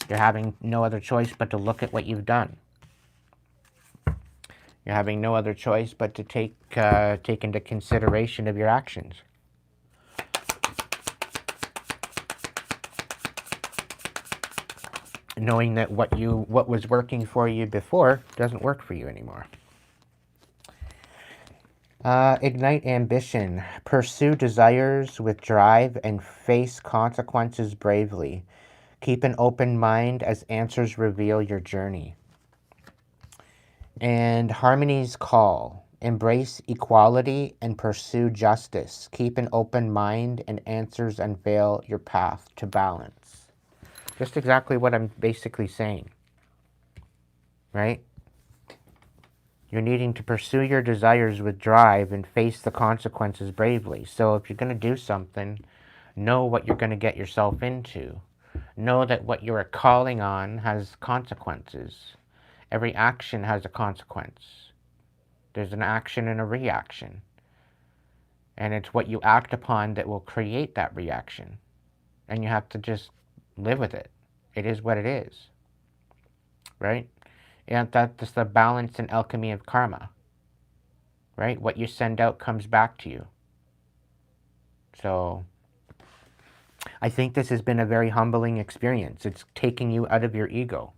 You're having no other choice but to look at what you've done. You're having no other choice but to take into consideration of your actions. Knowing that what was working for you before doesn't work for you anymore. Ignite ambition. Pursue desires with drive and face consequences bravely. Keep an open mind as answers reveal your journey. And harmony's call. Embrace equality and pursue justice. Keep an open mind and answers unveil your path to balance. Just exactly what I'm basically saying, right? You're needing to pursue your desires with drive and face the consequences bravely. So if you're going to do something, know what you're going to get yourself into. Know that what you are calling on has consequences. Every action has a consequence. There's an action and a reaction. And it's what you act upon that will create that reaction. And you have to just live with it. It is what it is. Right? And that's the balance and alchemy of karma. Right? What you send out comes back to you. So I think this has been a very humbling experience. It's taking you out of your ego.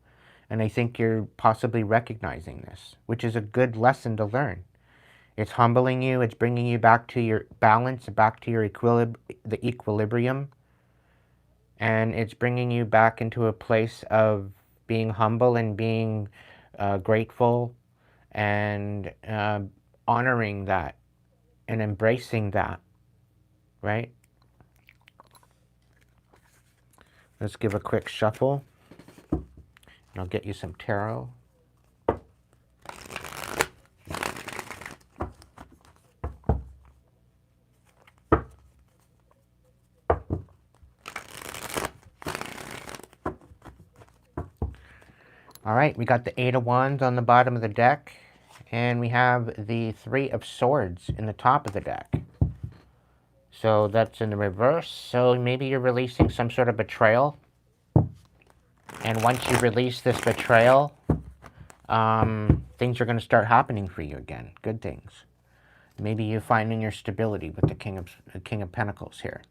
And I think you're possibly recognizing this, which is a good lesson to learn. It's humbling you. It's bringing you back to your balance, back to your equilibrium. And it's bringing you back into a place of being humble and being grateful and honoring that and embracing that, right? Let's give a quick shuffle. And I'll get you some tarot. All right, we got the Eight of Wands on the bottom of the deck, and we have the Three of Swords in the top of the deck. So that's in the reverse. So maybe you're releasing some sort of betrayal. And once you release this betrayal, things are going to start happening for you again. Good things. Maybe you're finding your stability with the King of Pentacles here.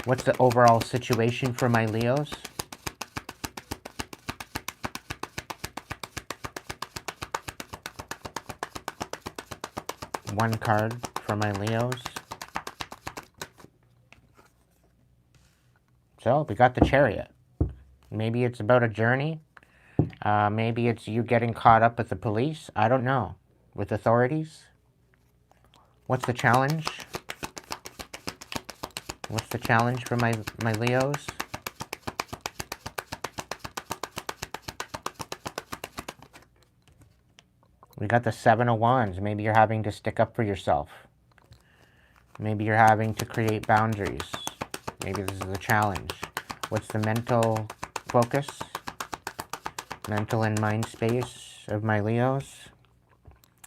What's the overall situation for my Leos? One card for my Leos. So we got the Chariot. Maybe it's about a journey. Maybe it's you getting caught up with the police. I don't know. With authorities. What's the challenge? What's the challenge for my Leos? We got the Seven of Wands. Maybe you're having to stick up for yourself. Maybe you're having to create boundaries. Maybe this is a challenge. What's the mental focus? Mental and mind space of my Leos.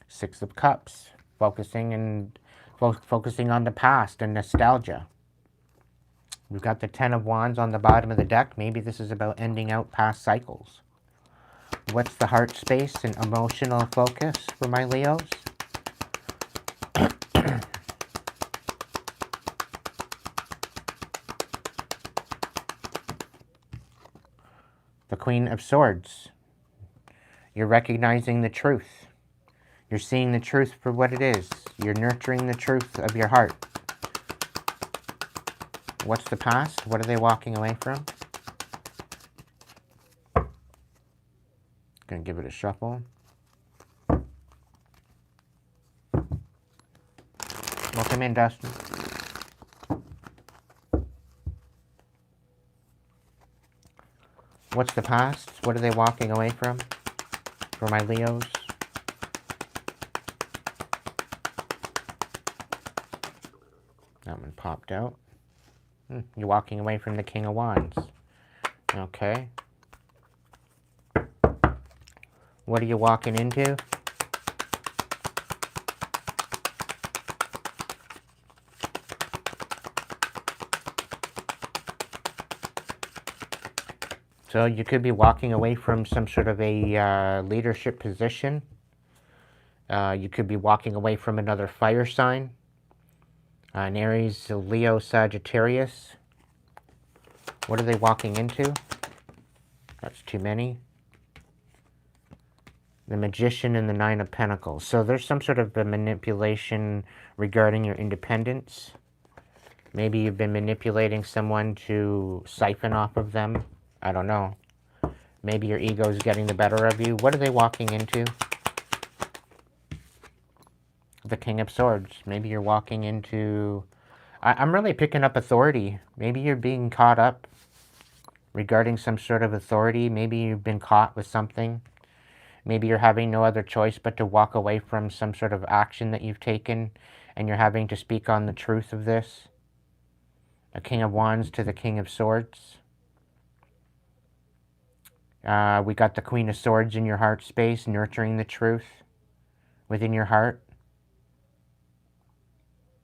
Six of Cups. Focusing on the past and nostalgia. We've got the Ten of Wands on the bottom of the deck. Maybe this is about ending out past cycles. What's the heart space and emotional focus for my Leos? The Queen of Swords. You're recognizing the truth. You're seeing the truth for what it is. You're nurturing the truth of your heart. What's the past? What are they walking away from? Gonna give it a shuffle. Welcome in, Dustin. What's the past? What are they walking away from? For my Leos. That one popped out. You're walking away from the King of Wands. Okay. What are you walking into? So you could be walking away from some sort of a leadership position. You could be walking away from another fire sign. An Aries, Leo, Sagittarius. What are they walking into? That's too many. The Magician and the Nine of Pentacles. So there's some sort of a manipulation regarding your independence. Maybe you've been manipulating someone to siphon off of them. I don't know. Maybe your ego is getting the better of you. What are they walking into? The King of Swords. Maybe you're walking into... I'm really picking up authority. Maybe you're being caught up regarding some sort of authority. Maybe you've been caught with something. Maybe you're having no other choice but to walk away from some sort of action that you've taken, and you're having to speak on the truth of this. A King of Wands to the King of Swords. We got the Queen of Swords in your heart space, nurturing the truth within your heart.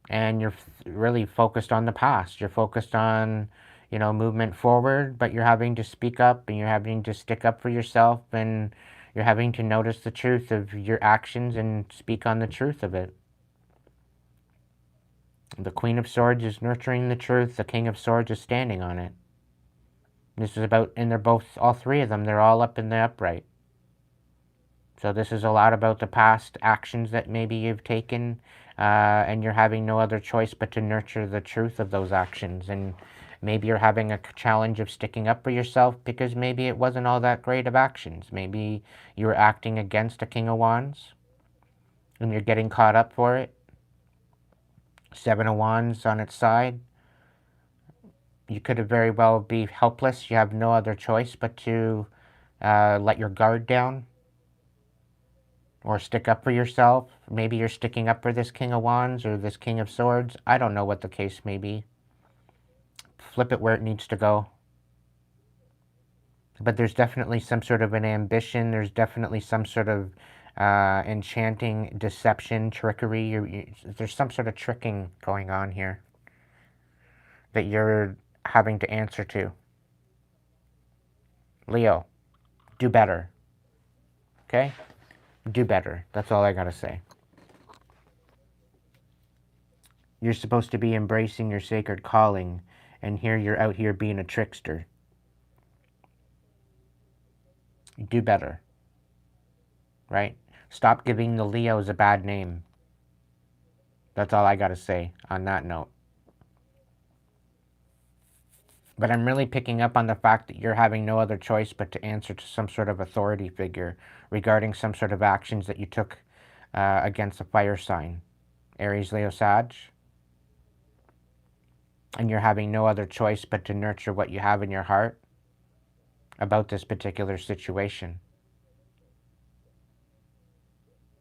And you're really focused on the past. You're focused on, you know, movement forward, but you're having to speak up, and you're having to stick up for yourself, and you're having to notice the truth of your actions and speak on the truth of it. The Queen of Swords is nurturing the truth. The King of Swords is standing on it. This is about, and they're both, all three of them, they're all up in the upright. So this is a lot about the past actions that maybe you've taken, and you're having no other choice but to nurture the truth of those actions. And maybe you're having a challenge of sticking up for yourself because maybe it wasn't all that great of actions. Maybe you were acting against a King of Wands, and you're getting caught up for it. Seven of Wands on its side. You could have very well be helpless. You have no other choice but to let your guard down or stick up for yourself. Maybe you're sticking up for this King of Wands or this King of Swords. I don't know what the case may be. Flip it where it needs to go. But there's definitely some sort of an ambition. There's definitely some sort of enchanting, deception, trickery. There's some sort of tricking going on here that you're having to answer to. Leo, do better. Okay? Do better. That's all I gotta say. You're supposed to be embracing your sacred calling, and here you're out here being a trickster. Do better. Right? Stop giving the Leos a bad name. That's all I gotta say on that note. But I'm really picking up on the fact that you're having no other choice but to answer to some sort of authority figure regarding some sort of actions that you took against a fire sign. Aries, Leo, Sag. And you're having no other choice but to nurture what you have in your heart about this particular situation.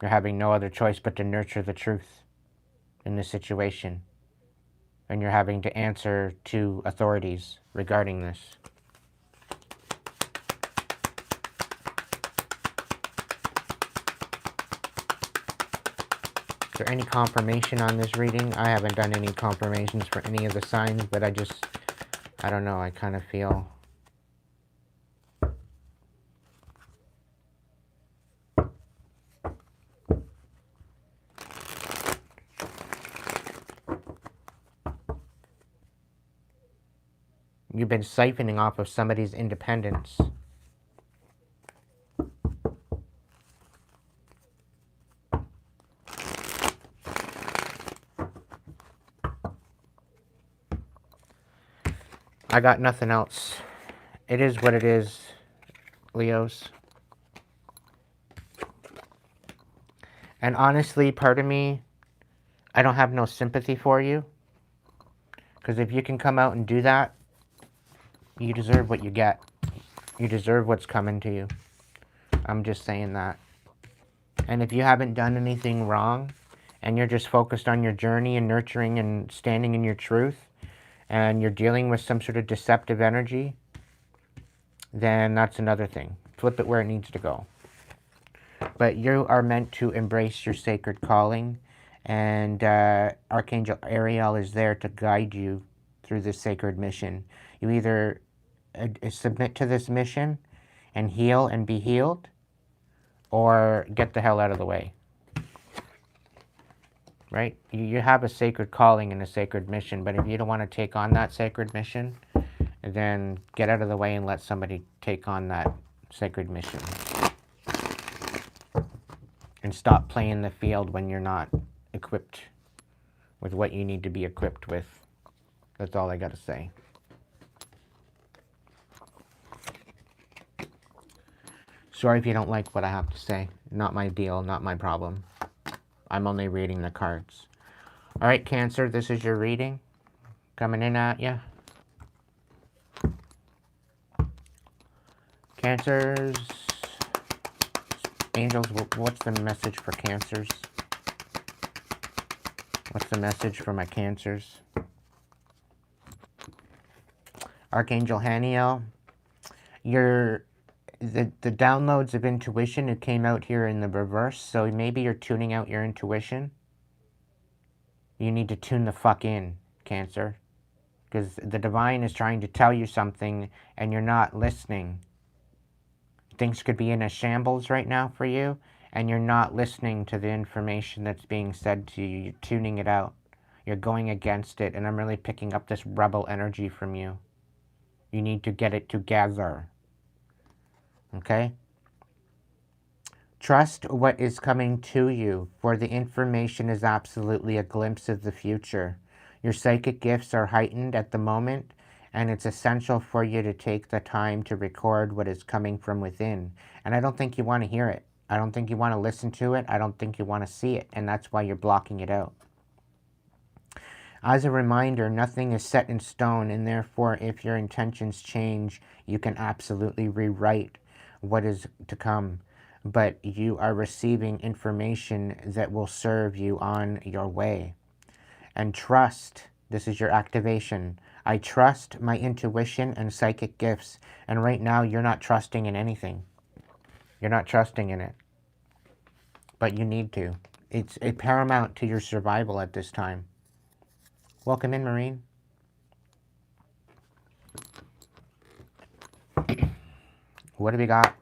You're having no other choice but to nurture the truth in this situation. And you're having to answer to authorities regarding this. Is there any confirmation on this reading? I haven't done any confirmations for any of the signs, but I don't know, I kind of feel... You've been siphoning off of somebody's independence. I got nothing else. It is what it is, Leos. And honestly, part of me, I don't have no sympathy for you. Because if you can come out and do that, you deserve what you get. You deserve what's coming to you. I'm just saying that. And if you haven't done anything wrong, and you're just focused on your journey and nurturing and standing in your truth, and you're dealing with some sort of deceptive energy, then that's another thing. Flip it where it needs to go. But you are meant to embrace your sacred calling, and Archangel Ariel is there to guide you through this sacred mission. You either submit to this mission and heal and be healed, or get the hell out of the way. Right? You have a sacred calling and a sacred mission, but if you don't want to take on that sacred mission, then get out of the way and let somebody take on that sacred mission. And stop playing the field when you're not equipped with what you need to be equipped with. That's all I got to say. Sorry if you don't like what I have to say. Not my deal, not my problem. I'm only reading the cards. All right, Cancer, this is your reading. Coming in at you. Cancers. Angels, what's the message for Cancers? What's the message for my Cancers? Archangel Haniel, the downloads of intuition, it came out here in the reverse, so maybe you're tuning out your intuition. You need to tune the fuck in, Cancer, because the divine is trying to tell you something and you're not listening. Things could be in a shambles right now for you, and you're not listening to the information that's being said to you. You're tuning it out. You're going against it, and I'm really picking up this rebel energy from you. You need to get it together. Okay? Trust what is coming to you, for the information is absolutely a glimpse of the future. Your psychic gifts are heightened at the moment, and it's essential for you to take the time to record what is coming from within. And I don't think you want to hear it. I don't think you want to listen to it. I don't think you want to see it, and that's why you're blocking it out. As a reminder, nothing is set in stone, and therefore, if your intentions change, you can absolutely rewrite what is to come. But you are receiving information that will serve you on your way. And trust, this is your activation. I trust my intuition and psychic gifts. And right now, you're not trusting in anything. You're not trusting in it. But you need to. It's paramount to your survival at this time. Welcome in, Marine. What do we got?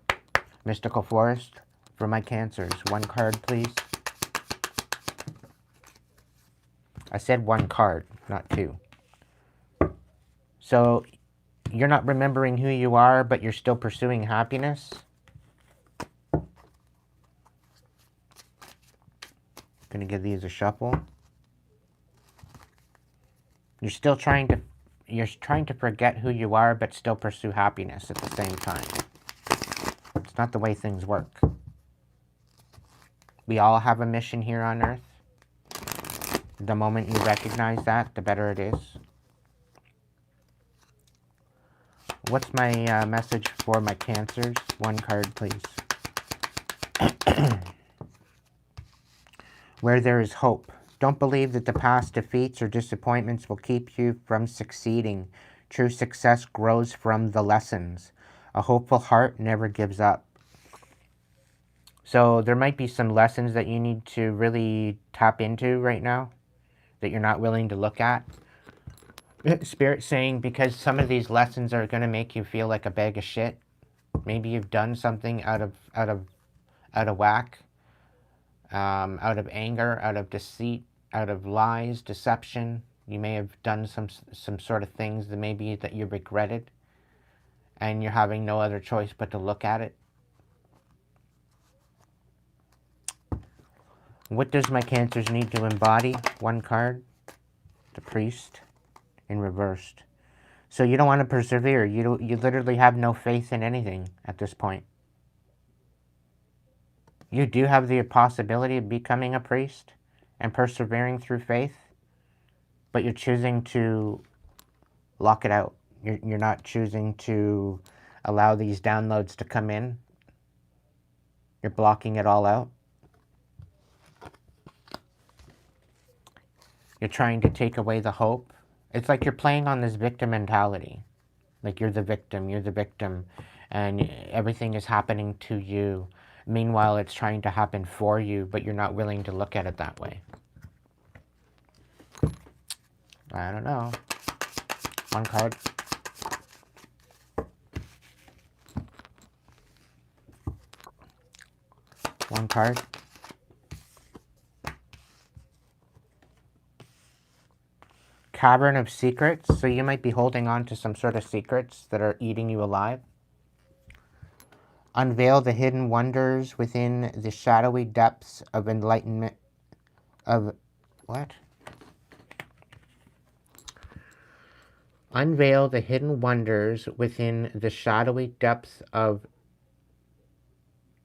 Mystical Forest for my Cancers. One card, please. I said one card, not two. So, you're not remembering who you are, but you're still pursuing happiness. Gonna give these a shuffle. You're still trying to forget who you are, but still pursue happiness at the same time. It's not the way things work. We all have a mission here on Earth. The moment you recognize that, the better it is. What's my message for my Cancers? One card, please. Where there is hope. Don't believe that the past defeats or disappointments will keep you from succeeding. True success grows from the lessons. A hopeful heart never gives up. So there might be some lessons that you need to really tap into right now that you're not willing to look at. Spirit saying because some of these lessons are going to make you feel like a bag of shit. Maybe you've done something out of whack, out of anger, out of deceit, out of lies, deception. You may have done some sort of things that maybe that you regretted, and you're having no other choice but to look at it. What does my Cancers need to embody? One card, the Priest, in reversed. So you don't want to persevere. You literally have no faith in anything at this point. You do have the possibility of becoming a priest and persevering through faith, but you're choosing to lock it out. You're not choosing to allow these downloads to come in. You're blocking it all out. You're trying to take away the hope. It's like you're playing on this victim mentality. Like you're the victim, and everything is happening to you. Meanwhile, it's trying to happen for you, but you're not willing to look at it that way. I don't know. One card. One card. Cavern of secrets. So you might be holding on to some sort of secrets that are eating you alive. Unveil the hidden wonders within the shadowy depths of enlightenment. Of what? Unveil the hidden wonders within the shadowy depths of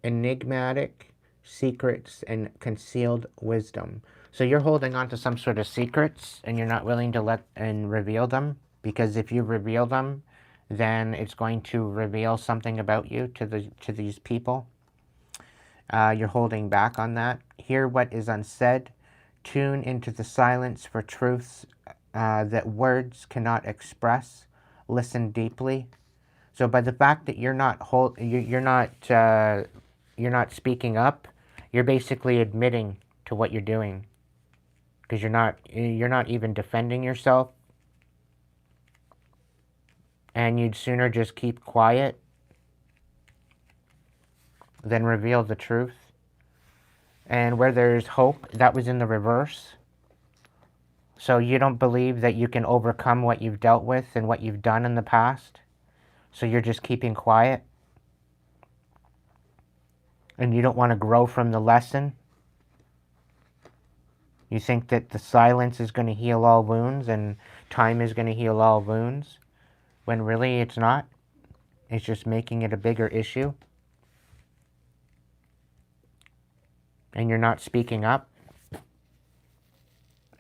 enigmatic secrets and concealed wisdom. So you're holding on to some sort of secrets and you're not willing to let and reveal them, because if you reveal them, then it's going to reveal something about you to these people. You're holding back on that. Hear what is unsaid. Tune into the silence for truths that words cannot express. Listen deeply. So by the fact that you're not speaking up, you're basically admitting to what you're doing, because you're not even defending yourself, and you'd sooner just keep quiet than reveal the truth. And where there's hope, that was in the reverse. So you don't believe that you can overcome what you've dealt with and what you've done in the past. So you're just keeping quiet. And you don't want to grow from the lesson. You think that the silence is going to heal all wounds and time is going to heal all wounds, when really it's not. It's just making it a bigger issue. And you're not speaking up.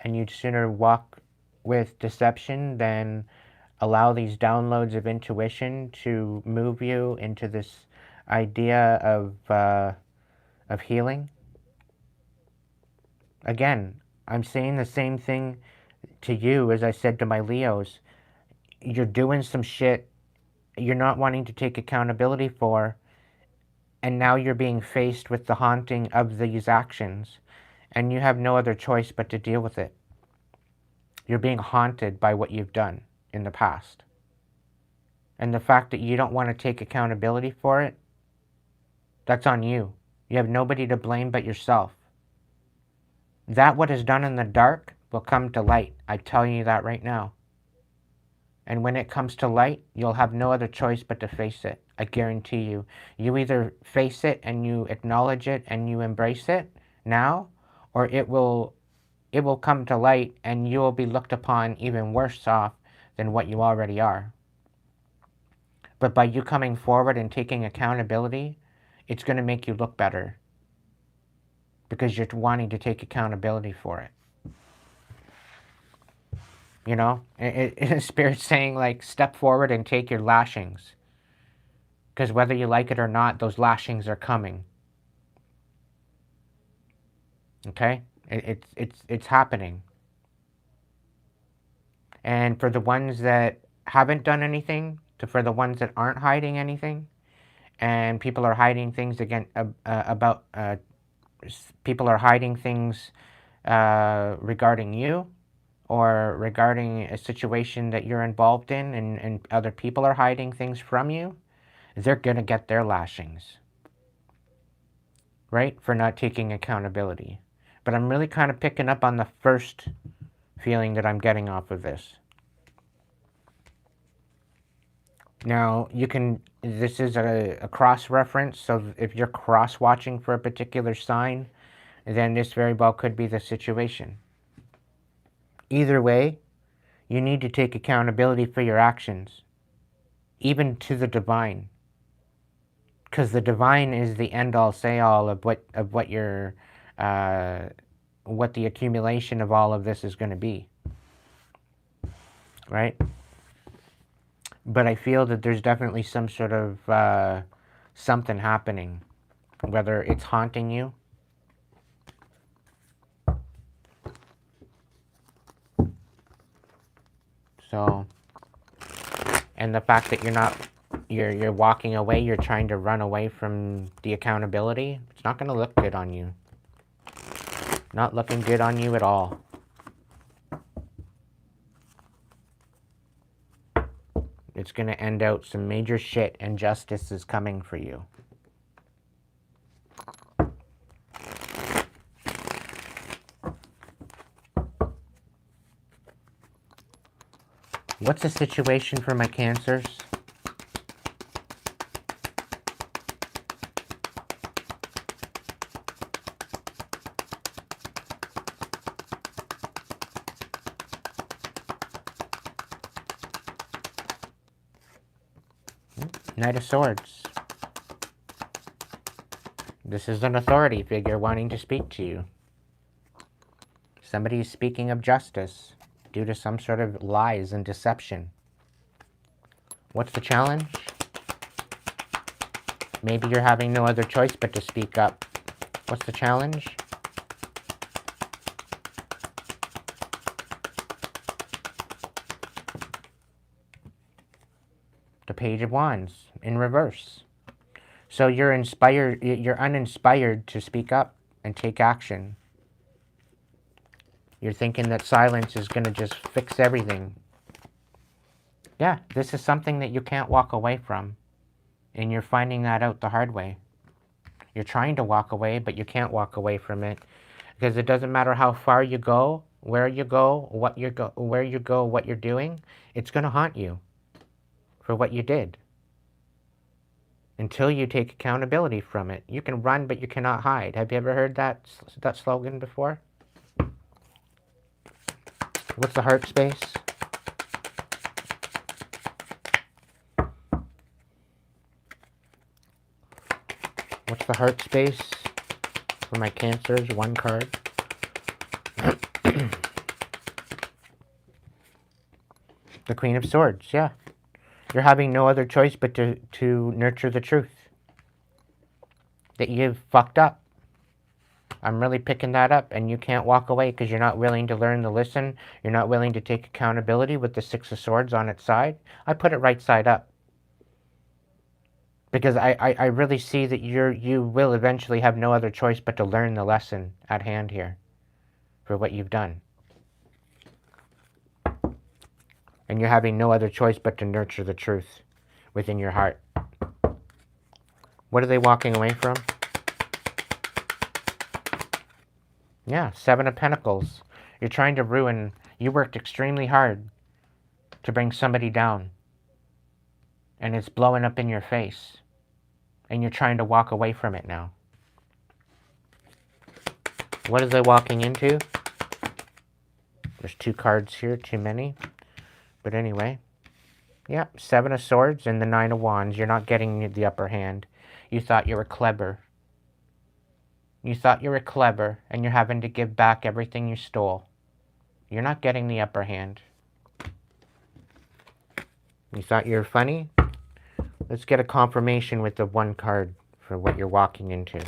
And you'd sooner walk with deception than allow these downloads of intuition to move you into this idea of healing. Again, I'm saying the same thing to you as I said to my Leos. You're doing some shit you're not wanting to take accountability for, and now you're being faced with the haunting of these actions, and you have no other choice but to deal with it. You're being haunted by what you've done in the past. And the fact that you don't want to take accountability for it, that's on you. You have nobody to blame but yourself. That what is done in the dark will come to light. I tell you that right now. And when it comes to light, you'll have no other choice but to face it. I guarantee you. You either face it and you acknowledge it and you embrace it now, or it will come to light and you will be looked upon even worse off than what you already are. But by you coming forward and taking accountability, it's going to make you look better, because you're wanting to take accountability for it. You know, Spirit's saying, like, step forward and take your lashings. Because whether you like it or not, those lashings are coming. Okay? It's happening. And for the ones that haven't done anything, for the ones that aren't hiding anything, and people are hiding things people are hiding things regarding you, or regarding a situation that you're involved in, and other people are hiding things from you, they're going to get their lashings, right? For not taking accountability. But I'm really kind of picking up on the first feeling that I'm getting off of this. Now, this is a cross-reference, so if you're cross-watching for a particular sign, then this very well could be the situation. Either way, You need to take accountability for your actions, even to the divine. Because the divine is the end-all, say-all of what your what the accumulation of all of this is going to be, right? But I feel that there's definitely some sort of something happening, whether it's haunting you. So, and the fact that you're walking away, you're trying to run away from the accountability, it's not going to look good on you. Not looking good on you at all. It's going to end out some major shit, and justice is coming for you. What's the situation for my Cancers? Knight of Swords. This is an authority figure wanting to speak to you. Somebody is speaking of justice due to some sort of lies and deception. What's the challenge? Maybe you're having no other choice but to speak up. What's the challenge? The Page of Wands in reverse. So you're uninspired to speak up and take action. You're thinking that silence is going to just fix everything. Yeah, this is something that you can't walk away from. And you're finding that out the hard way. You're trying to walk away, but you can't walk away from it. Because it doesn't matter how far you go, where you go, what you're doing, it's going to haunt you for what you did. Until you take accountability from it. You can run, but you cannot hide. Have you ever heard that slogan before? What's the heart space? What's the heart space for my Cancers? One card. The Queen of Swords, yeah. You're having no other choice but to nurture the truth. That you've fucked up. I'm really picking that up, and you can't walk away because you're not willing to learn the lesson. You're not willing to take accountability with the Six of Swords on its side. I put it right side up. Because I really see that you will eventually have no other choice but to learn the lesson at hand here for what you've done. And you're having no other choice but to nurture the truth within your heart. What are they walking away from? Yeah, Seven of Pentacles. You're trying to ruin... You worked extremely hard to bring somebody down. And it's blowing up in your face. And you're trying to walk away from it now. What are they walking into? There's two cards here, too many. But anyway. Yeah, Seven of Swords and the Nine of Wands. You're not getting the upper hand. You thought you were clever. You thought you were clever, and you're having to give back everything you stole. You're not getting the upper hand. You thought you were funny? Let's get a confirmation with the one card for what you're walking into.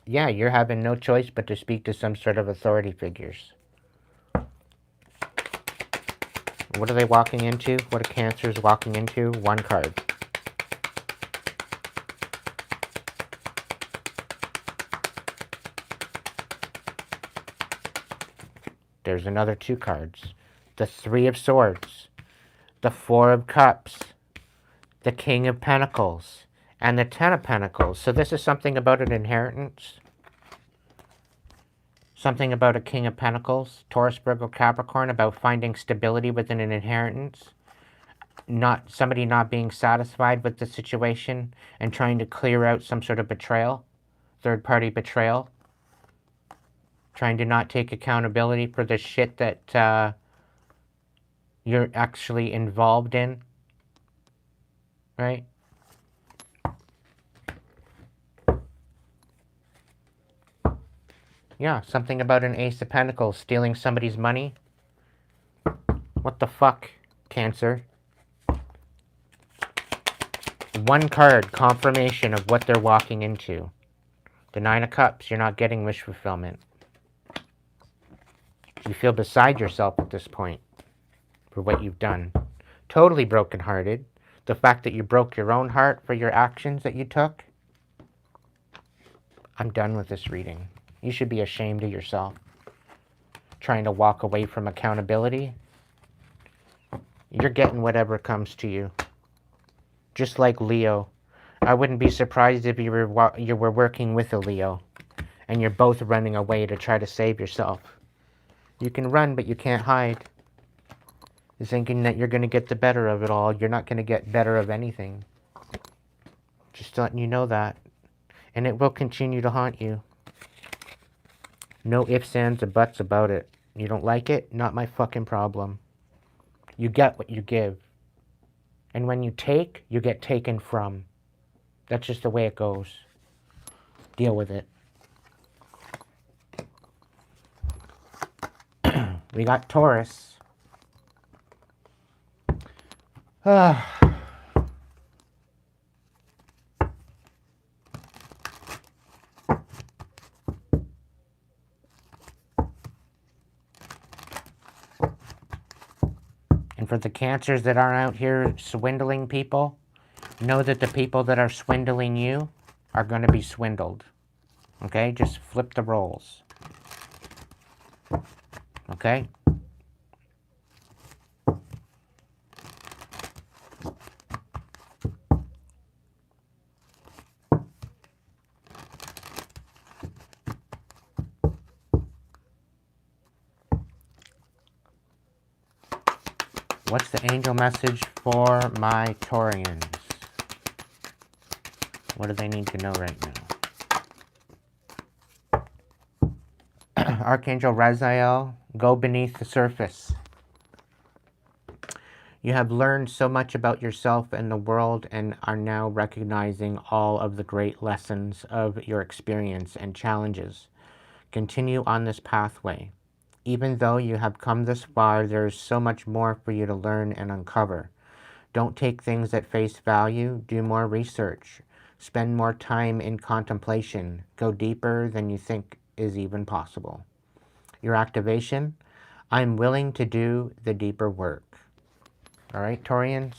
Yeah, you're having no choice but to speak to some sort of authority figures. What are they walking into? What are Cancers walking into? One card. There's another two cards. The Three of Swords, the Four of Cups, the King of Pentacles, and the Ten of Pentacles. So this is something about an inheritance. Something about a King of Pentacles, Taurus, Virgo, Capricorn, about finding stability within an inheritance. Somebody not being satisfied with the situation and trying to clear out some sort of betrayal, third-party betrayal. Trying to not take accountability for the shit that you're actually involved in, right? Yeah, something about an Ace of Pentacles stealing somebody's money. What the fuck, Cancer? One card, confirmation of what they're walking into. The Nine of Cups, you're not getting wish fulfillment. You feel beside yourself at this point for what you've done. Totally brokenhearted. The fact that you broke your own heart for your actions that you took. I'm done with this reading. You should be ashamed of yourself. Trying to walk away from accountability. You're getting whatever comes to you. Just like Leo. I wouldn't be surprised if you were working with a Leo and you're both running away to try to save yourself. You can run, but you can't hide. You're thinking that you're going to get the better of it all. You're not going to get better of anything. Just letting you know that. And it will continue to haunt you. No ifs, ands, or buts about it. You don't like it? Not my fucking problem. You get what you give. And when you take, you get taken from. That's just the way it goes. Deal with it. We got Taurus. And for the Cancers that are out here swindling people, know that the people that are swindling you are going to be swindled. Okay? Just flip the roles. Okay? What's the angel message for my Taurians? What do they need to know right now? Archangel Raziel, go beneath the surface. You have learned so much about yourself and the world and are now recognizing all of the great lessons of your experience and challenges. Continue on this pathway. Even though you have come this far, there is so much more for you to learn and uncover. Don't take things at face value. Do more research. Spend more time in contemplation. Go deeper than you think is even possible. Your activation, I'm willing to do the deeper work. All right, Taurians?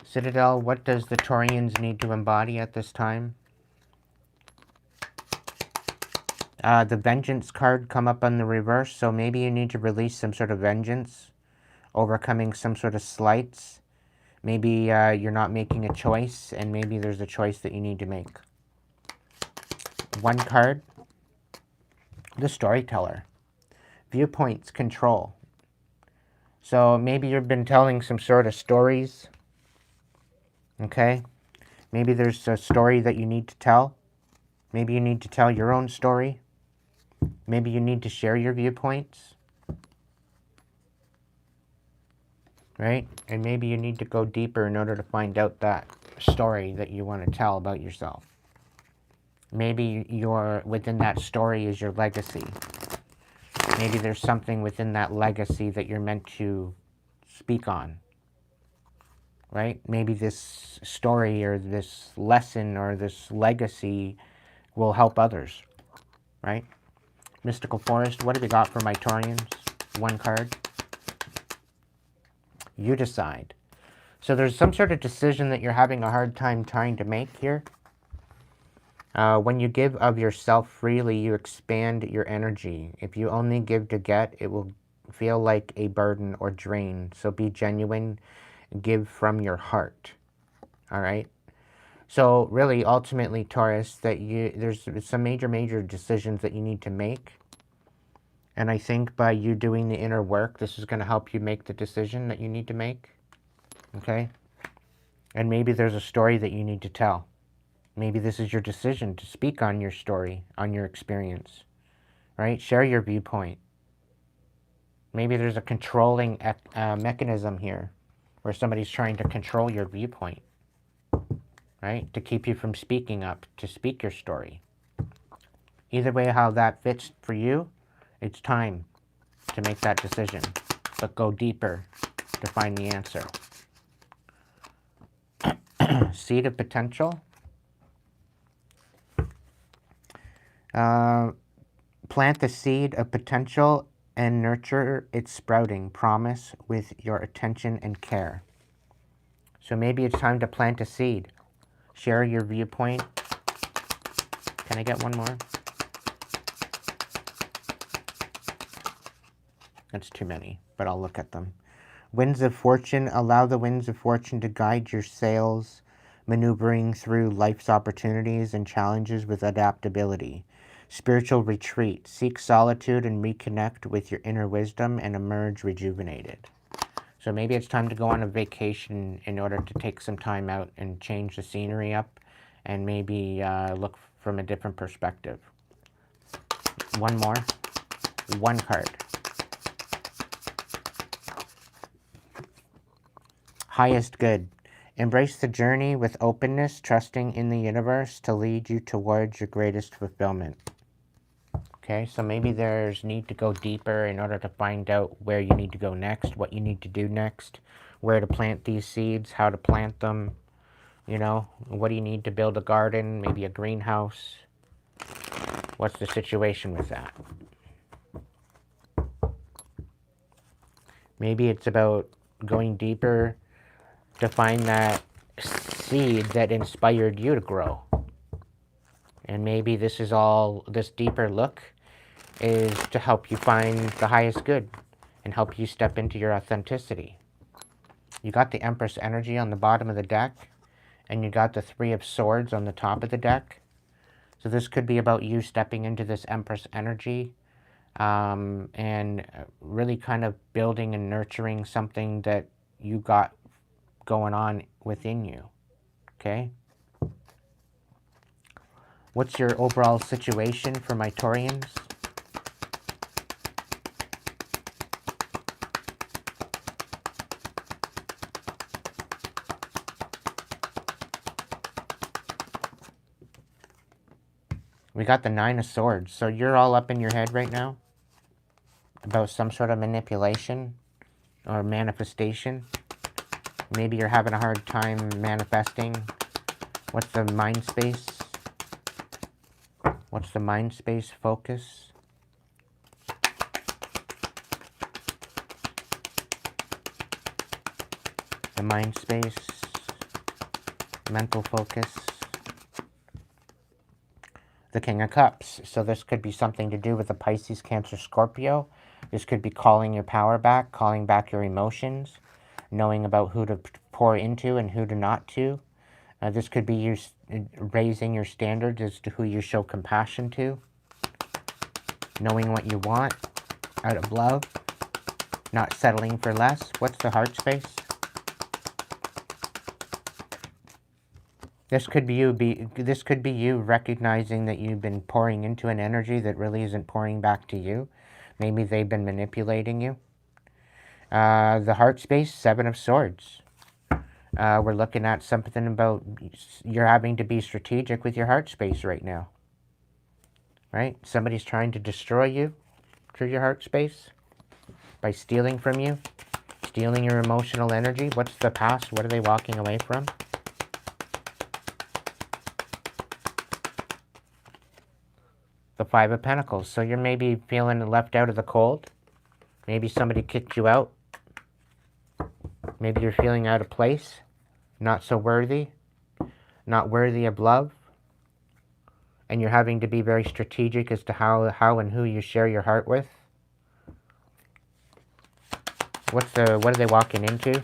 Citadel, what does the Taurians need to embody at this time? The Vengeance card come up on the reverse, so maybe you need to release some sort of vengeance, overcoming some sort of slights. Maybe you're not making a choice, and maybe there's a choice that you need to make. One card, the Storyteller. Viewpoints, control. So maybe you've been telling some sort of stories, okay? Maybe there's a story that you need to tell. Maybe you need to tell your own story. Maybe you need to share your viewpoints, right? And maybe you need to go deeper in order to find out that story that you want to tell about yourself. Maybe within that story is your legacy. Maybe there's something within that legacy that you're meant to speak on, right? Maybe this story or this lesson or this legacy will help others, right? Mystical Forest, what have you got for my Taurians? One card. You decide. So there's some sort of decision that you're having a hard time trying to make here. When you give of yourself freely, you expand your energy. If you only give to get, it will feel like a burden or drain. So be genuine, give from your heart. All right? So really, ultimately, Taurus, there's some major decisions that you need to make. And I think by you doing the inner work, this is going to help you make the decision that you need to make. Okay? And maybe there's a story that you need to tell. Maybe this is your decision to speak on your story, on your experience, right? Share your viewpoint. Maybe there's a controlling mechanism here where somebody's trying to control your viewpoint, right? To keep you from speaking up, to speak your story. Either way, how that fits for you, it's time to make that decision, but go deeper to find the answer. Seed of potential. Plant the seed of potential and nurture its sprouting promise with your attention and care. So maybe it's time to plant a seed. Share your viewpoint. Can I get one more? That's too many, but I'll look at them. Winds of fortune. Allow the winds of fortune to guide your sails, maneuvering through life's opportunities and challenges with adaptability. Spiritual retreat. Seek solitude and reconnect with your inner wisdom and emerge rejuvenated. So maybe it's time to go on a vacation in order to take some time out and change the scenery up and maybe look from a different perspective. One more. One card. Highest good. Embrace the journey with openness, trusting in the universe to lead you towards your greatest fulfillment. Okay, so maybe there's need to go deeper in order to find out where you need to go next, what you need to do next, where to plant these seeds, how to plant them, you know, what do you need to build a garden, maybe a greenhouse. What's the situation with that? Maybe it's about going deeper to find that seed that inspired you to grow. And maybe this deeper look is to help you find the highest good and help you step into your authenticity. You got the Empress energy on the bottom of the deck, and you got the Three of Swords on the top of the deck. So this could be about you stepping into this Empress energy and really kind of building and nurturing something that you got going on within you, okay? What's your overall situation for my Taurians? We got the Nine of Swords. So you're all up in your head right now about some sort of manipulation or manifestation. Maybe you're having a hard time manifesting. What's the mind space? What's the mind space focus? The mind space, mental focus. The King of Cups. So this could be something to do with the Pisces, Cancer, Scorpio. This could be calling your power back, calling back your emotions, knowing about who to pour into and who to not to. This could be you raising your standards as to who you show compassion to, knowing what you want out of love, not settling for less. What's the heart space? This could be you recognizing that you've been pouring into an energy that really isn't pouring back to you. Maybe they've been manipulating you. The heart space, Seven of Swords. We're looking at something about you're having to be strategic with your heart space right now. Right? Somebody's trying to destroy you through your heart space by stealing from you, stealing your emotional energy. What's the past? What are they walking away from? The Five of Pentacles. So you're maybe feeling left out of the cold. Maybe somebody kicked you out. Maybe you're feeling out of place, not so worthy, not worthy of love. And you're having to be very strategic as to how and who you share your heart with. What are they walking into?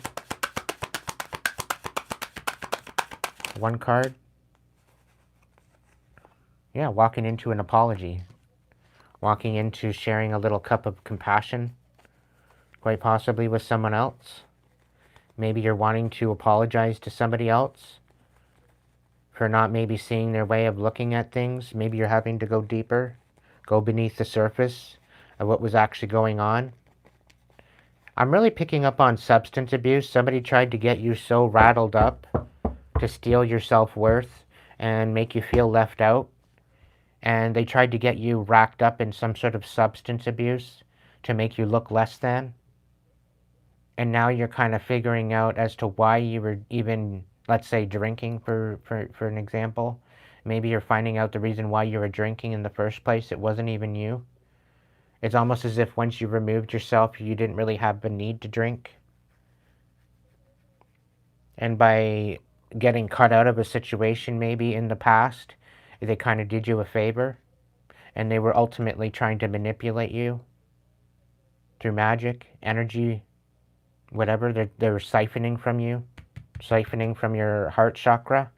One card. Yeah, walking into an apology. Walking into sharing a little cup of compassion, quite possibly with someone else. Maybe you're wanting to apologize to somebody else for not maybe seeing their way of looking at things. Maybe you're having to go deeper, go beneath the surface of what was actually going on. I'm really picking up on substance abuse. Somebody tried to get you so rattled up to steal your self-worth and make you feel left out. And they tried to get you racked up in some sort of substance abuse to make you look less than. And now you're kind of figuring out as to why you were even, let's say, drinking, for an example. Maybe you're finding out the reason why you were drinking in the first place. It wasn't even you. It's almost as if once you removed yourself, you didn't really have the need to drink. And by getting cut out of a situation maybe in the past, they kind of did you a favor. And they were ultimately trying to manipulate you through magic, energy, whatever. They're siphoning from you, siphoning from your heart chakra,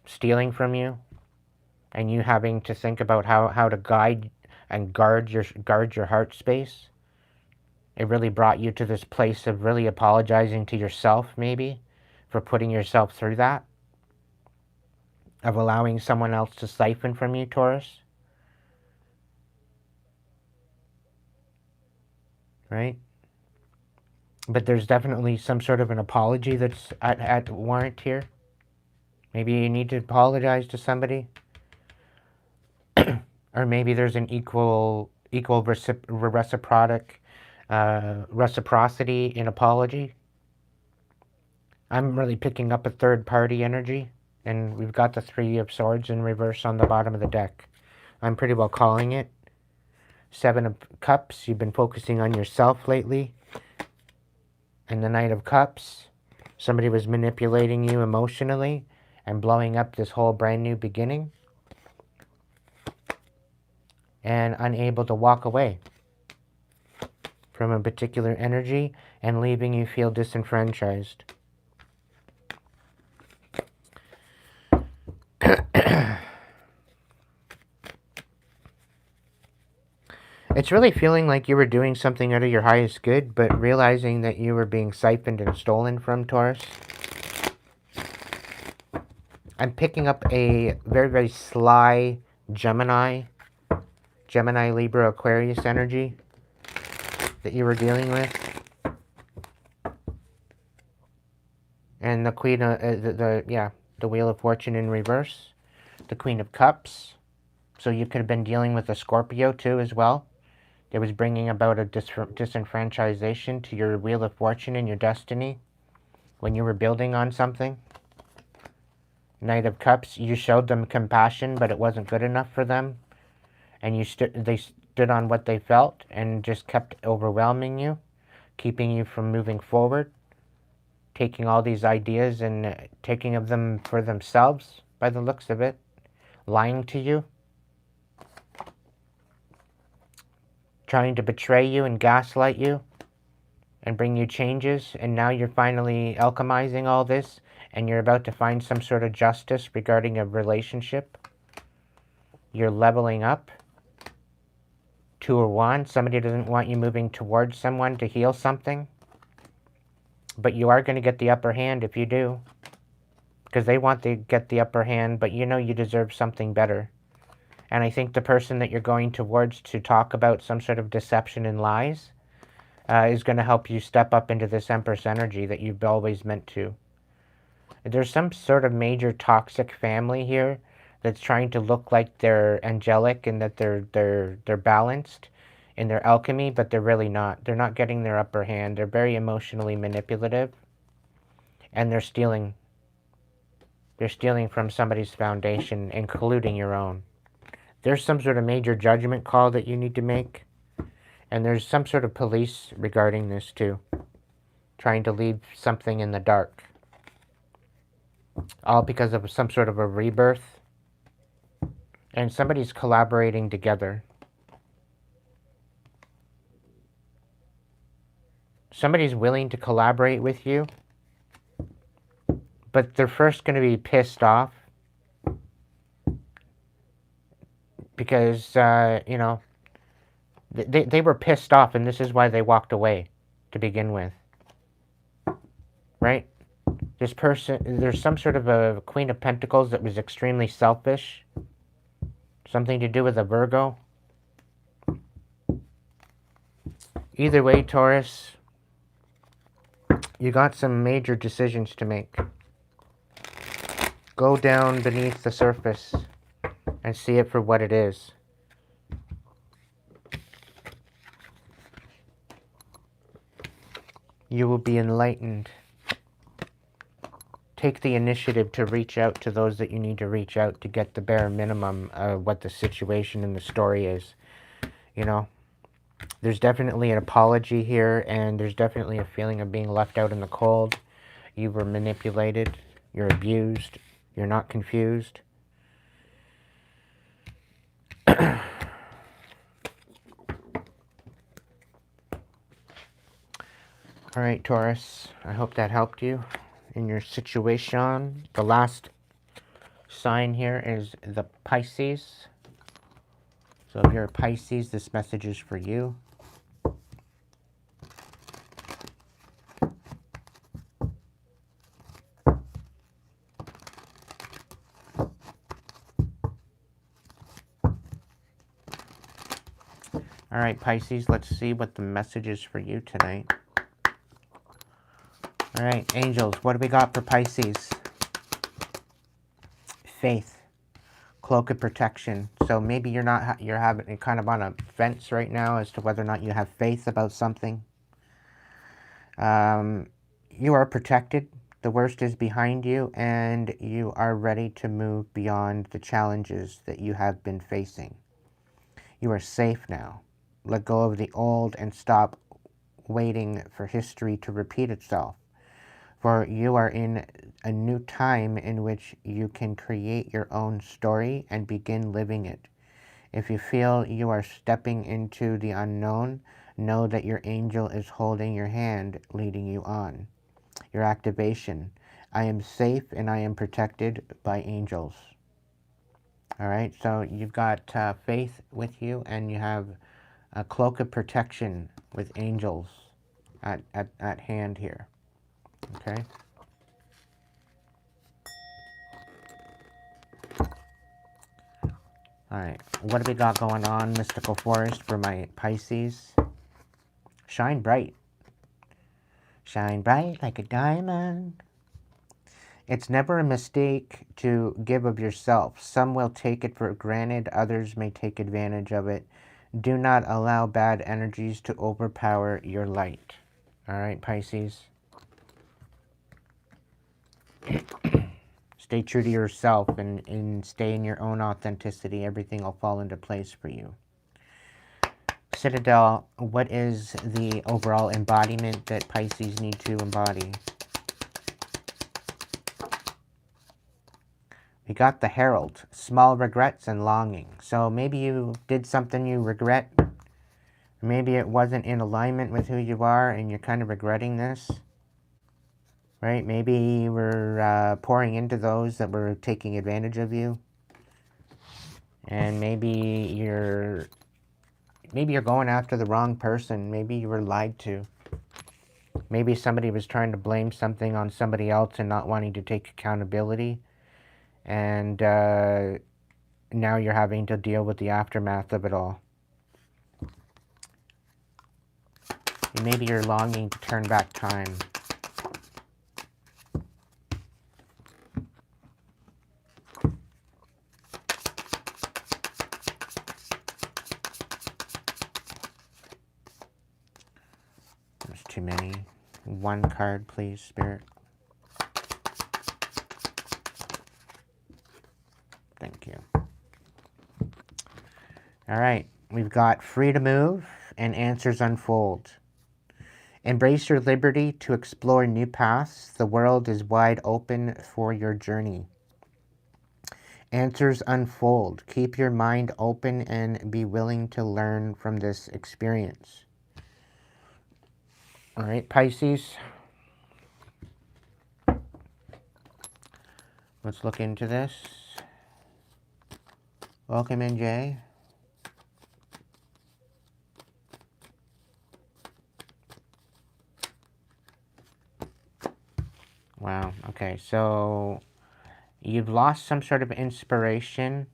stealing from you, and you having to think about how to guide and guard your heart space. It really brought you to this place of really apologizing to yourself, maybe, for putting yourself through that, of allowing someone else to siphon from you, Taurus. Right? But there's definitely some sort of an apology that's at warrant here. Maybe you need to apologize to somebody. Or maybe there's an equal reciprocity in apology. I'm really picking up a third-party energy, and we've got the Three of Swords in reverse on the bottom of the deck. I'm pretty well calling it. Seven of Cups, you've been focusing on yourself lately. And the Knight of Cups, somebody was manipulating you emotionally and blowing up this whole brand new beginning. And unable to walk away from a particular energy and leaving you feel disenfranchised. It's really feeling like you were doing something out of your highest good, but realizing that you were being siphoned and stolen from, Taurus. I'm picking up a very, very sly Gemini, Libra, Aquarius energy that you were dealing with. And the Queen of, the Wheel of Fortune in reverse. The Queen of Cups. So you could have been dealing with a Scorpio too as well. It was bringing about a disenfranchisation to your Wheel of Fortune and your destiny when you were building on something. Knight of Cups, you showed them compassion, but it wasn't good enough for them. And they stood on what they felt and just kept overwhelming you, keeping you from moving forward, taking all these ideas and taking of them for themselves, by the looks of it, lying to you, trying to betray you and gaslight you and bring you changes. And now you're finally alchemizing all this and you're about to find some sort of justice regarding a relationship. You're leveling up. 2 or 1. Somebody doesn't want you moving towards someone to heal something. But you are going to get the upper hand if you do. Because they want to get the upper hand, but you know you deserve something better. And I think the person that you're going towards to talk about some sort of deception and lies is going to help you step up into this Empress energy that you've always meant to. There's some sort of major toxic family here that's trying to look like they're angelic and that they're balanced in their alchemy, but they're really not. They're not getting their upper hand. They're very emotionally manipulative, and they're stealing. They're stealing from somebody's foundation, including your own. There's some sort of major judgment call that you need to make. And there's some sort of police regarding this too. Trying to leave something in the dark. All because of some sort of a rebirth. And somebody's collaborating together. Somebody's willing to collaborate with you. But they're first going to be pissed off. Because, you know, they were pissed off, and this is why they walked away to begin with. Right? This person, there's some sort of a Queen of Pentacles that was extremely selfish. Something to do with a Virgo. Either way, Taurus, you got some major decisions to make. Go down beneath the surface and see it for what it is. You will be enlightened. Take the initiative to reach out to those that you need to reach out to get the bare minimum of what the situation and the story is. You know, there's definitely an apology here, and there's definitely a feeling of being left out in the cold. You were manipulated. You're abused. You're not confused. All right, Taurus, I hope that helped you in your situation. The last sign here is the Pisces. So if you're a Pisces, this message is for you. All right, Pisces, let's see what the message is for you tonight. All right, angels, what do we got for Pisces? Faith, cloak of protection. So maybe you're having kind of on a fence right now as to whether or not you have faith about something. You are protected. The worst is behind you, and you are ready to move beyond the challenges that you have been facing. You are safe now. Let go of the old and stop waiting for history to repeat itself. For you are in a new time in which you can create your own story and begin living it. If you feel you are stepping into the unknown, know that your angel is holding your hand, leading you on. Your activation. I am safe and I am protected by angels. All right, so you've got faith with you, and you have a cloak of protection with angels at hand here. Okay. All right, what do we got going on, Mystical Forest, for my Pisces? Shine bright. Shine bright like a diamond. It's never a mistake to give of yourself. Some will take it for granted, others may take advantage of it. Do not allow bad energies to overpower your light. All right, Pisces. Stay true to yourself and stay in your own authenticity. Everything will fall into place for you. Citadel, what is the overall embodiment that Pisces need to embody? We got the Herald, small regrets and longing. So maybe you did something you regret. Maybe it wasn't in alignment with who you are and you're kind of regretting this. Right? Maybe you were pouring into those that were taking advantage of you. And maybe you're going after the wrong person. Maybe you were lied to. Maybe somebody was trying to blame something on somebody else and not wanting to take accountability. And now you're having to deal with the aftermath of it all. Maybe you're longing to turn back time. There's too many. One card, please, Spirit. Thank you. All right, we've got free to move and answers unfold. Embrace your liberty to explore new paths. The world is wide open for your journey. Answers unfold. Keep your mind open and be willing to learn from this experience. All right, Pisces. Let's look into this. Welcome in, Jay. Wow. Okay. So you've lost some sort of inspiration.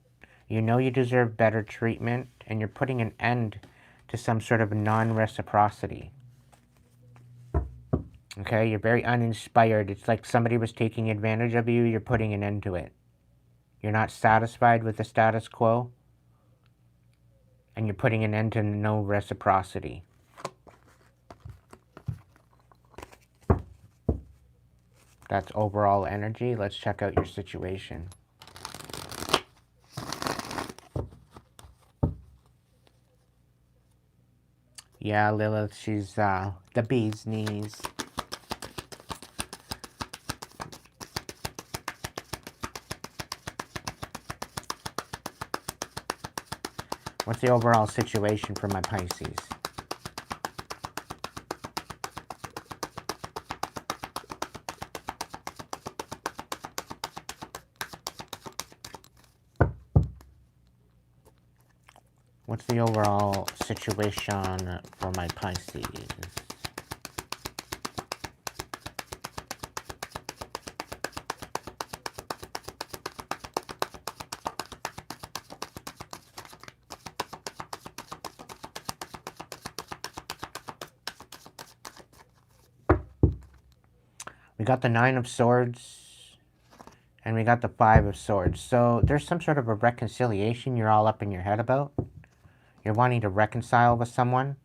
You know you deserve better treatment, and you're putting an end to some sort of non-reciprocity. Okay? You're very uninspired. It's like somebody was taking advantage of you. You're putting an end to it. You're not satisfied with the status quo, and you're putting an end to no reciprocity. That's overall energy. Let's check out your situation. Yeah, Lilith, she's the bee's knees. What's the overall situation for my Pisces? What's the overall situation for my Pisces? We got the Nine of Swords, and we got the Five of Swords. So there's some sort of a reconciliation you're all up in your head about. You're wanting to reconcile with someone.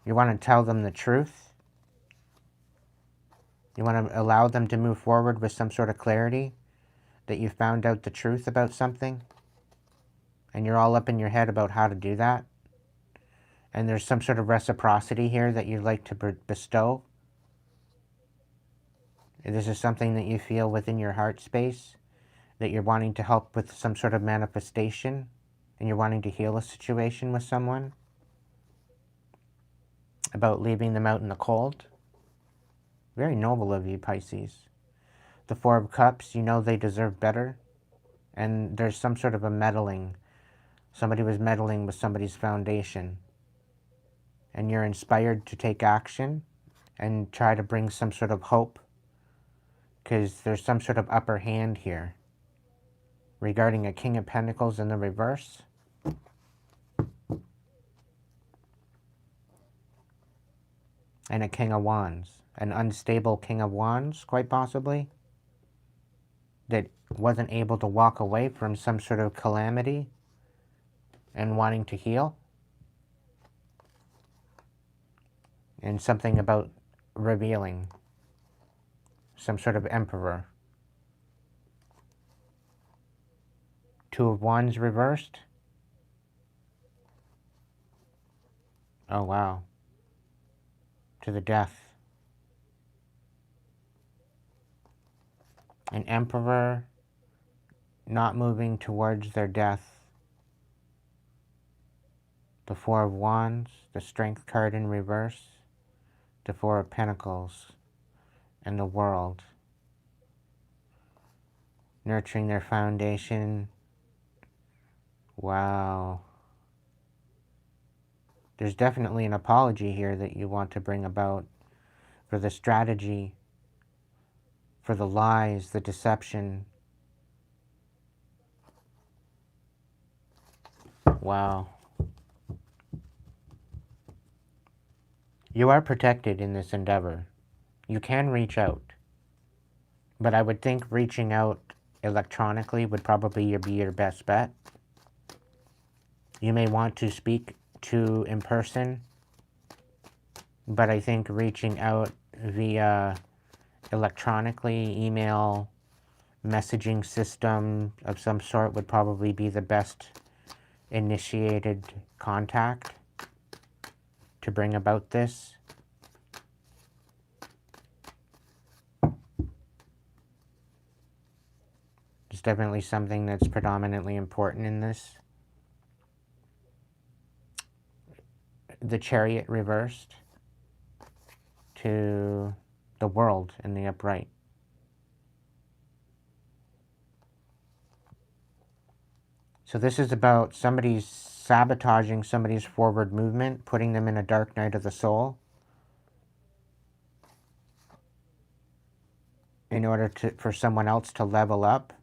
You want to tell them the truth. You want to allow them to move forward with some sort of clarity that you found out the truth about something. And you're all up in your head about how to do that. And there's some sort of reciprocity here that you'd like to bestow. This is something that you feel within your heart space, that you're wanting to help with some sort of manifestation, and you're wanting to heal a situation with someone, about leaving them out in the cold. Very noble of you, Pisces. The Four of Cups, you know they deserve better, and there's some sort of a meddling. Somebody was meddling with somebody's foundation, and you're inspired to take action and try to bring some sort of hope, because there's some sort of upper hand here regarding a King of Pentacles in the reverse. And a King of Wands. An unstable King of Wands, quite possibly, that wasn't able to walk away from some sort of calamity and wanting to heal. And something about revealing. Some sort of Emperor. Two of Wands reversed. Oh, wow. To the death. An Emperor not moving towards their death. The Four of Wands, the Strength card in reverse. The Four of Pentacles, and the World. Nurturing their foundation. Wow. There's definitely an apology here that you want to bring about for the strategy, for the lies, the deception. Wow. You are protected in this endeavor. You can reach out. But I would think reaching out electronically would probably be your best bet. You may want to speak to in person, but I think reaching out via electronically, email, messaging system of some sort would probably be the best initiated contact to bring about this. It's definitely something that's predominantly important in this. The Chariot reversed to the World in the upright. So this is about somebody's sabotaging somebody's forward movement, putting them in a dark night of the soul. in order for someone else to level up,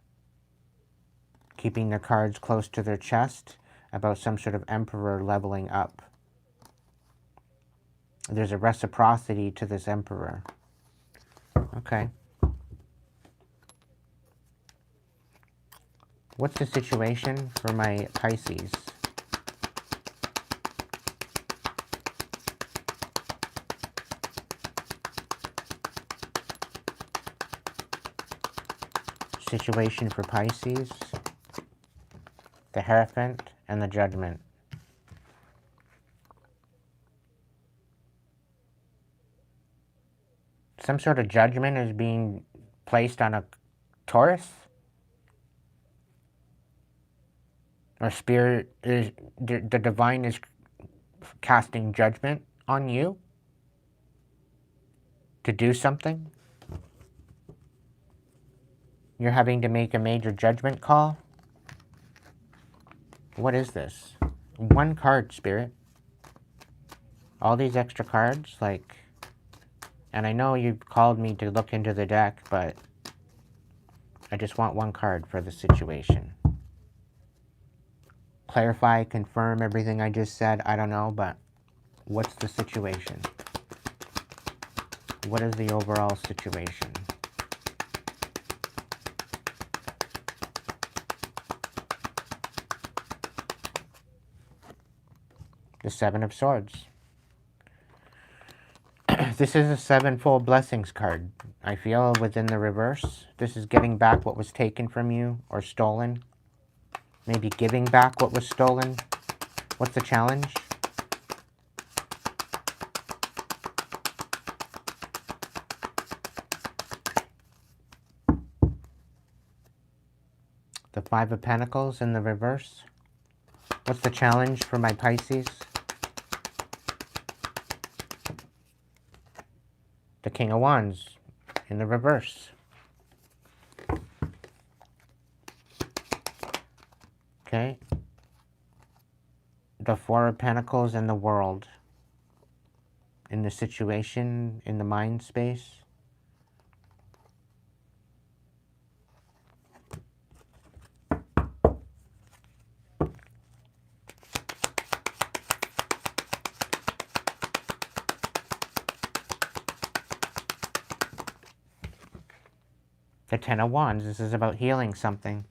keeping their cards close to their chest, about some sort of emperor leveling up. There's a reciprocity to this emperor. Okay. What's the situation for my Pisces? Situation for Pisces, the Hierophant, and the Judgment. Some sort of judgment is being placed on a Taurus? Or spirit is, the divine is casting judgment on you to do something? You're having to make a major judgment call? What is this? One card, Spirit. All these extra cards, like... And I know you called me to look into the deck, but I just want one card for the situation. Clarify, confirm everything I just said, I don't know, but what's the situation? What is the overall situation? The Seven of Swords. This is a sevenfold blessings card. I feel within the reverse. This is getting back what was taken from you or stolen. Maybe giving back what was stolen. What's the challenge? The Five of Pentacles in the reverse. What's the challenge for my Pisces? The King of Wands in the reverse. Okay. The Four of Pentacles and the World. In the situation, in the mind space. The Ten of Wands. This is about healing something.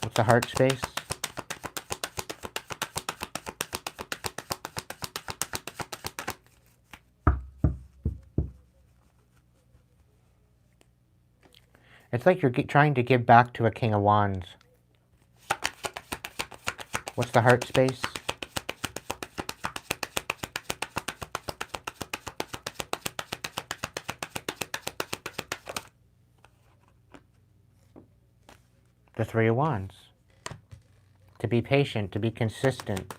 What's the heart space? It's like you're trying to give back to a King of Wands. What's the heart space? The Three of Wands. To be patient, to be consistent.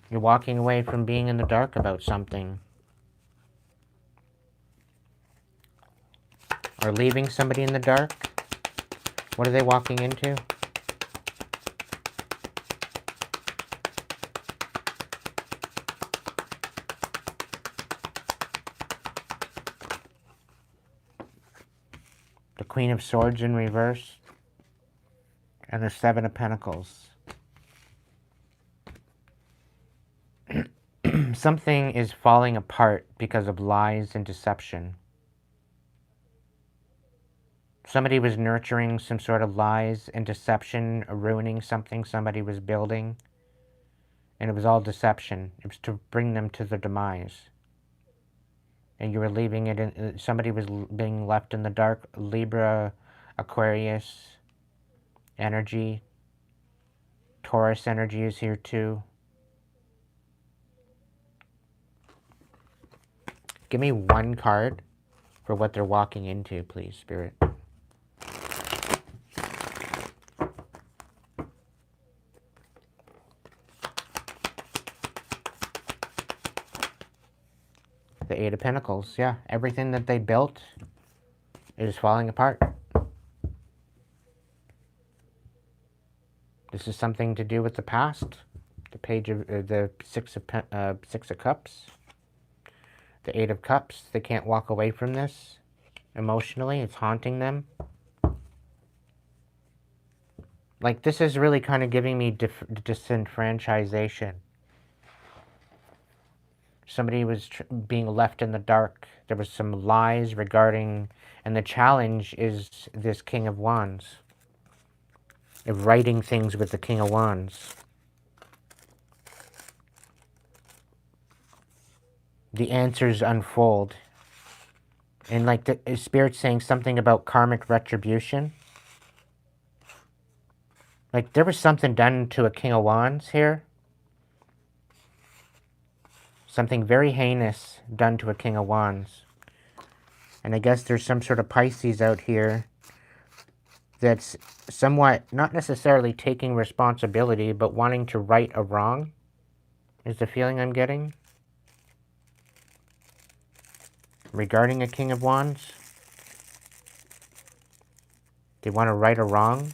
You're walking away from being in the dark about something. Or leaving somebody in the dark. What are they walking into? The Queen of Swords in reverse. And the Seven of Pentacles. Something is falling apart because of lies and deception. Somebody was nurturing some sort of lies and deception, ruining something somebody was building. And it was all deception. It was to bring them to their demise. And you were leaving it in, somebody was being left in the dark. Libra, Aquarius energy. Taurus energy is here too. Give me one card for what they're walking into, please, Spirit. The Eight of Pentacles, yeah. Everything that they built is falling apart. This is something to do with the past. The page of the Six of Cups, the Eight of Cups. They can't walk away from this emotionally. It's haunting them. Like, this is really kind of giving me disenfranchisation. Somebody was being left in the dark. There was some lies regarding, and the challenge is this King of Wands. Of writing things with the King of Wands. The answers unfold. And like the Spirit's saying something about karmic retribution. Like there was something done to a King of Wands here. Something very heinous done to a King of Wands. And I guess there's some sort of Pisces out here that's somewhat, not necessarily taking responsibility, but wanting to right a wrong, is the feeling I'm getting. Regarding a King of Wands. They want to right a wrong.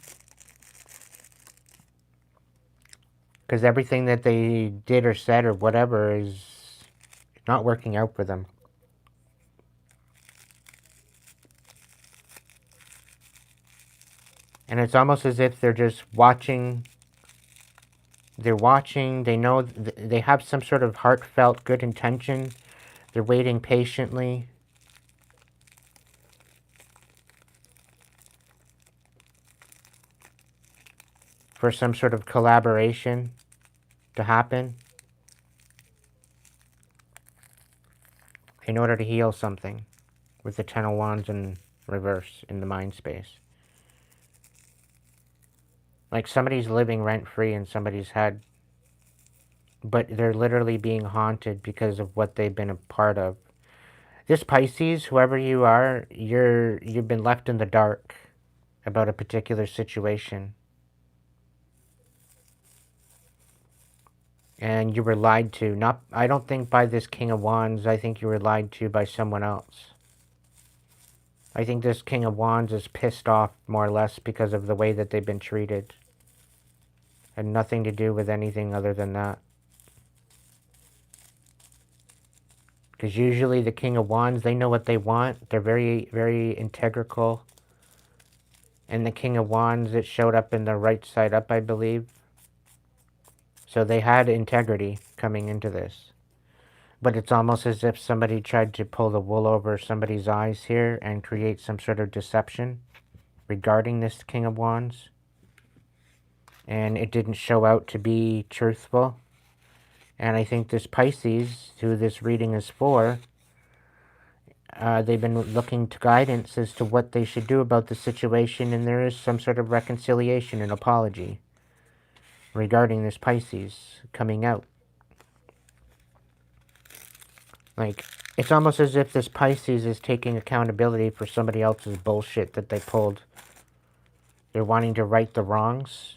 Because everything that they did or said or whatever is not working out for them. And it's almost as if they're just watching. They're watching. They know they have some sort of heartfelt good intention. They're waiting patiently. For some sort of collaboration to happen. In order to heal something. With the Ten of Wands in reverse in the mind space. Like somebody's living rent-free in somebody's head. But they're literally being haunted because of what they've been a part of. This Pisces, whoever you are, you've been left in the dark about a particular situation. And you were lied to. Not, I don't think by this King of Wands. I think you were lied to by someone else. I think this King of Wands is pissed off more or less because of the way that they've been treated. And nothing to do with anything other than that. Because usually the King of Wands, they know what they want. They're very, very integral. And the King of Wands, it showed up in the right side up, I believe. So they had integrity coming into this. But it's almost as if somebody tried to pull the wool over somebody's eyes here and create some sort of deception regarding this King of Wands. And it didn't show out to be truthful. And I think this Pisces, who this reading is for, they've been looking to guidance as to what they should do about the situation, and there is some sort of reconciliation and apology regarding this Pisces coming out. Like, it's almost as if this Pisces is taking accountability for somebody else's bullshit that they pulled. They're wanting to right the wrongs.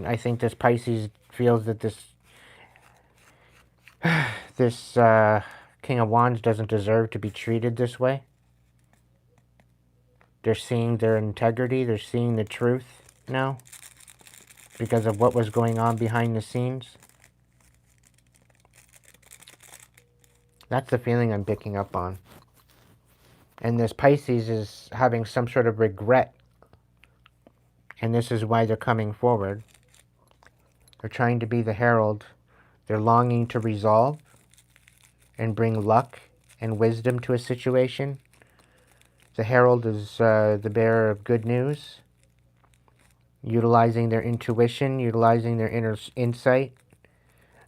I think this Pisces feels that this King of Wands doesn't deserve to be treated this way. They're seeing their integrity. They're seeing the truth now because of what was going on behind the scenes. That's the feeling I'm picking up on. And this Pisces is having some sort of regret. And this is why they're coming forward. They're trying to be the herald. They're longing to resolve and bring luck and wisdom to a situation. The herald is the bearer of good news. Utilizing their intuition, utilizing their inner insight.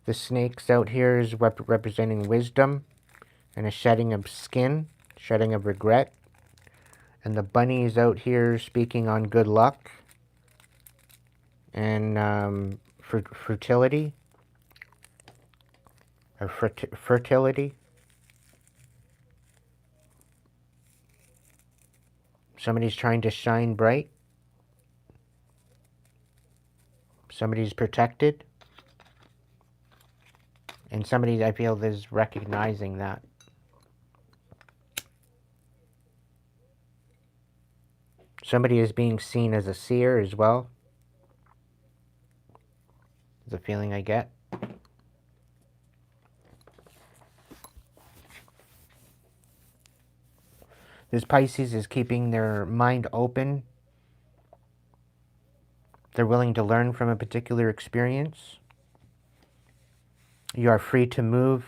The snakes out here is representing wisdom and a shedding of skin, shedding of regret. And the bunny is out here speaking on good luck and fertility. Or fertility. Somebody's trying to shine bright. Somebody's protected. And somebody, I feel, is recognizing that. Somebody is being seen as a seer as well. feeling I get. This Pisces is keeping their mind open. They're willing to learn from a particular experience. You are free to move,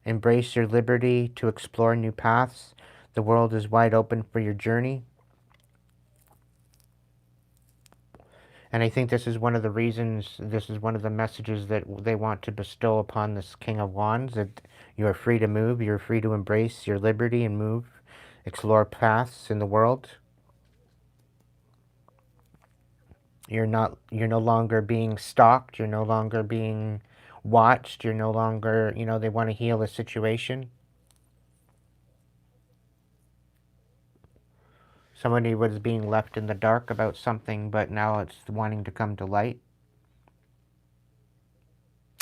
embrace your liberty to explore new paths. The world is wide open for your journey. And I think this is one of the reasons, this is one of the messages that they want to bestow upon this King of Wands, that you are free to move, you're free to embrace your liberty and move, explore paths in the world. You're no longer being stalked, you're no longer being watched, you're no longer, they want to heal a situation. Somebody was being left in the dark about something, but now it's wanting to come to light.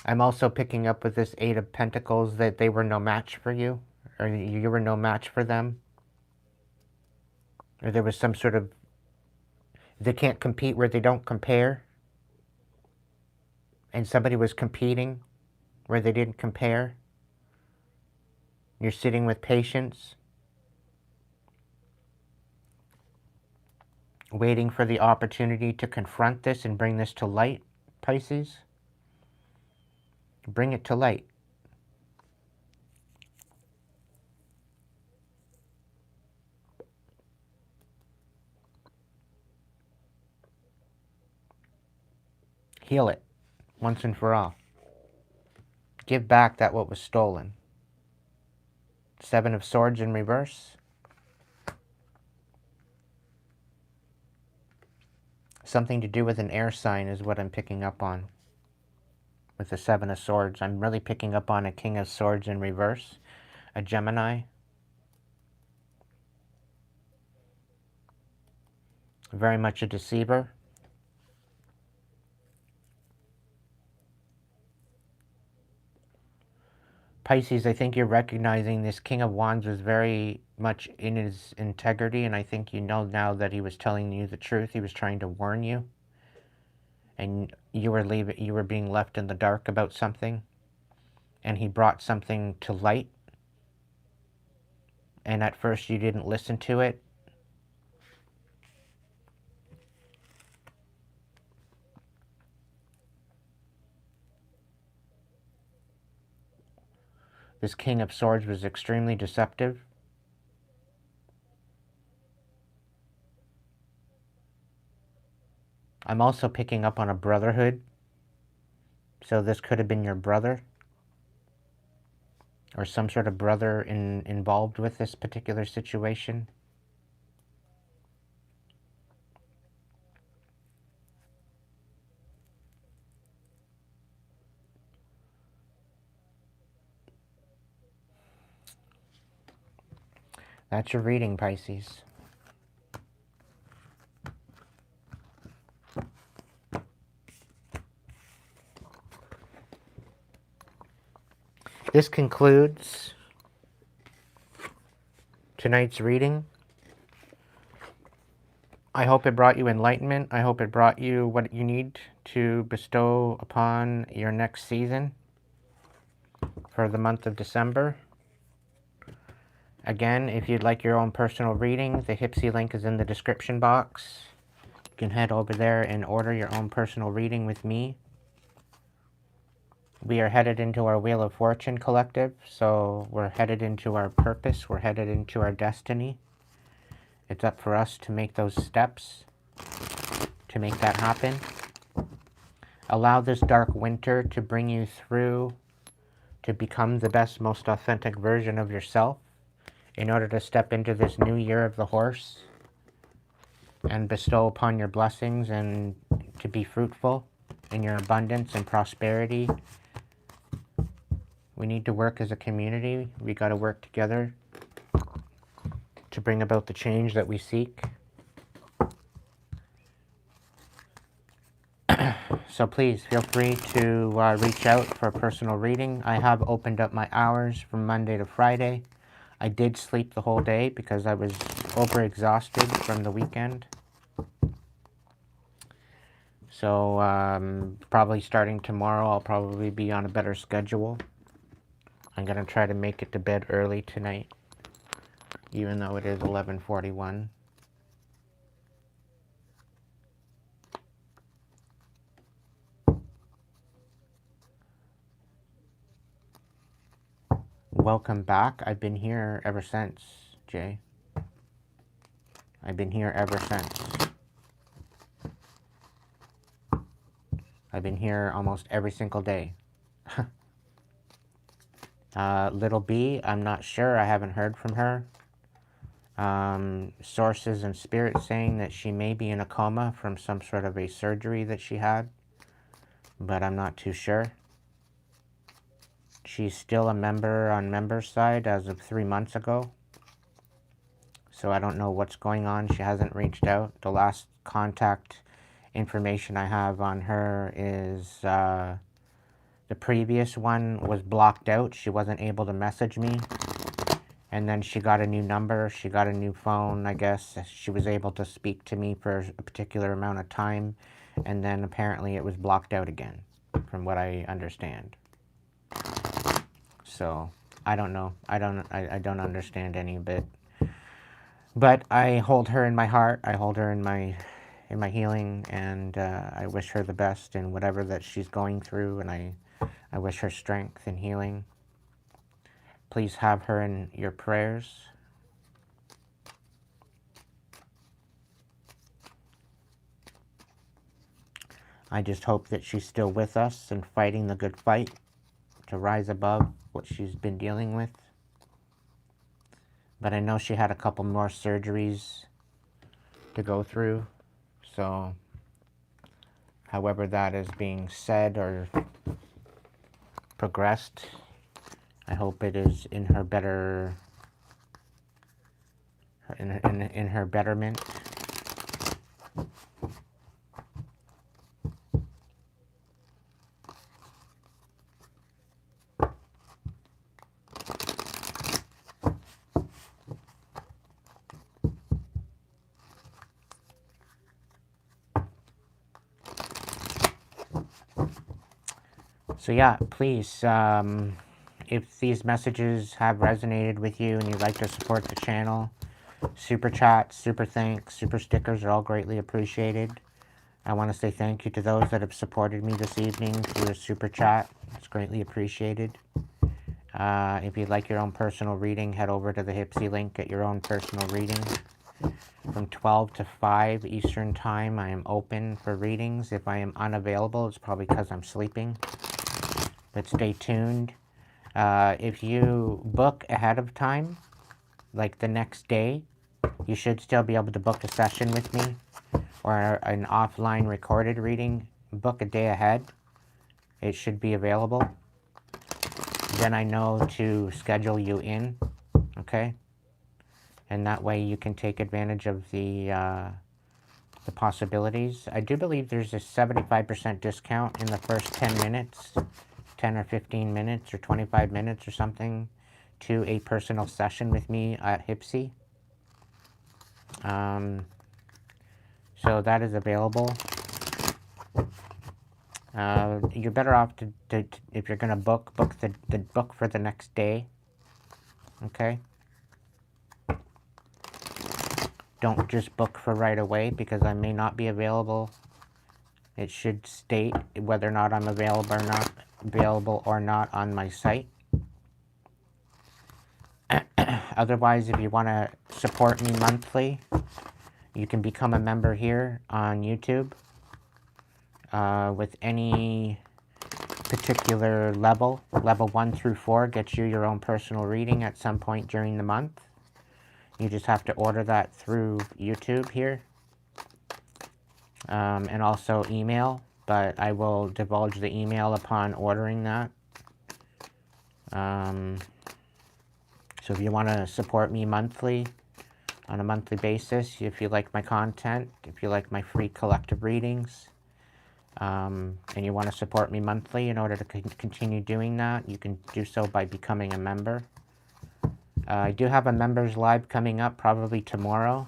I'm also picking up with this Eight of Pentacles that they were no match for you, or you were no match for them. Or there was some sort of, they can't compete where they don't compare. And somebody was competing where they didn't compare. You're sitting with patience, waiting for the opportunity to confront this and bring this to light, Pisces. Bring it to light. Heal it once and for all. Give back that what was stolen. Seven of Swords in reverse. Something to do with an air sign is what I'm picking up on. With the Seven of Swords, I'm really picking up on a King of Swords in reverse. A Gemini. Very much a deceiver. Pisces, I think you're recognizing this King of Wands was very much in his integrity, and I think you know now that he was telling you the truth. He was trying to warn you, and you were being left in the dark about something, and he brought something to light, and at first you didn't listen to it. This King of Swords was extremely deceptive. I'm also picking up on a brotherhood. So this could have been your brother. Or some sort of brother involved with this particular situation. That's your reading, Pisces. This concludes tonight's reading. I hope it brought you enlightenment. I hope it brought you what you need to bestow upon your next season for the month of December. Again, if you'd like your own personal reading, the Hipsy link is in the description box. You can head over there and order your own personal reading with me. We are headed into our Wheel of Fortune collective, so we're headed into our purpose, we're headed into our destiny. It's up for us to make those steps, to make that happen. Allow this dark winter to bring you through, to become the best, most authentic version of yourself, in order to step into this new year of the horse, and bestow upon your blessings, and to be fruitful in your abundance and prosperity. We need to work as a community. We got to work together to bring about the change that we seek. So please feel free to reach out for a personal reading. I have opened up my hours from Monday to Friday. I did sleep the whole day because I was overexhausted from the weekend. So probably starting tomorrow, I'll probably be on a better schedule. I'm going to try to make it to bed early tonight, even though it is 11:41. Welcome back. I've been here ever since, Jay. I've been here ever since. I've been here almost every single day. Little B, I'm not sure. I haven't heard from her. Sources and spirits saying that she may be in a coma from some sort of a surgery that she had, but I'm not too sure. She's still a member on member's side as of 3 months ago, so I don't know what's going on. She hasn't reached out. The last contact information I have on her is the previous one was blocked out. She wasn't able to message me. And then she got a new number, she got a new phone, I guess. She was able to speak to me for a particular amount of time, and then apparently it was blocked out again, from what I understand. So, I don't know. I don't understand any of it. But I hold her in my heart, I hold her in my healing, and I wish her the best in whatever that she's going through, and I wish her strength and healing. Please have her in your prayers. I just hope that she's still with us and fighting the good fight to rise above what she's been dealing with. But I know she had a couple more surgeries to go through. So, however that is being said or progressed, I hope it is in her better, in her betterment. So yeah, please, if these messages have resonated with you and you'd like to support the channel, super chats, super thanks, super stickers are all greatly appreciated. I want to say thank you to those that have supported me this evening through a super chat. It's greatly appreciated. If you'd like your own personal reading, head over to the Hipsy link, get your own personal reading. From 12 to 5 Eastern Time, I am open for readings. If I am unavailable, it's probably because I'm sleeping. But stay tuned. If you book ahead of time, like the next day, you should still be able to book a session with me or an offline recorded reading. Book a day ahead. It should be available. Then I know to schedule you in, okay? And that way you can take advantage of the possibilities. I do believe there's a 75% discount in the first 10 minutes. 10 or 15 minutes or 25 minutes or something to a personal session with me at Hipsy. So that is available. You're better off to if you're going to book the book for the next day. Okay? Don't just book for right away because I may not be available. It should state whether or not I'm available or not on my site. Otherwise, if you want to support me monthly, you can become a member here on YouTube with any particular level. Level 1 through 4 gets you your own personal reading at some point during the month. You just have to order that through YouTube here. And also email, but I will divulge the email upon ordering that. So if you want to support me monthly, on a monthly basis, if you like my content, if you like my free collective readings, and you want to support me monthly in order to continue doing that, you can do so by becoming a member. I do have a members live coming up probably tomorrow.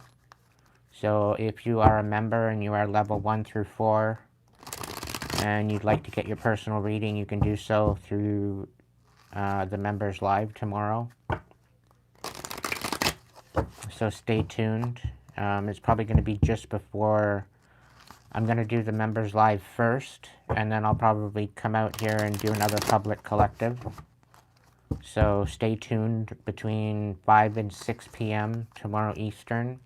So if you are a member and you are level 1 through 4, and you'd like to get your personal reading, you can do so through the members live tomorrow. So stay tuned. It's probably going to be just before. I'm going to do the members live first, and then I'll probably come out here and do another public collective. So stay tuned between 5 and 6 p.m. tomorrow Eastern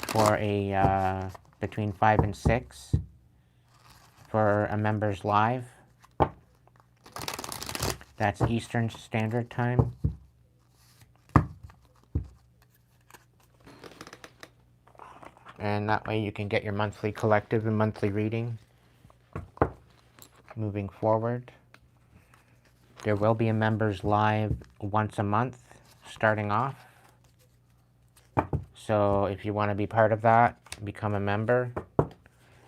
for a, between 5 and 6 for a members live. That's Eastern Standard Time. And that way you can get your monthly collective and monthly reading moving forward. There will be a members live once a month starting off. So if you want to be part of that, become a member.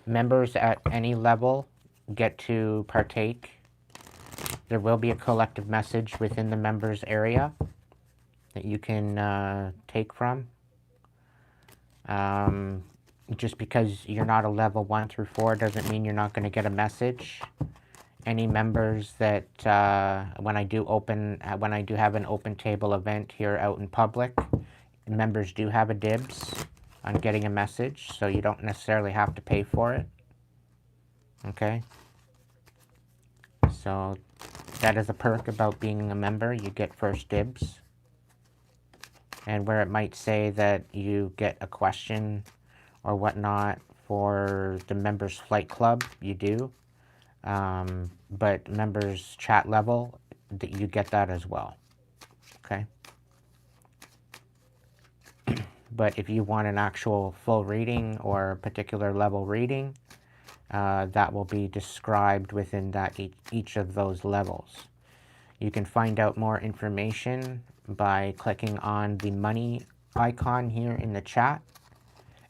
Members at any level get to partake. There will be a collective message within the members area that you can take from. Just because you're not a level 1 through 4 doesn't mean you're not going to get a message. Any members that, when I do have an open table event here out in public, members do have a dibs on getting a message, so you don't necessarily have to pay for it. Okay? So that is a perk about being a member. You get first dibs. And where it might say that you get a question or whatnot for the members flight club, you do. But members chat level, you get that as well. Okay? But if you want an actual full reading or particular level reading, that will be described within that each of those levels. You can find out more information by clicking on the money icon here in the chat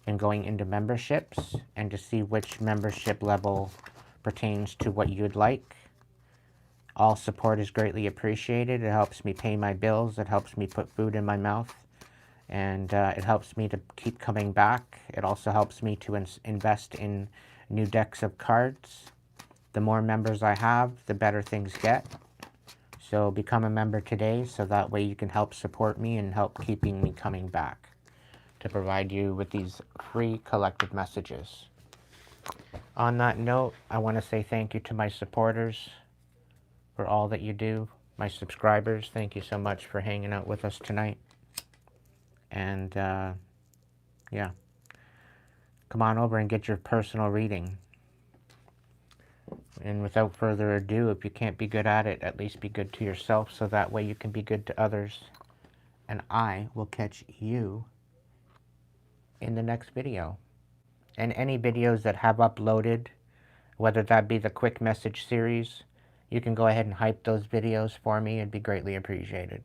and going into memberships and to see which membership level pertains to what you'd like. All support is greatly appreciated. It helps me pay my bills. It helps me put food in my mouth. And it helps me to keep coming back. It also helps me to invest in new decks of cards. The more members I have, the better things get. So become a member today so that way you can help support me and help keeping me coming back to provide you with these free collective messages. On that note, I want to say thank you to my supporters for all that you do. My subscribers, thank you so much for hanging out with us tonight. And, yeah. Come on over and get your personal reading. And without further ado, if you can't be good at it, at least be good to yourself so that way you can be good to others. And I will catch you in the next video. And any videos that have uploaded, whether that be the quick message series, you can go ahead and hype those videos for me. It'd be greatly appreciated.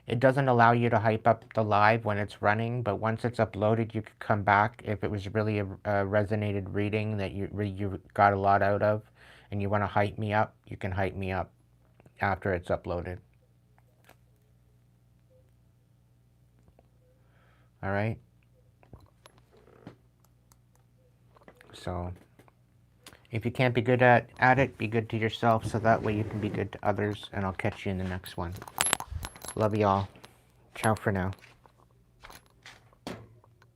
It doesn't allow you to hype up the live when it's running, but once it's uploaded, you can come back. If it was really a resonated reading that you got a lot out of, and you want to hype me up, you can hype me up after it's uploaded. All right? So, if you can't be good at it, be good to yourself so that way you can be good to others, and I'll catch you in the next one. Love y'all. Ciao for now.